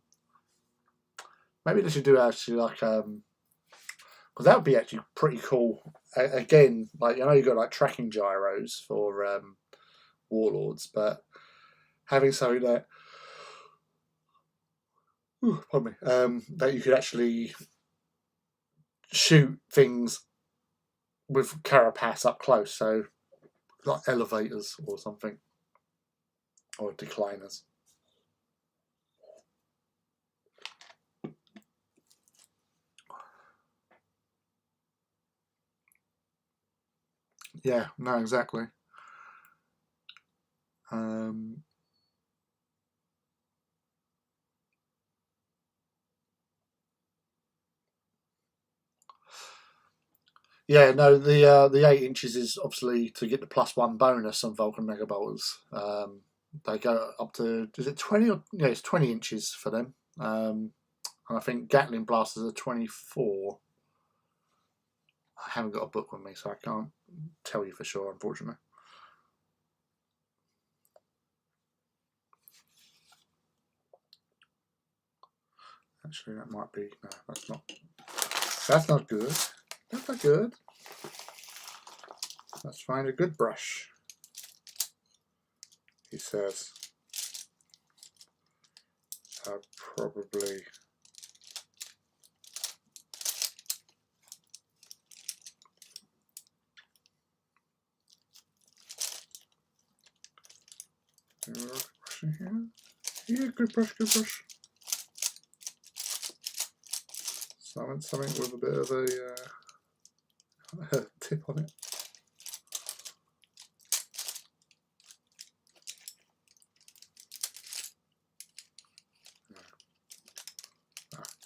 Maybe they should do actually like because that would be actually pretty cool. Again, like you've got like tracking gyros for warlords, but having something that that you could actually shoot things with carapace up close, so like elevators or something, or decliners. Yeah, no, exactly. Yeah, no, the 8 inches is obviously to get the +1 bonus on Vulcan Mega Bolters. They go up to, is it 20 or yeah, it's 20 inches for them. And I think Gatling blasters are 24. I haven't got a book with me, so I can't tell you for sure, unfortunately. Actually, that might be, no, that's not good. That's not good. Let's find a good brush, he says. So probably brush in here. Yeah, good brush, good brush. Something with a bit of a tip on it.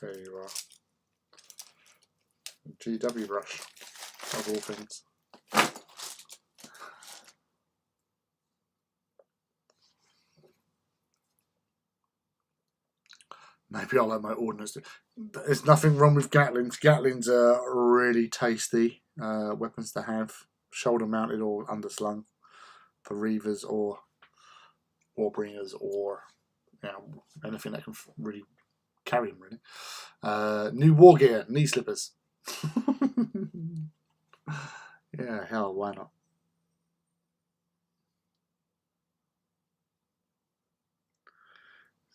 There you are. GW brush, of all things. Maybe I'll let my ordnance do. There's nothing wrong with Gatlings. Gatlings are really tasty weapons to have, shoulder mounted or underslung, for Reavers or Warbringers or anything that can really carry them, really. New war gear, knee slippers. Yeah, hell, why not?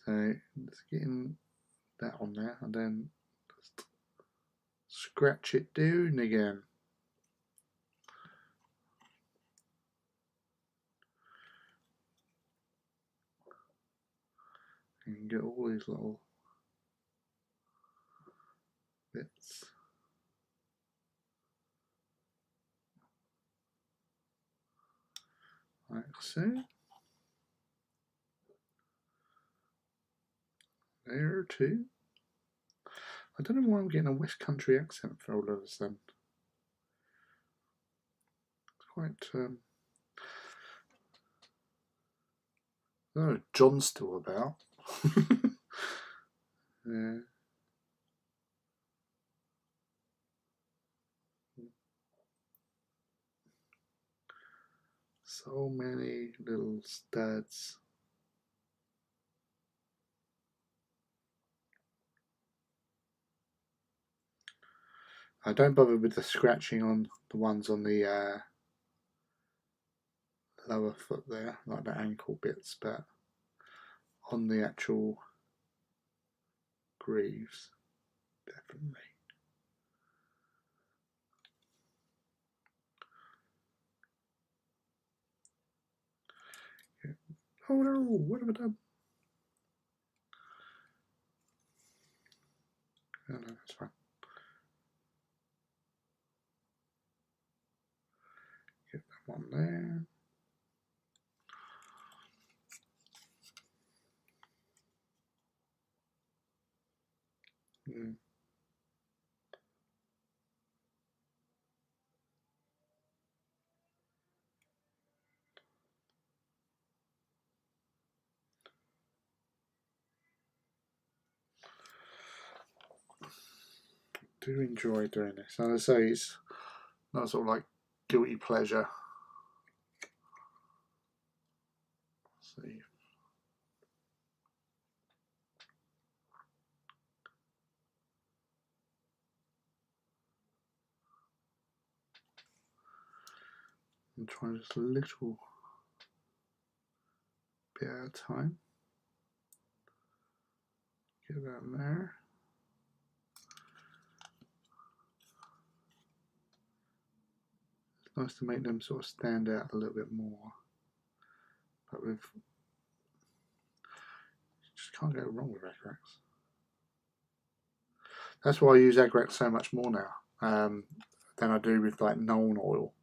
So let's get in that on there and then just scratch it down again. You can get all these little bits. Like so. There too. I don't know why I'm getting a West Country accent for all of a sudden. It's quite oh, John's still about. Yeah. So many little studs. I don't bother with the scratching on the ones on the lower foot there, like the ankle bits, but on the actual greaves, definitely. Yeah. Oh no, what have I done? Oh no, that's fine. Get that one there. Mm. Do enjoy doing this. And I say it's not sort of like guilty pleasure. Let's see. I'm trying just a little bit at a time. Get that in there. nice to make them sort of stand out a little bit more. But with just can't go wrong with Agrax. That's why I use Agrax so much more now than I do with like Nuln Oil.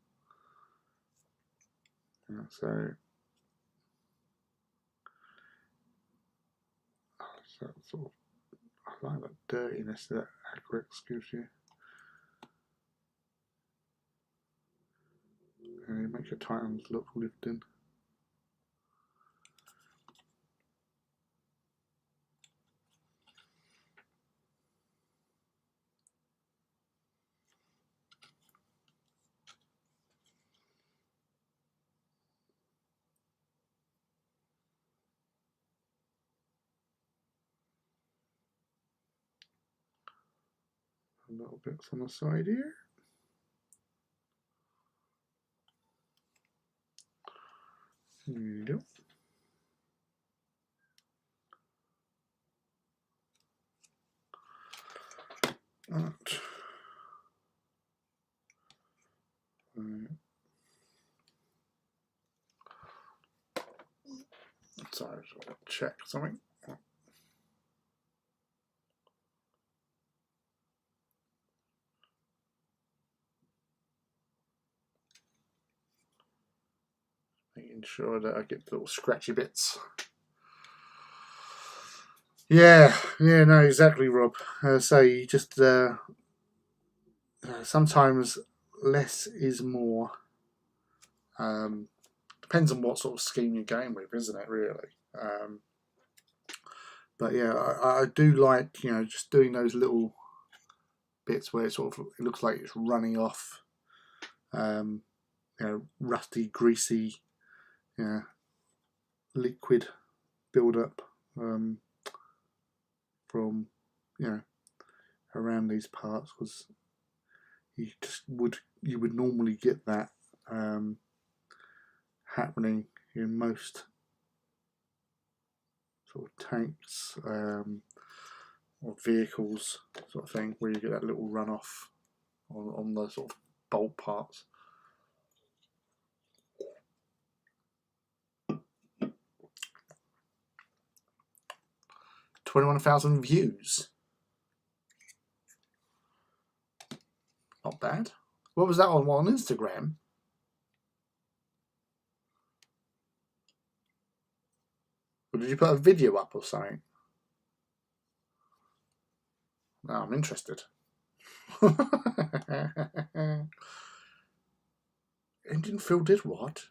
So sort of, I like that dirtiness that Agrax gives you. And it makes your Titans look lived in. Little bits on the side here. There you go. Right. Sorry, I just want to check something. Making sure that I get the little scratchy bits. Yeah, no, exactly, Rob. So you just sometimes less is more. Depends on what sort of scheme you're going with, isn't it? Really. But yeah, I do like just doing those little bits where it sort of it looks like it's running off. Rusty, greasy, liquid build-up from around these parts, because you would normally get that happening in most sort of tanks or vehicles, sort of thing, where you get that little runoff on the sort of bolt parts. 21,000 views. Not bad. What was that on Instagram? Or did you put a video up or something? No, I'm interested. Engine Phil did what?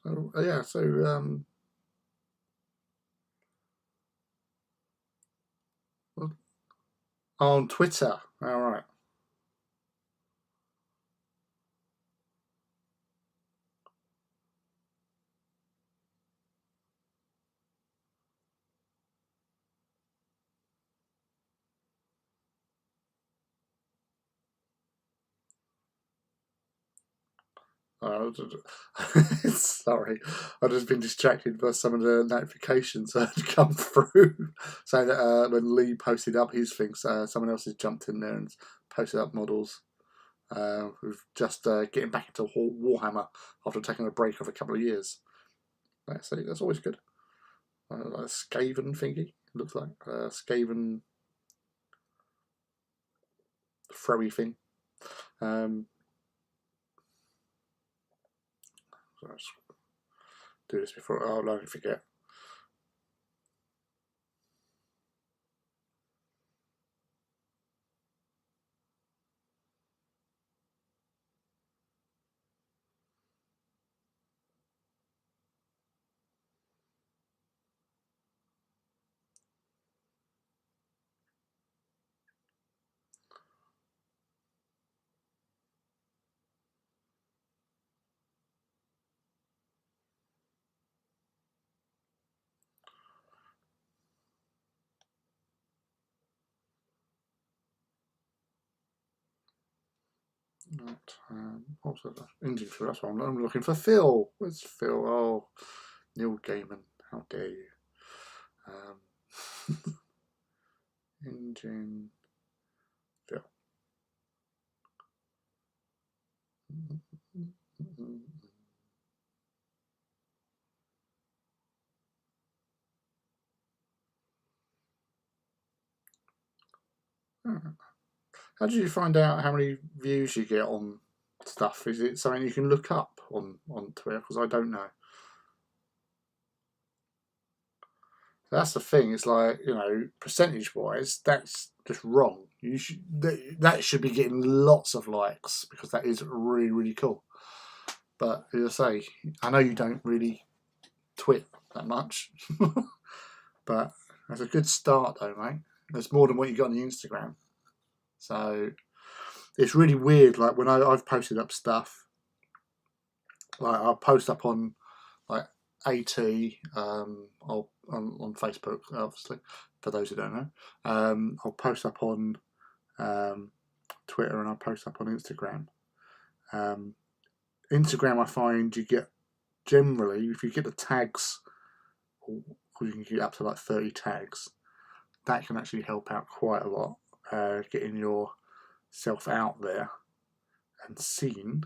So yeah, on Twitter. All right. Sorry, I've just been distracted by some of the notifications that had come through, saying that when Lee posted up his things, someone else has jumped in there and posted up models. Who've just getting back into Warhammer after taking a break of a couple of years. So that's always good. Like a Skaven thingy, looks like a Skaven throwy thing. So let's do this before I forget. Not, what's that? Indian food. That's what I'm looking for. Phil. Where's Phil? Oh, Neil Gaiman. How dare you? Indian Phil. How did you find out how many views you get on stuff? Is it something you can look up on Twitter? Because I don't know. That's the thing. It's like, you know, percentage wise, that's just wrong. You should that should be getting lots of likes because that is really, really cool. But as I say, I know you don't really twit that much, but that's a good start though, mate. That's more than what you got on the Instagram. So it's really weird. Like when I've posted up stuff, like I'll post up on like AT on Facebook, obviously, for those who don't know. I'll post up on Twitter and I'll post up on Instagram. Instagram, I find you get generally, if you get the tags, or you can get up to like 30 tags, that can actually help out quite a lot, getting yourself out there and seen.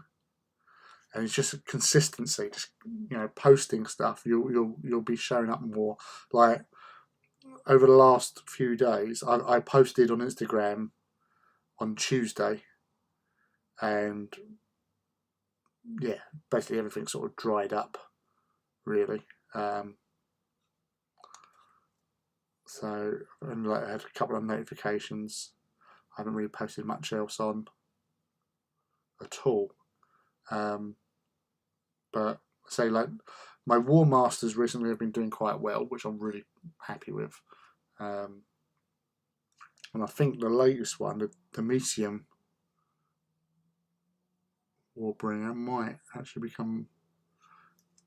And it's just a consistency, just, you know, posting stuff. You'll be showing up more. Like over the last few days, I posted on Instagram on Tuesday, and yeah, basically everything sort of dried up, really. So and like I had a couple of notifications. I haven't really posted much else on at all. But say like my War Masters recently have been doing quite well, which I'm really happy with. And I think the latest one, the Mesium Warbringer, might actually become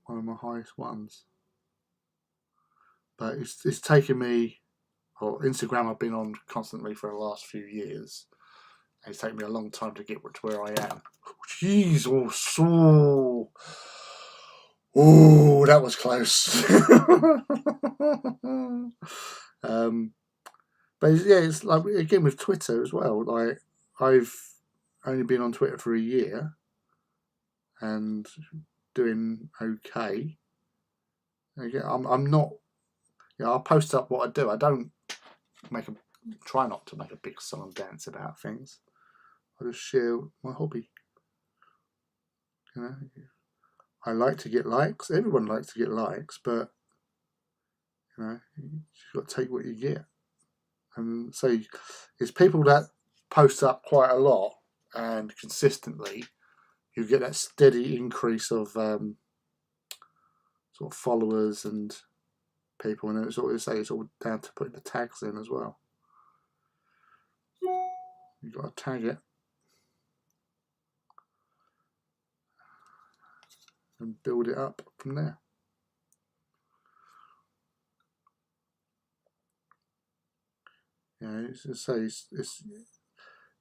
one of my highest ones. But it's taken me, or Instagram I've been on constantly for the last few years. And it's taken me a long time to get to where I am. Jeez, oh, that was close. But yeah, it's like again with Twitter as well. Like I've only been on Twitter for a year and doing okay. Again, I'm not. You know, I'll post up what I do. I don't try not to make a big song and dance about things. I just share my hobby. You know, I like to get likes. Everyone likes to get likes, but you know, you've got to take what you get. And so it's people that post up quite a lot and consistently, you get that steady increase of sort of followers and people, and it's always say it's all down to putting the tags in as well. You've got to tag it and build it up from there. Yeah, it's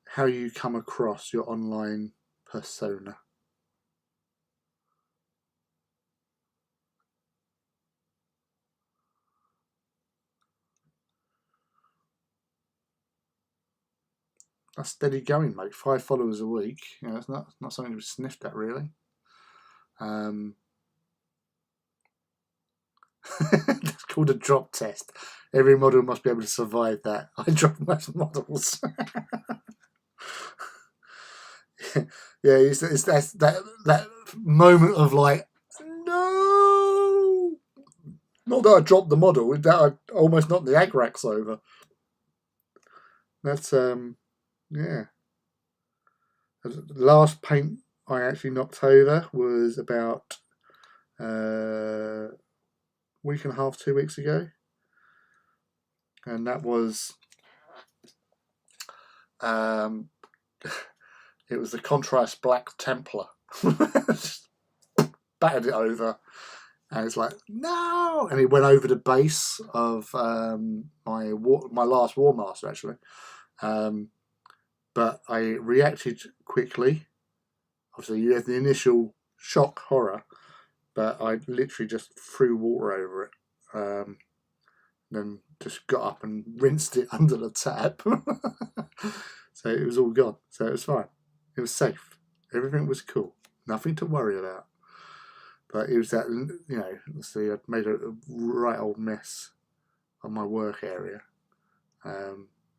how you come across your online persona. That's steady going, mate. 5 followers a week. You know, it's not something to be sniffed at, really. It's called a drop test. Every model must be able to survive that. I drop most models. Yeah, it's that moment of like, no, not that I dropped the model, that I almost knocked the Agrax over. That's yeah. The last paint I actually knocked over was about week and a half, 2 weeks ago, and that was it was the Contrast Black Templar. Battered it over, and it's like no, and it went over the base of my last War Master actually, but I reacted quickly obviously you had the initial shock horror, but I literally just threw water over it, then just got up and rinsed it under the tap. So it was all gone. So it was fine. It was safe. Everything was cool. Nothing to worry about. But it was that, you know, see, I'd made a right old mess of my work area,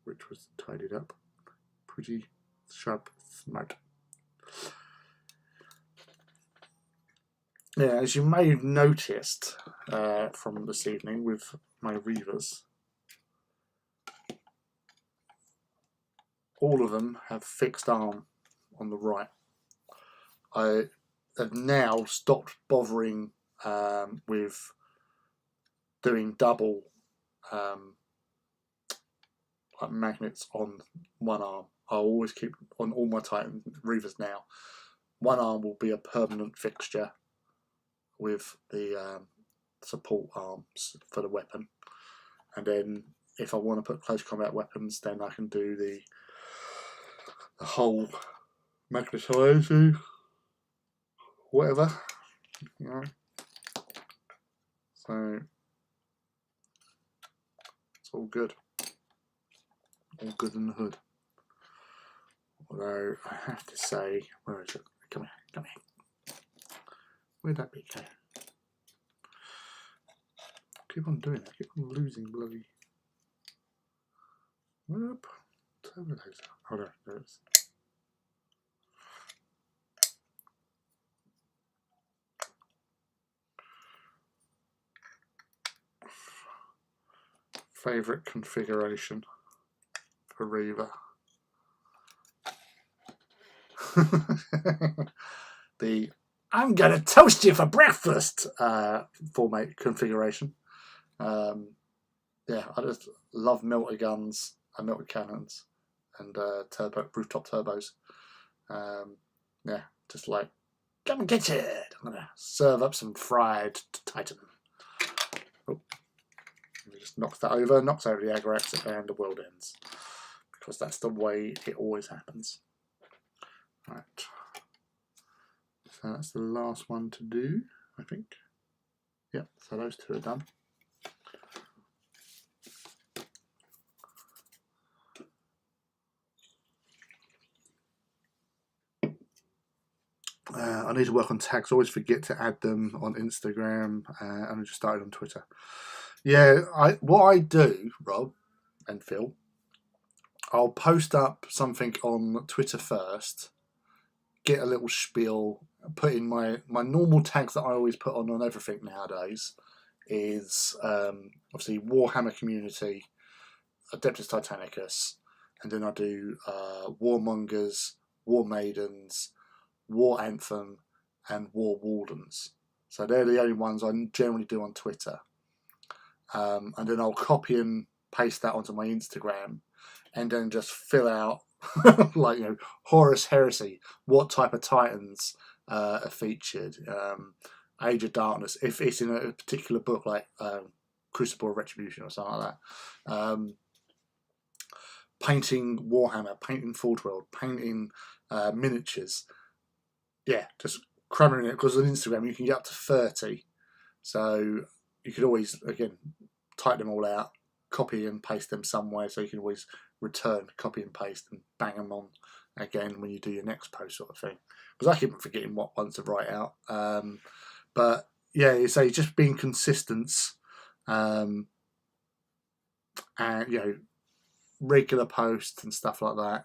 which was tidied up pretty sharp, smart. Yeah, as you may have noticed from this evening with my Reavers, all of them have fixed arm on the right. I have now stopped bothering with doing double like magnets on one arm. I always keep on all my Titan Reavers now. One arm will be a permanent fixture with the support arms for the weapon, and then if I want to put close combat weapons, then I can do the whole magnetizing, whatever, you know. So it's all good in the hood. Although I have to say, where is it? Come here. Where'd that be? Okay. Keep on doing that. Keep on losing bloody. Whoop. Turbo laser. Hold on. There it is. Favorite configuration for Reaver. The I'm gonna toast you for breakfast format configuration. Yeah, I just love melter guns and melter cannons and rooftop turbos. Yeah, just like come and get it. I'm gonna serve up some fried Titan. Oh, he just knocks that over, knocks over the aggro exit, and the world ends. Because that's the way it always happens. Right. So that's the last one to do, I think. Yep, so those two are done. I need to work on tags. I always forget to add them on Instagram, and I just started on Twitter. Yeah, what I do, Rob and Phil, I'll post up something on Twitter first, get a little spiel, put in my normal tags that I always put on everything nowadays is obviously Warhammer Community, Adeptus Titanicus, and then I do Warmongers, War Maidens, War Anthem, and War Wardens. So they're the only ones I generally do on Twitter. And then I'll copy and paste that onto my Instagram, and then just fill out like, you know, Horus Heresy, what type of Titans are featured, Age of Darkness, if it's in a particular book like Crucible of Retribution or something like that. Painting Warhammer, painting Forge World, painting miniatures. Yeah, just cramming it, because on Instagram you can get up to 30. So you could always, again, type them all out, copy and paste them somewhere, so you can always return, copy and paste, and bang them on again when you do your next post, sort of thing. Because I keep forgetting what ones to write out. But yeah, so just being consistent, and, you know, regular posts and stuff like that,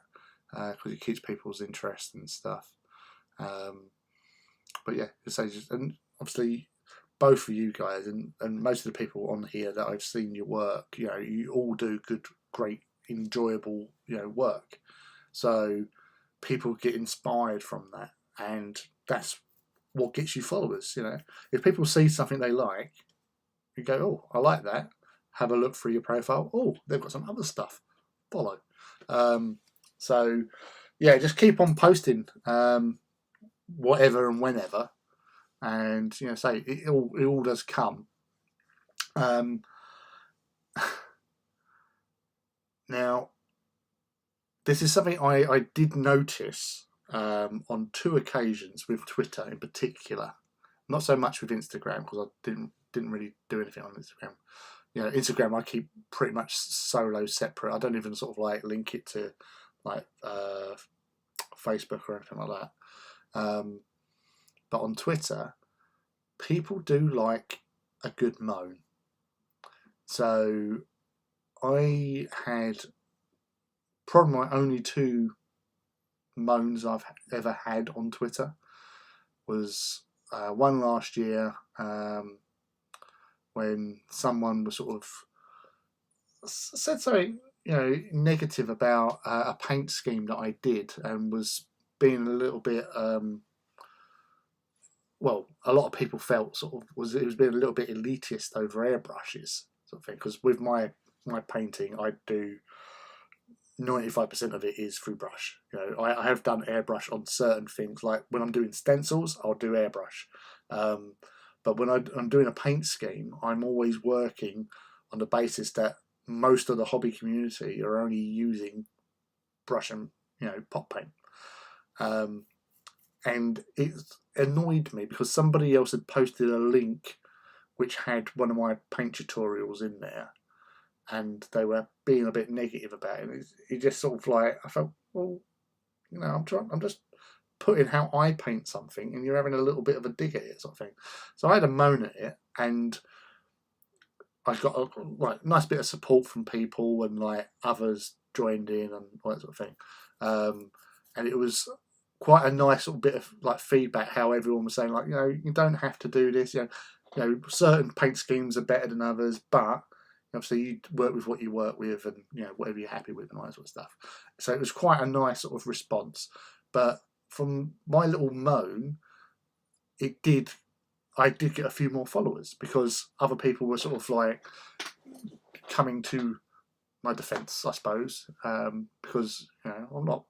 because it keeps people's interest and stuff. But yeah, so just, and obviously both of you guys and most of the people on here that I've seen your work, you know, you all do good, great, enjoyable, you know, work. So people get inspired from that, and that's what gets you followers. You know, if people see something they like, you go, oh, I like that. Have a look through your profile. Oh, they've got some other stuff. Follow. So yeah, just keep on posting whatever and whenever, and you know, say it all does come. Now, this is something I did notice on 2 occasions with Twitter in particular. Not so much with Instagram, because I didn't really do anything on Instagram. Instagram I keep pretty much solo, separate. I don't even sort of like link it to like Facebook or anything like that. But on Twitter, people do like a good moan. So I had probably my only 2 moans I've ever had on Twitter was one last year when someone was sort of said something negative about a paint scheme that I did, and was being a little bit well, a lot of people felt it was being a little bit elitist over airbrushes sort of thing, because with my painting I do 95% of it is through brush. I have done airbrush on certain things, like when I'm doing stencils I'll do airbrush, but when I'm doing a paint scheme I'm always working on the basis that most of the hobby community are only using brush and pot paint, and it annoyed me because somebody else had posted a link which had one of my paint tutorials in there, and they were being a bit negative about it. It just sort of like, I felt, well, I'm just putting how I paint something, and you're having a little bit of a dig at it, sort of thing. So I had a moan at it, and I got a nice bit of support from people, and like others joined in and all that sort of thing. And it was quite a nice little bit of like feedback, how everyone was saying like, you don't have to do this. Certain paint schemes are better than others, but obviously you work with what you work with, and whatever you're happy with and all that sort of stuff. So it was quite a nice sort of response. But from my little moan, I did get a few more followers, because other people were sort of like coming to my defence, I suppose, because I'm not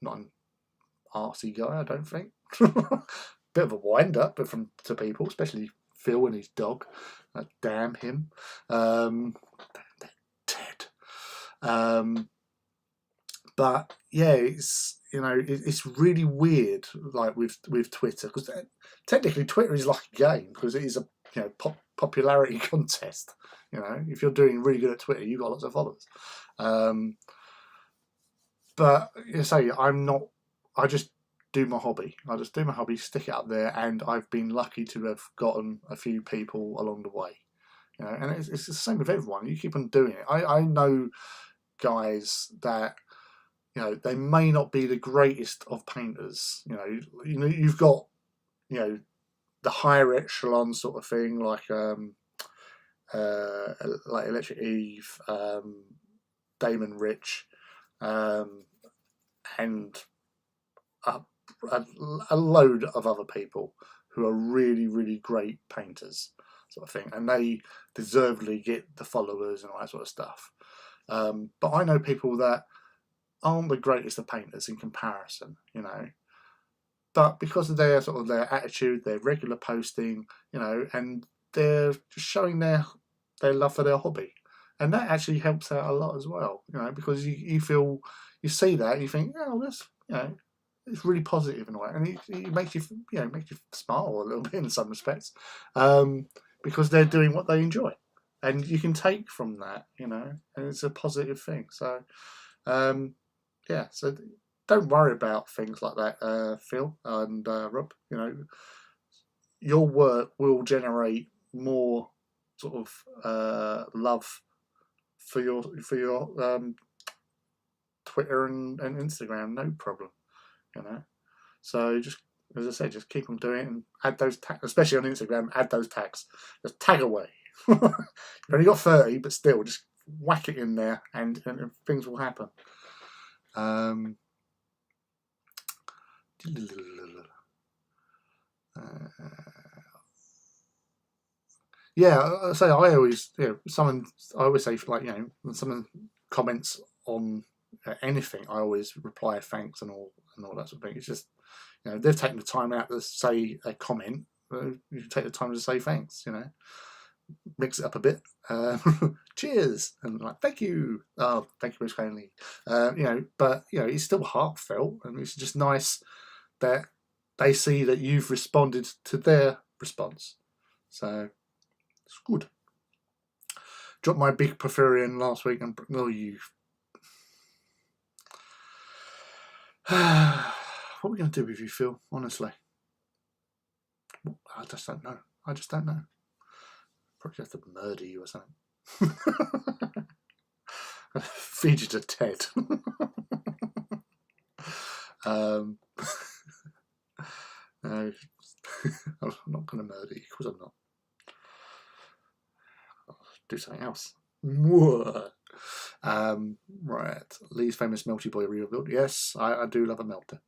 an arsey guy, I don't think. Bit of a wind up, but to people, especially Phil and his dog. Damn him. That Ted. But yeah, it's really weird, like with Twitter, because technically Twitter is like a game, because it is a popularity contest. If you're doing really good at Twitter, you've got lots of followers. But I just do my hobby. I just do my hobby, stick it up there, and I've been lucky to have gotten a few people along the way. And it's the same with everyone. You keep on doing it. I know guys that they may not be the greatest of painters. You've got the higher echelon sort of thing, like Electric Eve, Damon Rich, and a load of other people who are really, really great painters, sort of thing, and they deservedly get the followers and all that sort of stuff. But I know people that aren't the greatest of painters in comparison, but because of their attitude, their regular posting, and they're just showing their love for their hobby, and that actually helps out a lot as well, because you see that and you think, oh, that's it's really positive in a way, and it makes you makes you smile a little bit in some respects, because they're doing what they enjoy, and you can take from that, and it's a positive thing. So so don't worry about things like that, Phil and Rob. Your work will generate more sort of love for your Twitter and Instagram, no problem. So just, as I said, just keep on doing it and add those tags, especially on Instagram. Add those tags. Just tag away. You've only got 30, but still, just whack it in there, and things will happen. I say I always, I always say, like, when someone comments on anything, I always reply thanks and all that sort of thing. It's just, they've taken the time out to say a comment. You take the time to say thanks. mix it up a bit. Cheers, and like, thank you. Oh, thank you, Miss Hanley. But it's still heartfelt, and it's just nice that they see that you've responded to their response. So it's good. Dropped my big Porphyrion last week, and you. What are we going to do with you, Phil? Honestly, I just don't know. Probably have to murder you or something. Feed you to Ted. No, I'm not going to murder you, because I'm not. I'll do something else. Right, Lee's famous Melty Boy Reaver build. Yes, I do love a melter.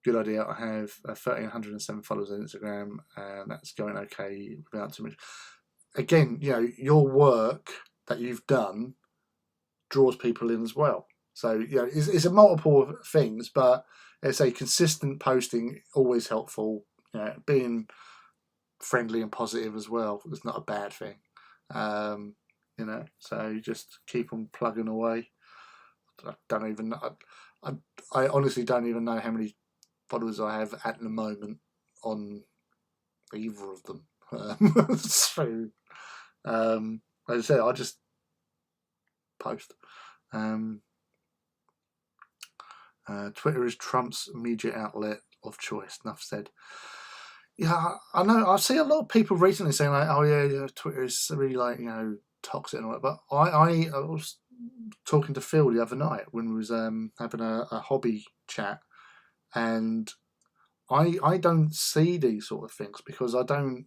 Good idea. I have 1,307 followers on Instagram, and that's going okay without too much. Again, your work that you've done draws people in as well. So it's a multiple of things, but it's a consistent posting, always helpful. Being friendly and positive as well is not a bad thing. So you just keep on plugging away. I don't even know. I honestly don't even know how many followers I have at the moment on either of them. So, as I said, I just post. Twitter is Trump's media outlet of choice. Enough said. Yeah, I know. I see a lot of people recently saying like, "Oh yeah, Twitter is really toxic and all that." But I was talking to Phil the other night when we was having a hobby chat, and I don't see these sort of things because I don't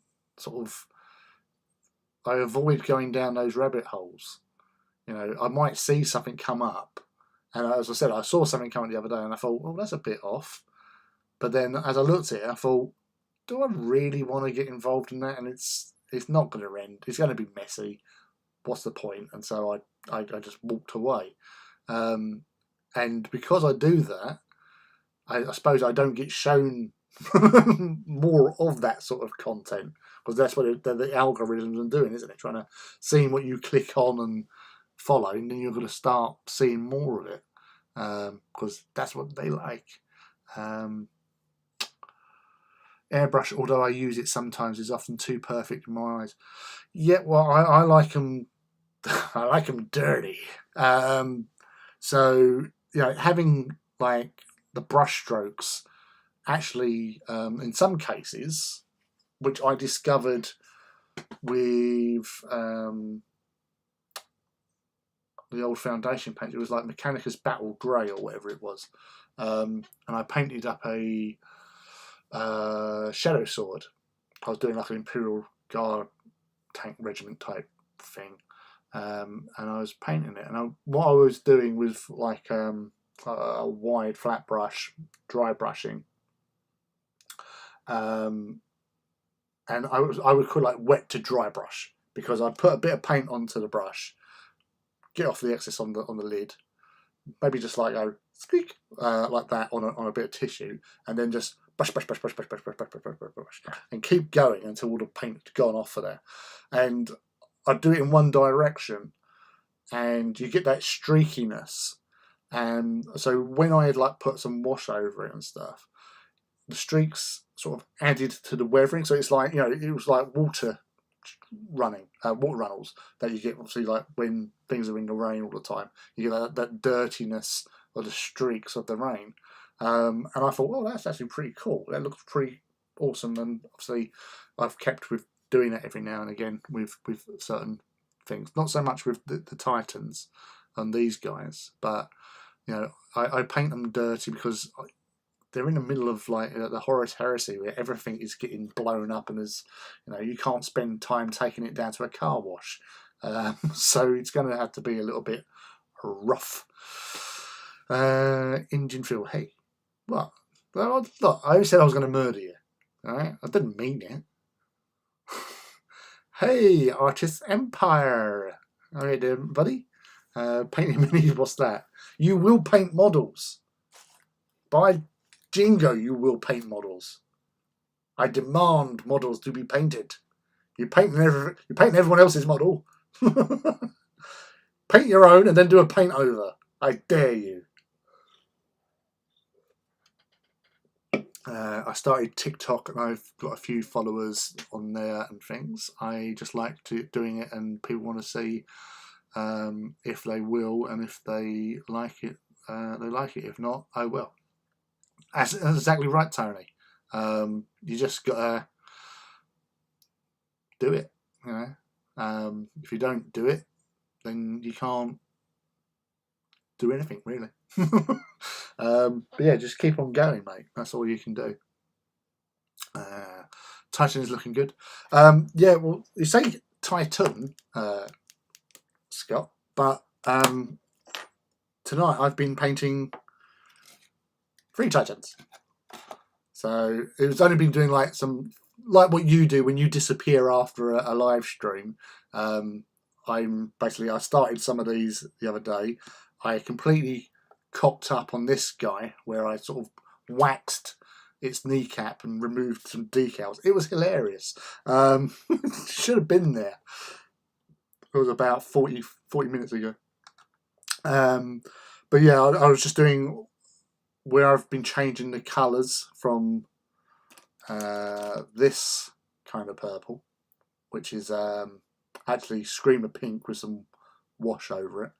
I avoid going down those rabbit holes. I might see something come up, and as I said, I saw something come up the other day, and I thought, well, that's a bit off. But then as I looked at it, I thought, do I really want to get involved in that? And it's not going to end. It's going to be messy. What's the point? And so I just walked away. And because I do that, I suppose I don't get shown more of that sort of content, because that's what the algorithms are doing, isn't it? Trying to see what you click on and follow, and then you're going to start seeing more of it, because that's what they like. Airbrush, although I use it sometimes, is often too perfect in my eyes. Yeah, well, I like them. I like them dirty. So having like the brush strokes, actually, in some cases, which I discovered with the old foundation paint, it was like Mechanicus Battle Grey or whatever it was, and I painted up a shadow sword. I was doing like an Imperial Guard tank regiment type thing, and I was painting it, and what I was doing was like a wide flat brush, dry brushing, and I would call it like wet to dry brush, because I'd put a bit of paint onto the brush, get off the excess on the lid, maybe just like go squeak like that on a bit of tissue, and then just brush, and keep going until all the paint had gone off of there. And I'd do it in one direction, and you get that streakiness. And so when I had like put some wash over it and stuff, the streaks sort of added to the weathering. So it's like, it was like water runnels that you get obviously like when things are in the rain all the time. You get that dirtiness or the streaks of the rain. And I thought, well, that's actually pretty cool. That looks pretty awesome. And obviously I've kept with doing that every now and again with certain things. Not so much with the Titans and these guys, but I paint them dirty because they're in the middle of like the Horus Heresy, where everything is getting blown up, and there's you can't spend time taking it down to a car wash, so it's going to have to be a little bit rough. Engine Phil, hey, what? Well, look, I said I was going to murder you. All right, I didn't mean it. Hey, Artist Empire, all right, there, buddy. Painting minis, what's that? You will paint models. By Jingo, you will paint models. I demand models to be painted. You're painting everyone else's model. Paint your own and then do a paint over. I dare you. I started TikTok and I've got a few followers on there and things. I just like doing it, and people want to see if they will, and if they like it, they like it. If not, I will. That's exactly right, Tony. You just gotta do it. You know, if you don't do it, then you can't do anything really. But yeah, just keep on going, mate. That's all you can do. Titan is looking good. Yeah, well, you say Titan, Scott, but tonight I've been painting 3 Titans. So it's only been doing like what you do when you disappear after a live stream. I started some of these the other day. I completely cocked up on this guy where I sort of waxed its kneecap and removed some decals. It was hilarious. Should have been there. It was about 40 minutes ago. But yeah, I was just doing where I've been changing the colours from this kind of purple, which is actually Screamer Pink with some wash over it,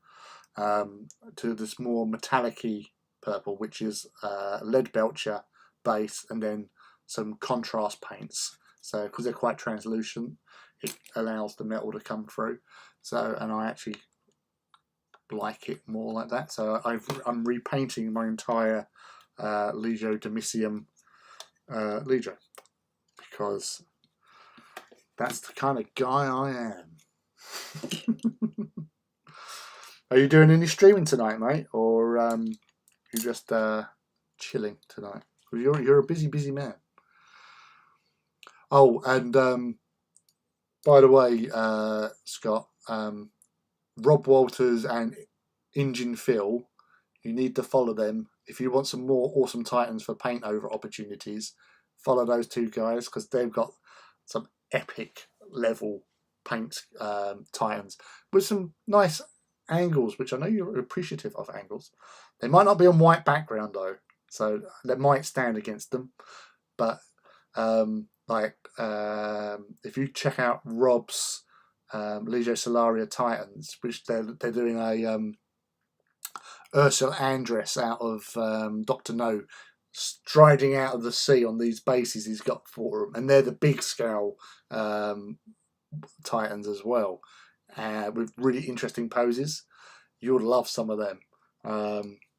to this more metallic-y purple, which is Lead Belcher base and then some contrast paints. So because they're quite translucent, it allows the metal to come through. So, and I actually like it more like that. So I'm repainting my entire Legio Domitium Legio, because that's the kind of guy I am. Are you doing any streaming tonight, mate, or you just chilling tonight? You're a busy man. Oh, and by the way, Scott, Rob Walters and Engine Phil, you need to follow them if you want some more awesome Titans for paint over opportunities. Follow those 2 guys, because they've got some epic level paint Titans with some nice angles, which I know you're appreciative of angles. They might not be on white background though, so that might stand against them. But if you check out Rob's Legio Solaria Titans, which they're doing a Ursula Andress out of Dr. No, striding out of the sea on these bases he's got for them, and they're the big scale Titans as well, with really interesting poses. You'll love some of them,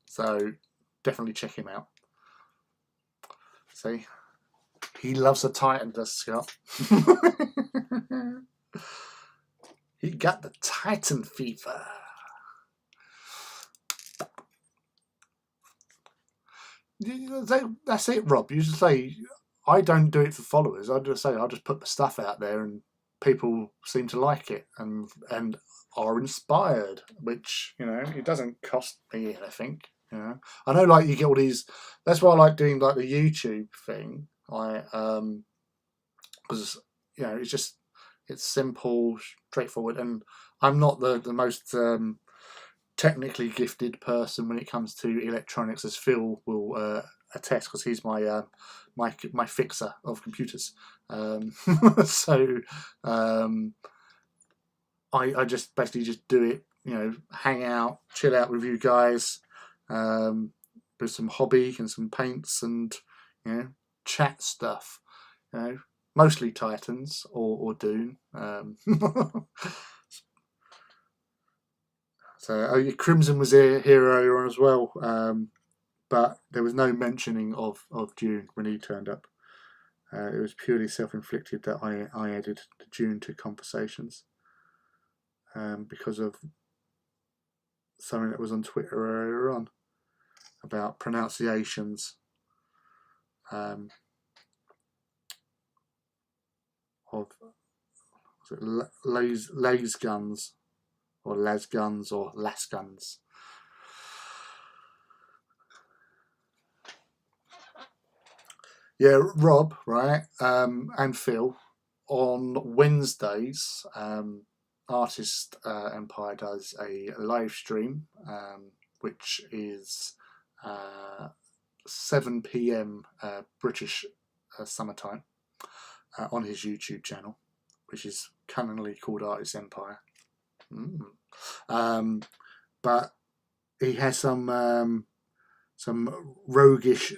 so definitely check him out. See, he loves a Titan, does Scott. He got the Titan fever. That's it, Rob. You just say, I don't do it for followers. I just say, I'll just put the stuff out there and people seem to like it and are inspired, which, you know, it doesn't cost me anything. You know, I know, like, you get all these. That's why I like doing like the YouTube thing. Because you know, it's simple, straightforward, and I'm not the most technically gifted person when it comes to electronics, as Phil will attest, because he's my my fixer of computers. So I just basically just do it, you know, hang out, chill out with you guys, do some hobby and some paints, and, you know, chat stuff. You know, mostly Titans or Dune. So Crimson was here earlier on as well, but there was no mentioning of Dune when he turned up. It was purely self-inflicted that I added the Dune to conversations because of something that was on Twitter earlier on about pronunciations of, was it lays guns or las guns or las guns. Yeah, Rob, right, and Phil on Wednesdays, Artist Empire does a live stream, which is 7 PM British summertime on his YouTube channel, which is cunningly called Artist Empire. But he has some roguish,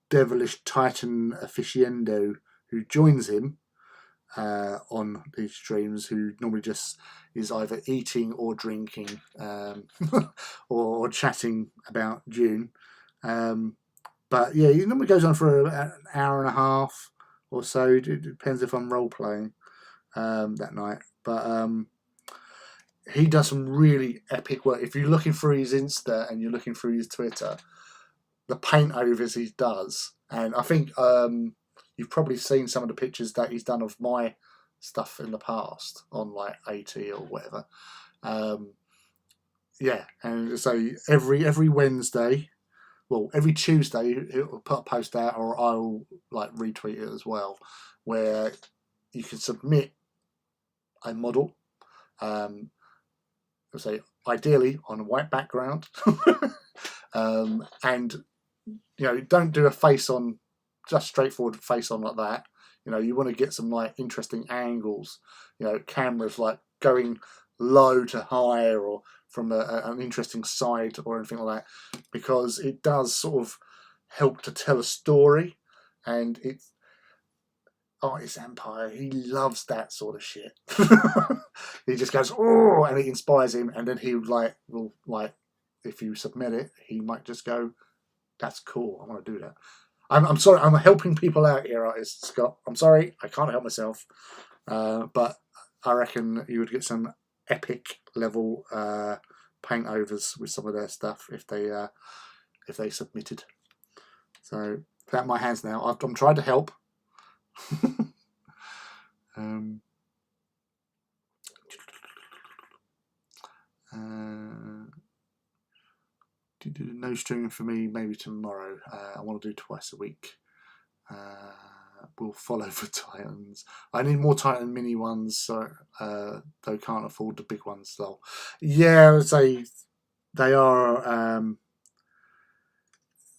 devilish Titan aficionado who joins him on these streams, who normally just is either eating or drinking or chatting about Dune. But yeah, it normally goes on for an hour and a half or so. It depends if I'm role playing that night. But he does some really epic work. If you're looking through his Insta and you're looking through his Twitter, the paint overs he does, and I think you've probably seen some of the pictures that he's done of my stuff in the past on like AT or whatever. Yeah, and so every Wednesday, well, every Tuesday he'll put a post out, or I'll like retweet it as well, where you can submit a model. Say ideally on a white background, and don't do a face on, just straightforward face on like that. You want to get some like interesting angles. Cameras like going low to high, or from an interesting side or anything like that, because it does sort of help to tell a story. And it's Artist Empire, he loves that sort of shit. He just goes, oh, and it inspires him, and then he will if you submit it, he might just go, that's cool, I want to do that. I'm sorry, I'm helping people out here, Artist Scott. I'm sorry, I can't help myself. But I reckon you would get some epic level paint overs with some of their stuff if they submitted. So out my hands now. I'm trying to help. No streaming for me, maybe tomorrow. I want to do twice a week. We'll follow for Titans. I need more Titan mini ones, so though can't afford the big ones though. Yeah, I would say they are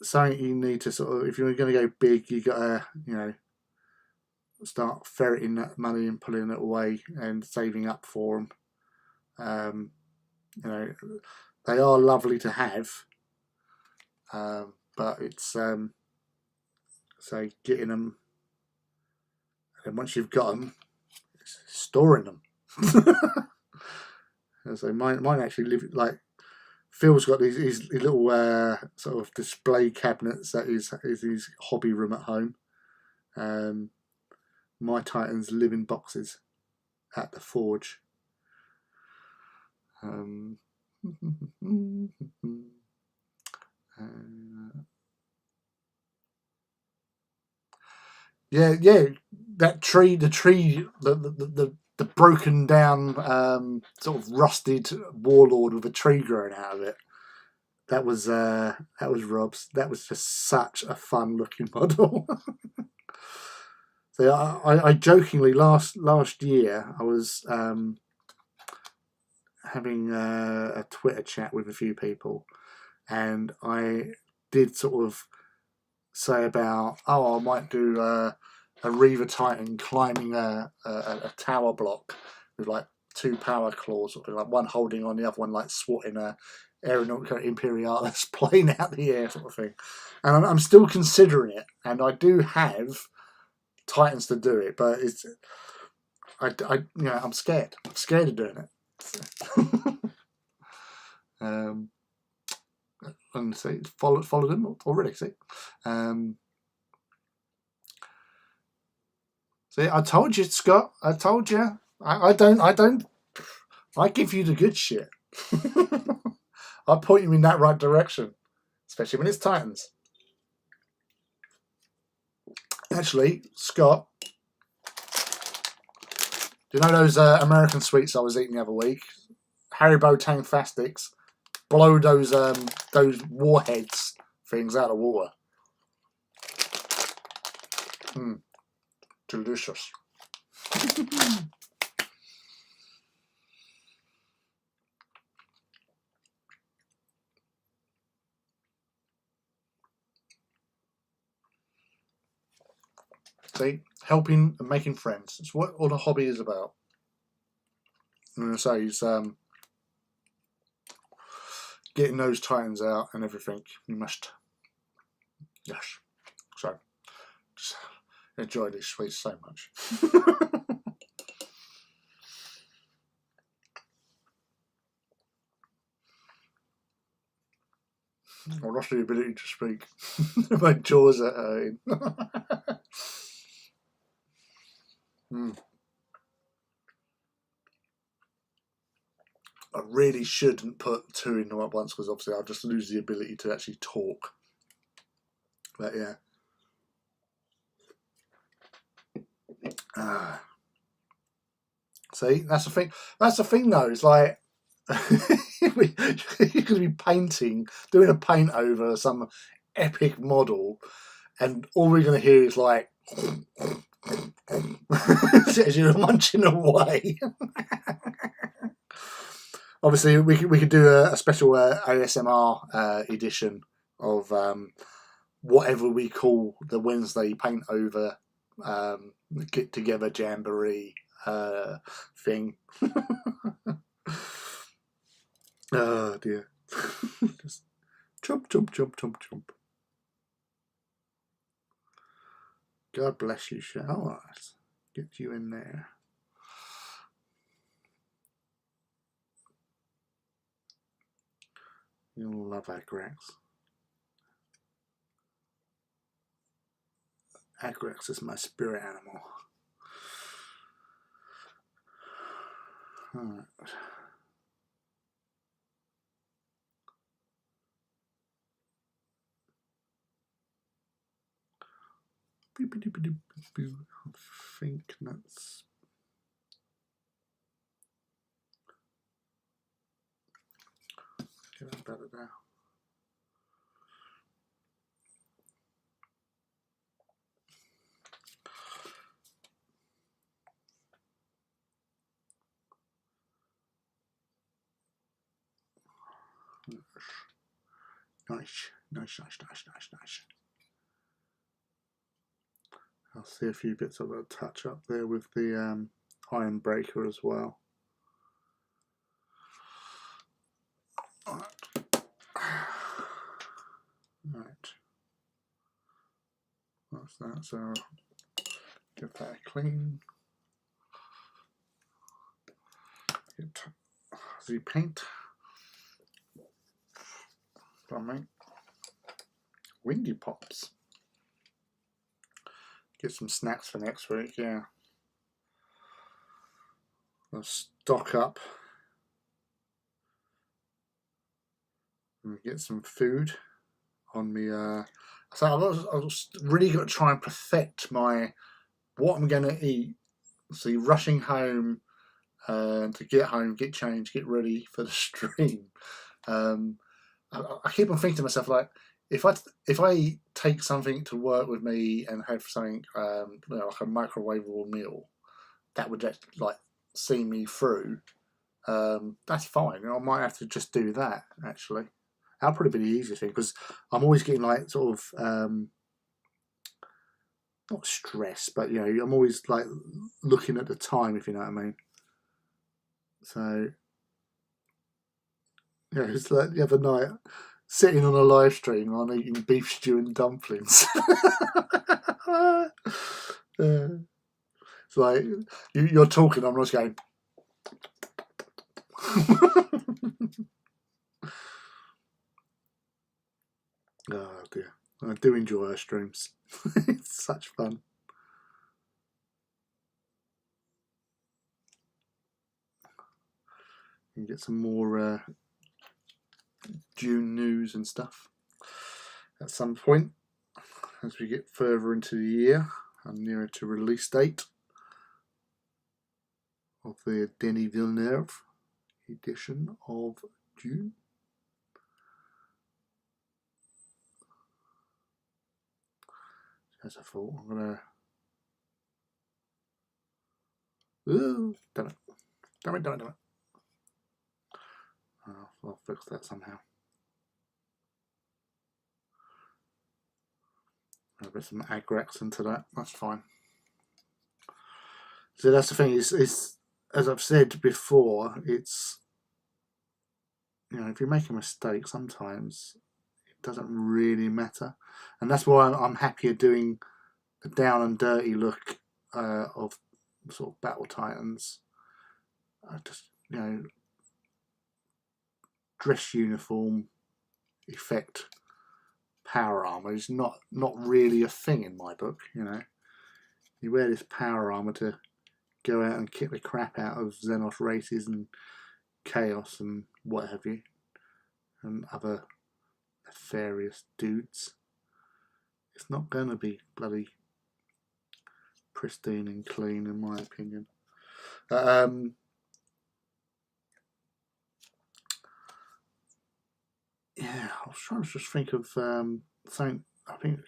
something you need to sort of, if you're going to go big, you got to start ferreting that money and pulling it away and saving up for them. They are lovely to have, but it's so getting them, and once you've got them, it's storing them. So mine actually live like Phil's got these little sort of display cabinets that is his hobby room at home. My Titans live in boxes at the forge. Yeah, that tree, the broken down, sort of rusted warlord with a tree growing out of it. That was Rob's. That was just such a fun looking model. So I jokingly last year I was having a Twitter chat with a few people, and I did sort of say about, I might do a Reaver Titan climbing a tower block with like 2 power claws, like one holding on, the other one like swatting a Aeronautica Imperialis plane out the air sort of thing. And I'm still considering it, and I do have Titans to do it, but I'm scared. I'm scared of doing it. And see, followed them already. See, see, I told you, Scott. I told you. I don't. I give you the good shit. I point you in that right direction, especially when it's Titans. Actually, Scott, do you know those American sweets I was eating the other week? Haribo Tang Fastics. Blow those warheads things out of water. Delicious. See, helping and making friends. It's what all the hobby is about. And so he's getting those titans out and everything. You must, yes. So, just enjoy these sweets so much. I lost the ability to speak. My jaws are hurting. I really shouldn't put two in at once because obviously I'll just lose the ability to actually talk. But yeah. See, that's the thing. That's the thing, though. It's like you could be painting, doing a paint over some epic model, and all we're going to hear is like as you're munching away. Obviously, we could do a special ASMR edition of whatever we call the Wednesday paint over get together jamboree thing. Oh dear. Just jump, jump, jump, jump, jump. God bless you, shall I? Get you in there. You'll love Agrax. Agrax is my spirit animal. Alright. I think that's get that better now. Nice, nice, nice, nice, nice, nice. I'll see a few bits of a touch up there with the iron breaker as well. Right. That's that. So give that a clean. Get the paint. Plumbing. Windy pops. Get some snacks for next week, yeah. I'll stock up and get some food on me. So I was really got to try and perfect my what I'm going to eat. See, rushing home to get home, get changed, get ready for the stream. I keep on thinking to myself, like, if I take something to work with me and have something like a microwavable meal, that would just like see me through. That's fine. I might have to just do that actually. That'll probably be the easiest thing because I'm always getting like sort of not stress, but you know, I'm always like looking at the time, if you know what I mean. So yeah, it's like the other night, sitting on a live stream on eating beef stew and dumplings. It's like you're talking, I'm just going. Oh dear, I do enjoy our streams. It's such fun. You get some more June news and stuff at some point as we get further into the year and nearer to release date of the Denis Villeneuve edition of June. As I thought, I'm gonna Ooh, damn it. Damn it, damn it, damn it. Oh, I'll fix that somehow. I'll put some Agrax into that, that's fine. So that's the thing, is as I've said before, it's, you know, if you make a mistake, sometimes it doesn't really matter. And that's why I'm happier doing the down and dirty look of sort of Battle Titans. Just, you know, dress uniform effect power armor is not really a thing in my book. You know, you wear this power armor to go out and kick the crap out of Xenos races and Chaos and what have you, and other nefarious dudes. It's not going to be bloody pristine and clean, in my opinion. Yeah, I was trying to just think of something. I think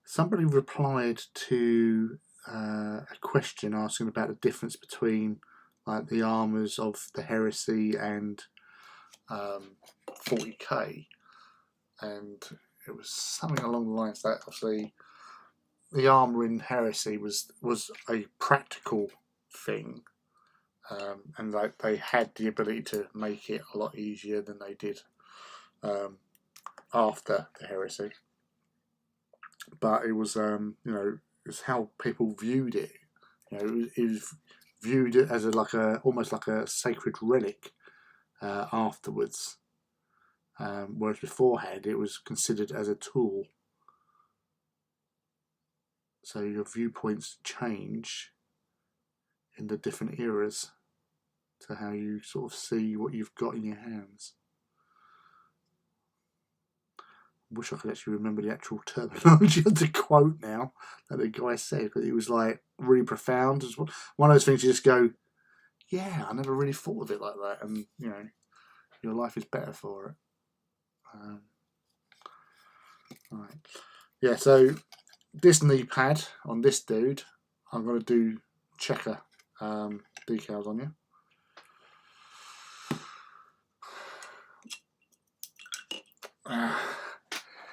somebody replied to a question asking about the difference between like the armors of the Heresy and 40k, and it was something along the lines that obviously the armor in Heresy was a practical thing, and like they had the ability to make it a lot easier than they did after the Heresy. But it was, you know, it's how people viewed it. You know, it was viewed as almost like a sacred relic afterwards, whereas beforehand it was considered as a tool. So your viewpoints change in the different eras to how you sort of see what you've got in your hands. Wish I could actually remember the actual terminology of the quote now that the guy said, but it was like really profound. It's one of those things you just go, yeah, I never really thought of it like that, and you know, your life is better for it. Right, yeah. So this knee pad on this dude, I'm going to do checker decals on you.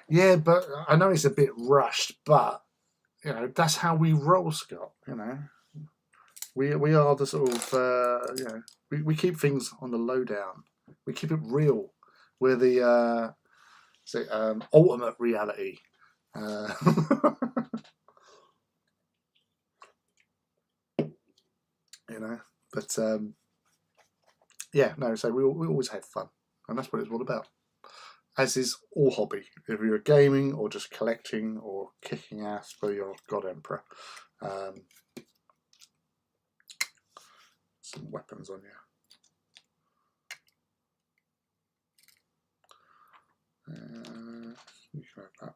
Yeah, but I know it's a bit rushed, but you know, that's how we roll, Scott. You know, we are the sort of you know, we keep things on the lowdown. We keep it real. We're the ultimate reality. You know, but yeah, no. So we always have fun, and that's what it's all about. As is all hobby. If you're gaming or just collecting or kicking ass for your God Emperor. Some weapons on you. You can have that.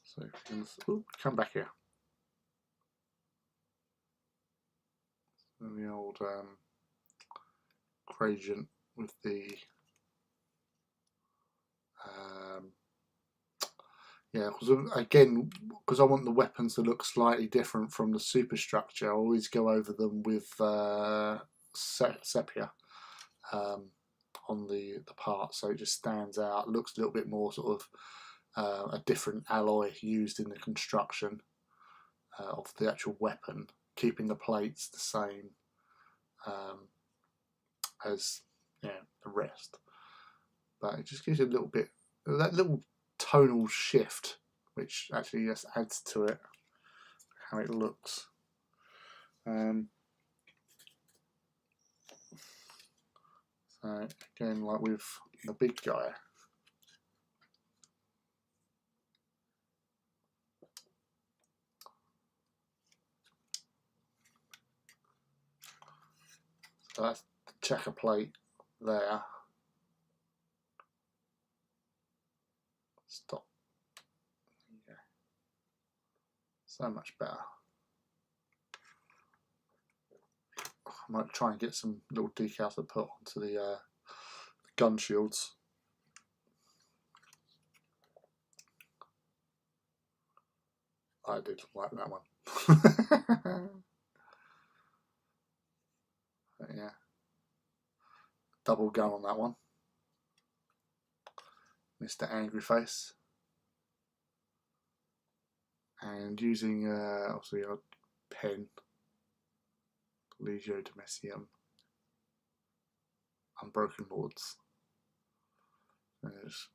So if you can, come back here. And the old gradient with the yeah, because I want the weapons to look slightly different from the superstructure, I always go over them with sepia on the part, so it just stands out, looks a little bit more sort of a different alloy used in the construction of the actual weapon, keeping the plates the same as the rest. But it just gives you a little bit, that little tonal shift, which actually just adds to it, how it looks. So again, like with the big guy, so that's the checker plate there. Stop. Yeah. So much better. I might try and get some little decals to put onto the gun shields. I did like that one. But yeah, double gun on that one. Mr. Angry Face. And using obviously a pen, Legio Domestium, Unbroken Lords. And it's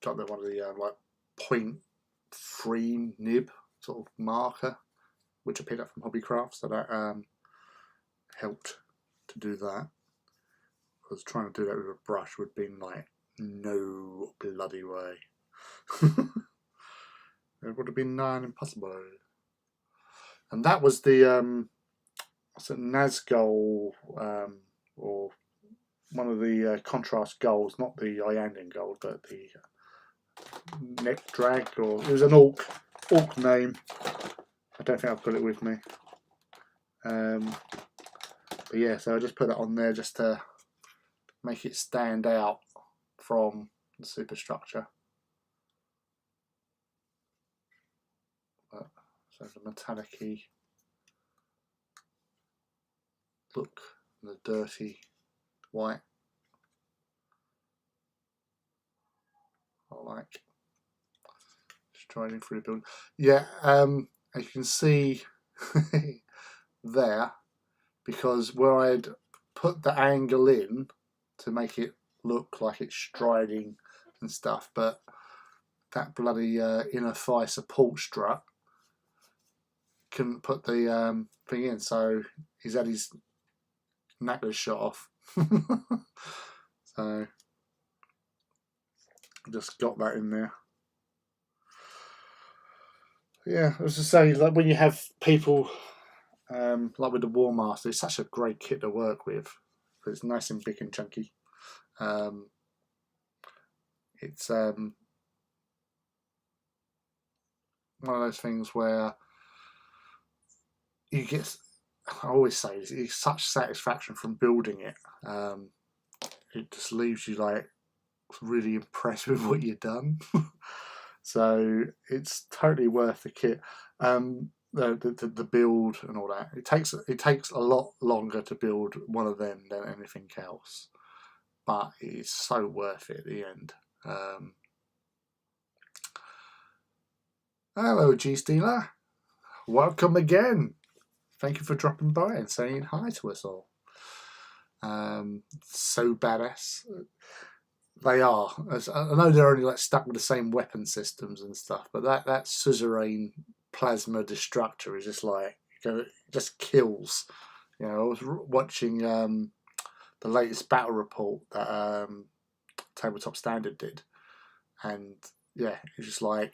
got one of the like 0.3 nib sort of marker, which I picked up from Hobbycraft, so that helped to do that. Because trying to do that with a brush would have been like no bloody way. It would have been nigh impossible. And that was the Nazgul, or one of the contrast golds, not the Iandian gold, but the neck drag, or it was an orc name. I don't think I've got it with me. But yeah, so I just put it on there just to make it stand out from the superstructure. So the metallic-y look, and the dirty white. I like striding through the building. Yeah, as you can see there, because where I'd put the angle in to make it look like it's striding and stuff, but that bloody inner thigh support strut couldn't put the thing in, so he's had his knackers shot off. So just got that in there. Yeah, as I say, like when you have people like with the War Master, it's such a great kit to work with. It's nice and big and chunky. It's one of those things where you get, I always say, it's such satisfaction from building it. It just leaves you like really impressed with what you've done. So it's totally worth the kit. The build and all that. It takes a lot longer to build one of them than anything else, but it's so worth it at the end. Hello, G Stealer. Welcome again. Thank you for dropping by and saying hi to us all. So badass. They are. I know they're only like stuck with the same weapon systems and stuff, but that suzerain plasma destructor is just like, it just kills. You know, I was watching the latest battle report that Tabletop Standard did, and yeah, it's just like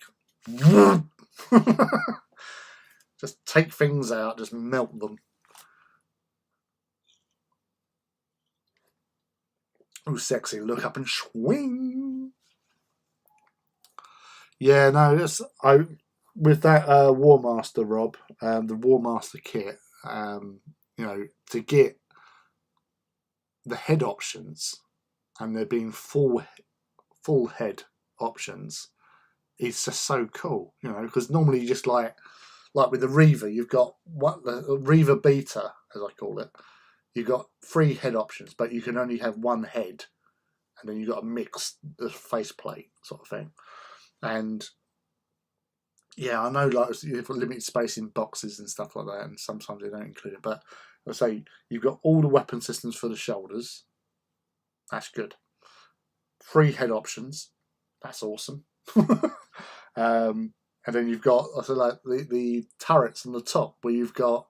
just take things out, just melt them. Ooh, sexy! Look up and swing. Yeah, no, with that War Master, Rob, the War Master kit. You know, to get the head options and there being full head options, it's just so cool. You know, because normally you just like with the Reaver, you've got the Reaver Beta, as I call it. You've got 3 head options, but you can only have 1 head, and then you've got to mix the faceplate sort of thing. And yeah, I know like you've got limited space in boxes and stuff like that, and sometimes they don't include it. But I say you've got all the weapon systems for the shoulders. That's good. 3 head options. That's awesome. And then you've got also like the turrets on the top, where you've got,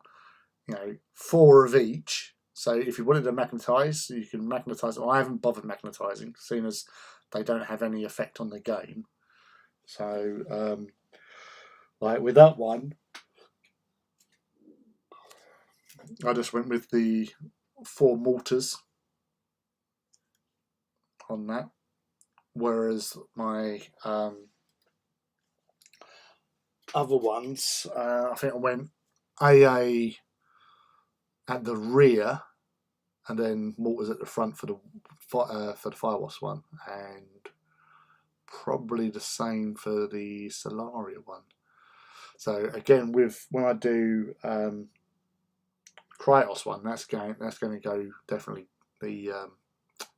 you know, 4 of each. So if you wanted to magnetize, you can magnetize. Well, I haven't bothered magnetizing, seeing as they don't have any effect on the game. So like with that one, I just went with the 4 mortars on that, whereas my other ones, I think I went AA at the rear, and then mortars at the front for the Fire Wasp one, and probably the same for the Solaria one. So again, when I do Kratos one, that's going to go definitely the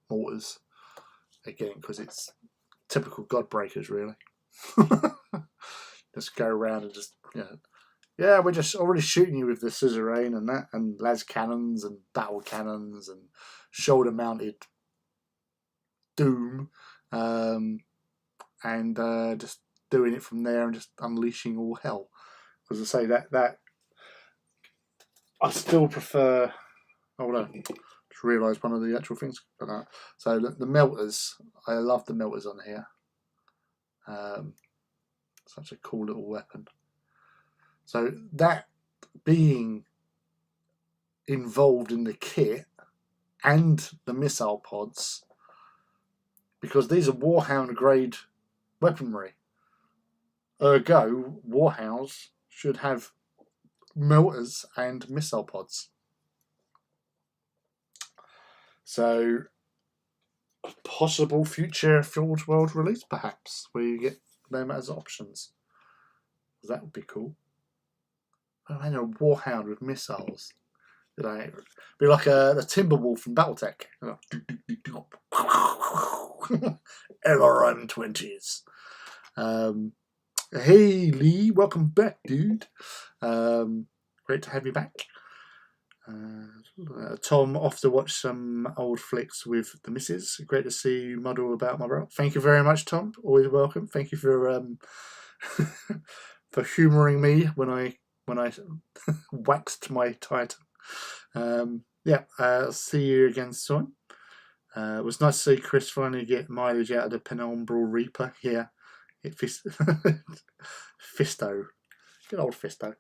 mortars again, because it's typical God Breakers, really. Just go around and just, yeah, we're just already shooting you with the suzerain and that, and las cannons and battle cannons and shoulder mounted doom, and just doing it from there and just unleashing all hell. As I say, that I still prefer. Hold on, just realised one of the actual things for that. So the melters, I love the melters on here. Such a cool little weapon. So that being involved in the kit and the missile pods, because these are Warhound grade weaponry. Ergo, Warhounds should have melters and missile pods. So, a possible future Forge World release, perhaps, where you get them as options. That would be cool. I mean, a Warhound with missiles. Be like the Timberwolf from BattleTech. LRM-20s. Hey Lee, welcome back, dude. Great to have you back. Tom, off to watch some old flicks with the missus. Great to see you muddle about, my bro. Thank you very much, Tom. Always welcome. Thank you for for humouring me when I waxed my Titan. I'll see you again soon. It was nice to see Chris finally get mileage out of the Penumbral Reaper. Yeah, Fisto. Good old Fisto.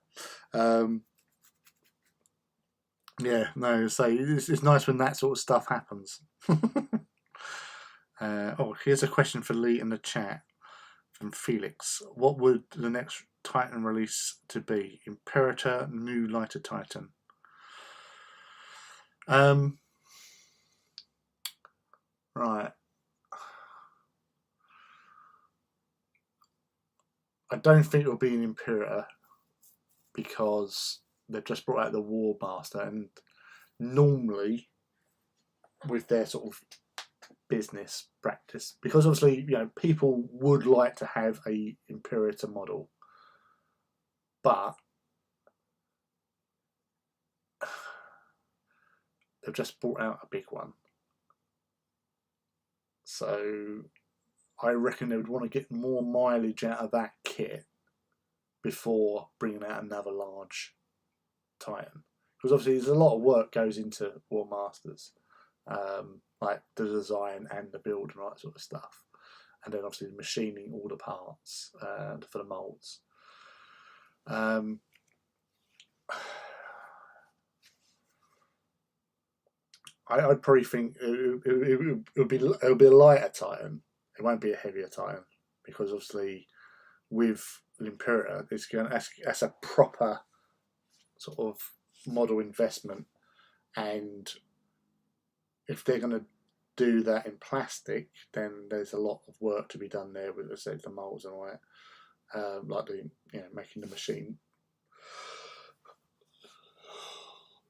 So it's nice when that sort of stuff happens. Here's a question for Lee in the chat from Felix. What would the next Titan release to be? Imperator, new lighter Titan? Right. I don't think it'll be an Imperator, because they've just brought out the War Master, and normally with their sort of business practice, because obviously people would like to have a Imperator model, but they've just brought out a big one, so I reckon they would want to get more mileage out of that kit before bringing out another large Titan, because obviously there's a lot of work goes into War Masters, like the design and the build and all that sort of stuff, and then obviously machining all the parts for the molds. I'd probably think it'll be a lighter Titan. It won't be a heavier Titan, because obviously with the Imperator, that's a proper sort of model investment, and if they're going to do that in plastic, then there's a lot of work to be done there with, let's say, the molds and all that, like making the machine.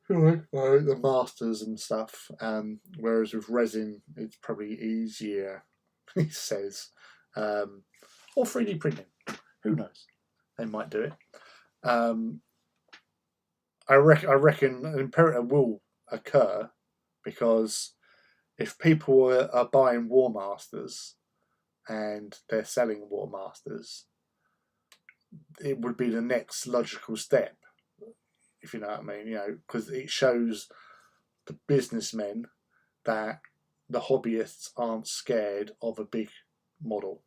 The masters and stuff. Whereas with resin, it's probably easier, he says, or 3D printing. Who knows? They might do it. I reckon an Imperator will occur, because if people are buying War Masters and they're selling War Masters, it would be the next logical step, if you know what I mean. Because it shows the businessmen that the hobbyists aren't scared of a big model.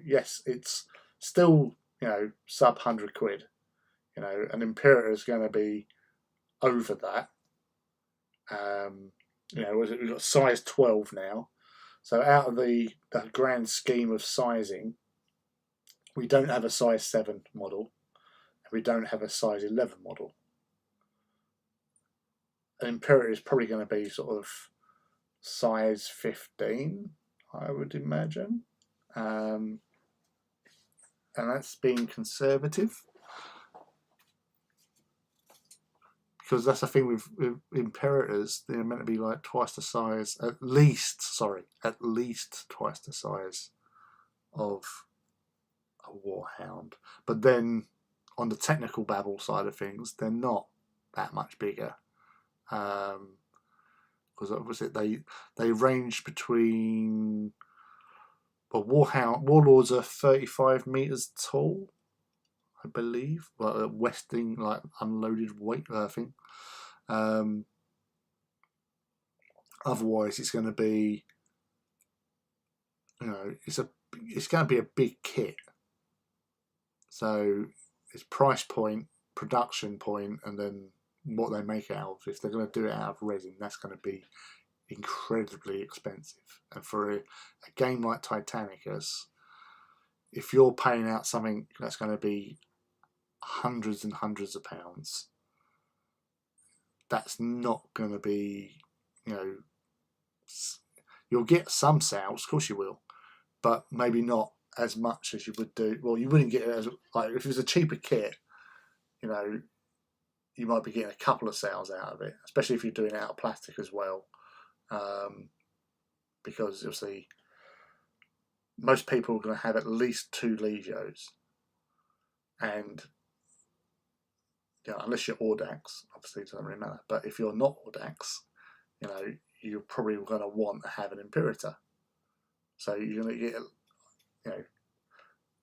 Yes, it's still sub £100. An Imperator is going to be over that. We've got size 12 now. So out of the grand scheme of sizing, we don't have a size 7 model, and we don't have a size 11 model. An Imperator is probably going to be sort of size 15, I would imagine. And that's being conservative. because that's the thing with Imperators. They're meant to be like twice the size, at least twice the size of a Warhound. But then on the technical babble side of things, they're not that much bigger. Because obviously they range between, well, Warlords are 35 meters tall, I believe. Well, Westing, like unloaded weight, I think. Otherwise, it's going to be, it's going to be a big kit. So it's price point, production point, and then what they make it out of. If they're going to do it out of resin, that's going to be incredibly expensive. And for a game like Titanicus, if you're paying out something that's going to be hundreds and hundreds of pounds, that's not going to be, you'll get some sales, of course you will, but maybe not as much as you would do. Well, you wouldn't get it as, like, if it was a cheaper kit, you might be getting a couple of sales out of it, especially if you're doing it out of plastic as well. Because obviously most people are going to have at least 2 Legios, and unless you're Audax, obviously it doesn't really matter. But if you're not Audax, you're probably going to want to have an Imperator. So you're going to get,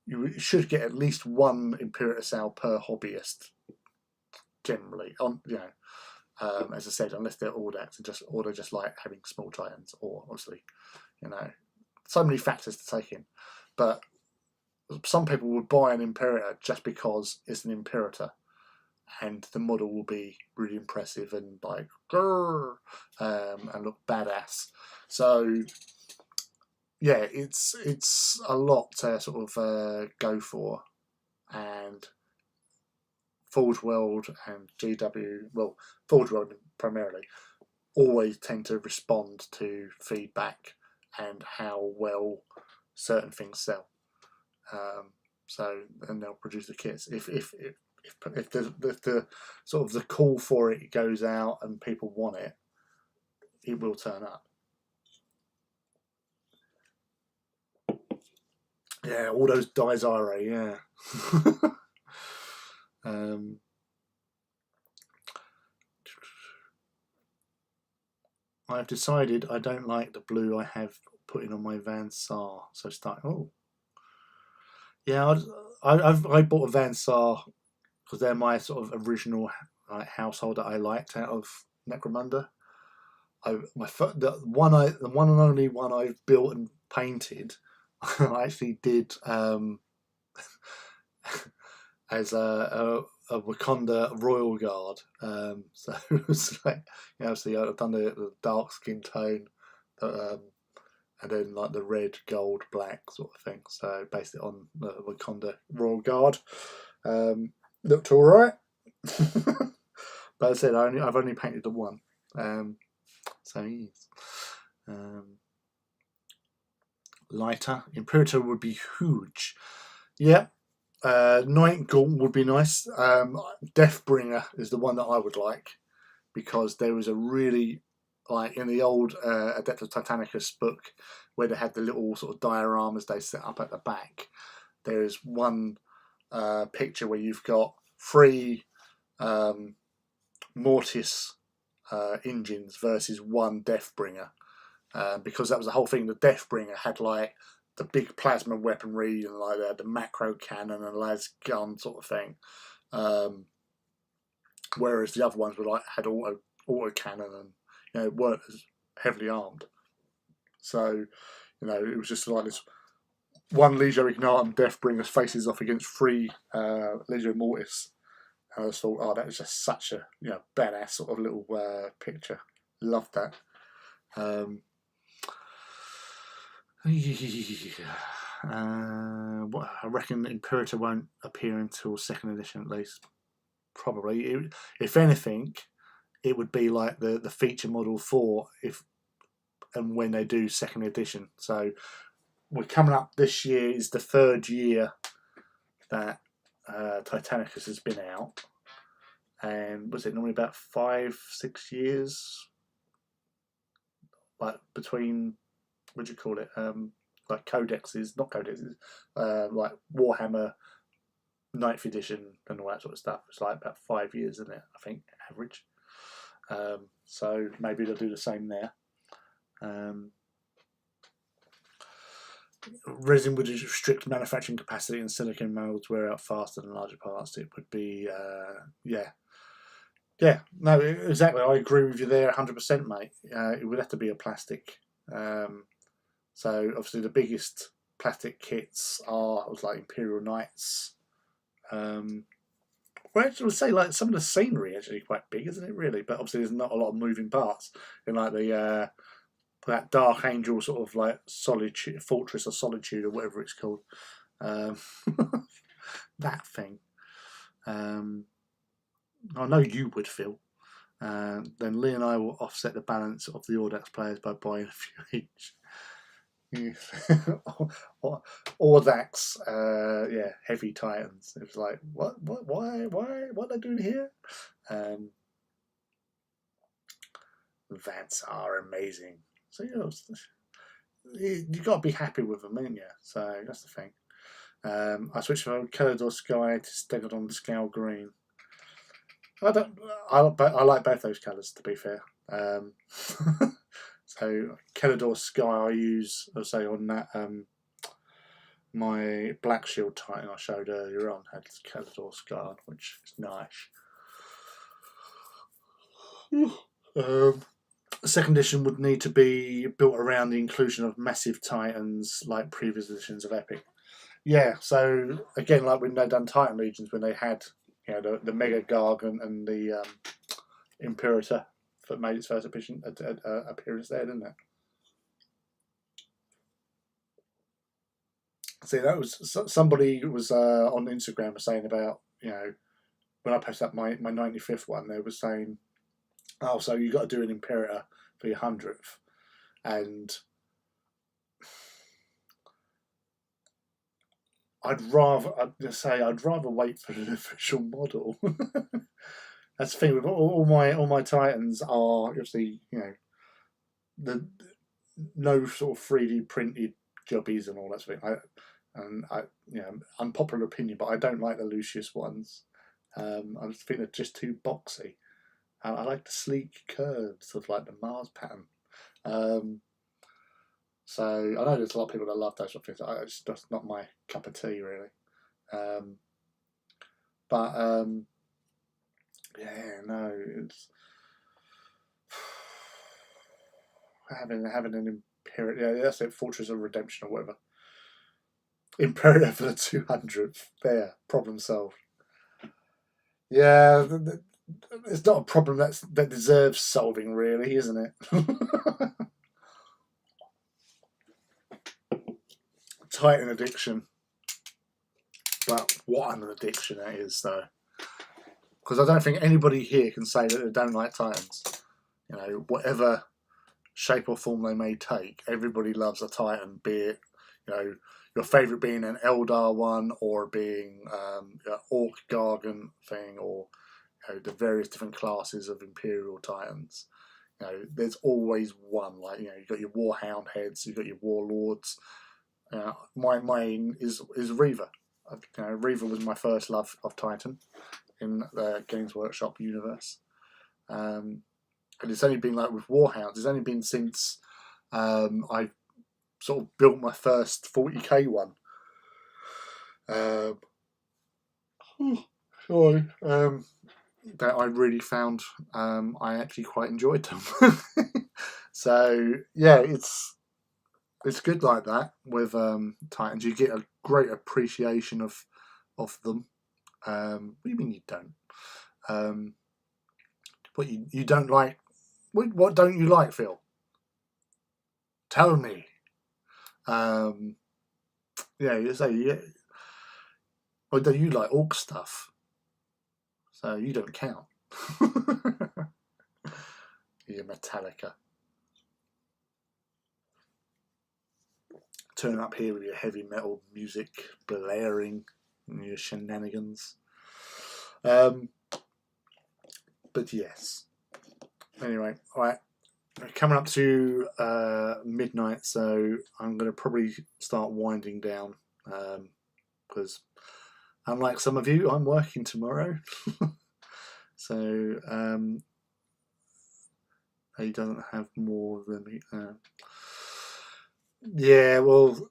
you should get at least 1 Imperator sale per hobbyist, generally. As I said, unless they're Audax or they just like having small Titans, or obviously, so many factors to take in. But some people would buy an Imperator just because it's an Imperator, and the model will be really impressive and like and look badass. So yeah, it's a lot to sort of go for, and Forge World and GW, well, Forge World primarily, always tend to respond to feedback and how well certain things sell. And they'll produce the kits. If the sort of the call for it goes out and people want it, it will turn up. Yeah, all those dies are, yeah. I've decided I don't like the blue I have put in on my Van Sar, so yeah, I bought a Van Sar because they're my sort of original household that I liked out of Necromunda. The one and only one I've built and painted, I actually did as a Wakanda Royal Guard. So it was like, obviously I've done the dark skin tone, and then like the red, gold, black sort of thing. So based it on the Wakanda Royal Guard. Looked alright. But as I said, I've only painted the one. So yes. Lighter. Imperator would be huge. Yeah. Night Gaunt would be nice. Deathbringer is the one that I would like, because there was a really, like in the old Adeptus Titanicus book where they had the little sort of dioramas they set up at the back. There's one picture where you've got 3 Mortis engines versus 1 Deathbringer, because that was the whole thing. The Deathbringer had like the big plasma weaponry and like the macro cannon and las gun sort of thing, whereas the other ones were like had auto cannon and weren't as heavily armed. So it was just like this one Legio Ignitum Deathbringer faces off against 3 Legio Mortis. And I just thought, oh, that was just such a badass sort of little picture. Loved that. What I reckon Imperator won't appear until 2nd edition at least. Probably. If anything, it would be like the feature model for and when they do 2nd edition. So we're coming up, this year is the 3rd year that Titanicus has been out, and was it normally about 5-6 years, like between, what do you call it, like codexes, not codexes, like Warhammer 9th edition and all that sort of stuff. It's like about 5 years, isn't it? I think average. So maybe they'll do the same there. Resin would restrict manufacturing capacity, and silicon molds wear out faster than larger parts. It would be, yeah, no, exactly. I agree with you there, 100%, mate. It would have to be a plastic. So obviously the biggest plastic kits are like Imperial Knights. Well, I would say like some of the scenery actually quite big, isn't it? Really, but obviously there's not a lot of moving parts in like the that Dark Angel sort of like solitude, Fortress of Solitude or whatever it's called. That thing. I know you would, Phil. Then Lee and I will offset the balance of the Audax players by buying a few each. Audax, yeah, heavy titans. It was like, why, what are they doing here? Vats are amazing. So you got to be happy with them, ain't you? So that's the thing. I switched from Calidor Sky to Stegodon Scale Green. I like both those colours, to be fair. So Calidor Sky I use, I'll say, on that my Black Shield Titan I showed earlier on had Calidor Sky on, which is nice. The second edition would need to be built around the inclusion of massive titans like previous editions of Epic. Yeah, so again, like when they done Titan Legions, when they had, you know, the Mega Gargant and the Imperator that made its first appearance there, didn't it? See, that was somebody was on Instagram was saying about, you know, when I posted up my 95th one, they were saying, oh, so you got to do an Imperator for your 100th, and I'd rather wait for an official model. That's the thing with all my Titans are obviously, you know, the no sort of 3D printed jobbies and all that sort of thing. You know, unpopular opinion, but I don't like the Lucius ones. I just think they're just too boxy. I like the sleek curves of like the Mars pattern. So I know there's a lot of people that love those sort of things. It's just not my cup of tea, really. Yeah, no, it's having an Imperator. Yeah, that's it. Fortress of Redemption or whatever. Imperator for the 200th. There, problem solved. Yeah, it's not a problem that deserves solving, really, isn't it? Titan addiction. But what an addiction that is, though. Because I don't think anybody here can say that they don't like Titans. You know, whatever shape or form they may take, everybody loves a Titan, be it, you know, your favourite being an Eldar one, or being an Orc Gargant thing, or, you know, the various different classes of Imperial Titans. You know, there's always one. Like, you know, you've got your Warhound heads, you've got your Warlords. My main is Reaver. You know, Reaver was my first love of Titan in the Games Workshop universe. And it's only been like with Warhounds, it's only been since I sort of built my first 40k one. Sorry. That I really found I actually quite enjoyed them. So yeah, it's good like that with Titans. You get a great appreciation of them. What do you mean you don't? What you don't like? What don't you like, Phil? Tell me. Yeah, you say yeah. Well, do you like orc stuff? So you don't count. You're Metallica. Turn up here with your heavy metal music blaring and your shenanigans. But yes. Anyway, all right. We're coming up to midnight, so I'm going to probably start winding down because unlike some of you, I'm working tomorrow. So he doesn't have more than me. Yeah, well,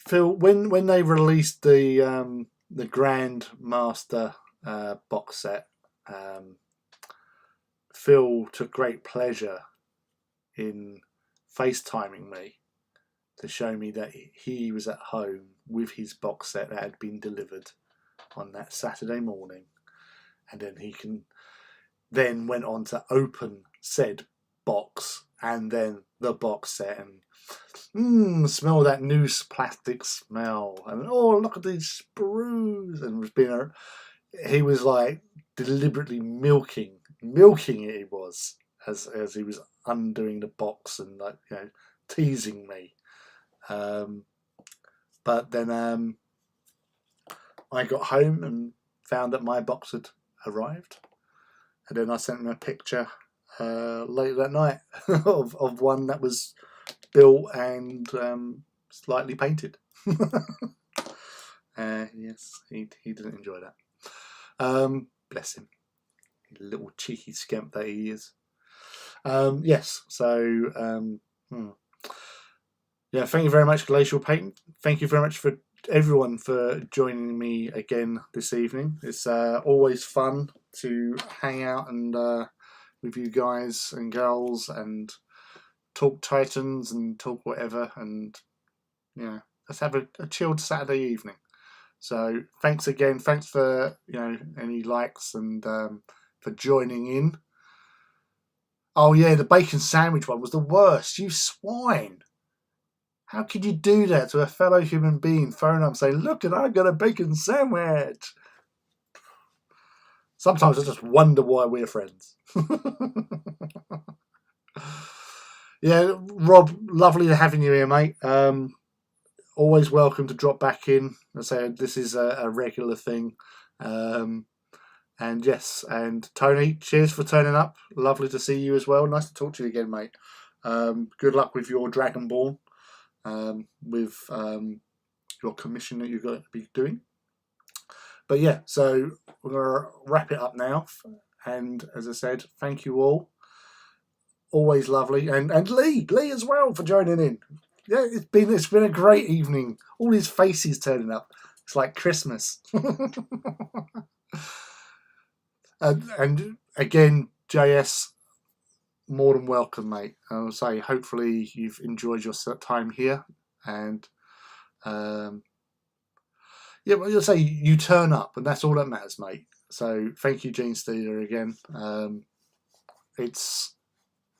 Phil, when they released the Grand Master box set, Phil took great pleasure in FaceTiming me to show me that he was at home with his box set that had been delivered on that Saturday morning, and then went on to open said box and then the box set and smell that new plastic smell, and oh, look at these sprues, and he was like deliberately milking it. He was as he was undoing the box and teasing me. But then I got home and found that my box had arrived, and then I sent him a picture later that night of one that was built and slightly painted. Yes, he didn't enjoy that. Bless him, little cheeky scamp that he is. Yes, so yeah, thank you very much, Glacial Paint. Thank you very much for everyone for joining me again this evening. It's always fun to hang out and with you guys and girls and talk Titans and talk whatever, and yeah, let's have a chilled Saturday evening. So thanks again. Thanks for any likes and for joining in. Oh yeah, the bacon sandwich one was the worst. You swine! How could you do that to a fellow human being? Phone up and say, "Look, and I got a bacon sandwich." Sometimes I just wonder why we're friends. Yeah, Rob, lovely having you here, mate. Always welcome to drop back in. I say this is a regular thing. And yes, and Tony, cheers for turning up. Lovely to see you as well. Nice to talk to you again, mate. Good luck with your Dragonborn, with your commission that you're going to be doing. But yeah, so we're going to wrap it up now. And as I said, thank you all. Always lovely. And Lee as well for joining in. Yeah, it's been a great evening. All his faces turning up. It's like Christmas. And again, JS, more than welcome, mate. I'll say hopefully you've enjoyed your time here, and yeah, well, you'll say you turn up, and that's all that matters, mate. So thank you, Gene Steeler, again. It's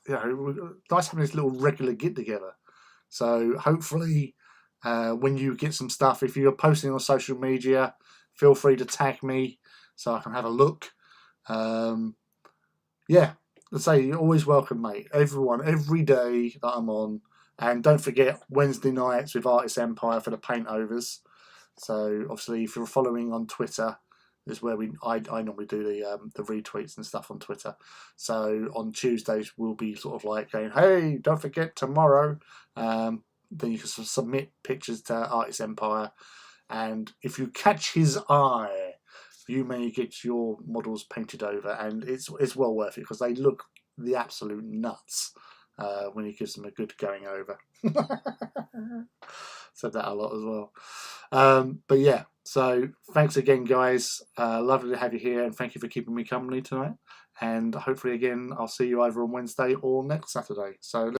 nice having this little regular get together. So hopefully, when you get some stuff, if you're posting on social media, feel free to tag me so I can have a look. Yeah, let's say you're always welcome, mate. Everyone, every day that I'm on, and don't forget Wednesday nights with Artist Empire for the paint overs. So obviously, if you're following on Twitter, is where I normally do the retweets and stuff on Twitter. So on Tuesdays we'll be sort of like going, hey, don't forget tomorrow. Then you can sort of submit pictures to Artist Empire, and if you catch his eye, you may get your models painted over, and it's well worth it because they look the absolute nuts when he gives them a good going over. Said that a lot as well. But yeah, so thanks again, guys. Lovely to have you here, and thank you for keeping me company tonight. And hopefully again, I'll see you either on Wednesday or next Saturday. So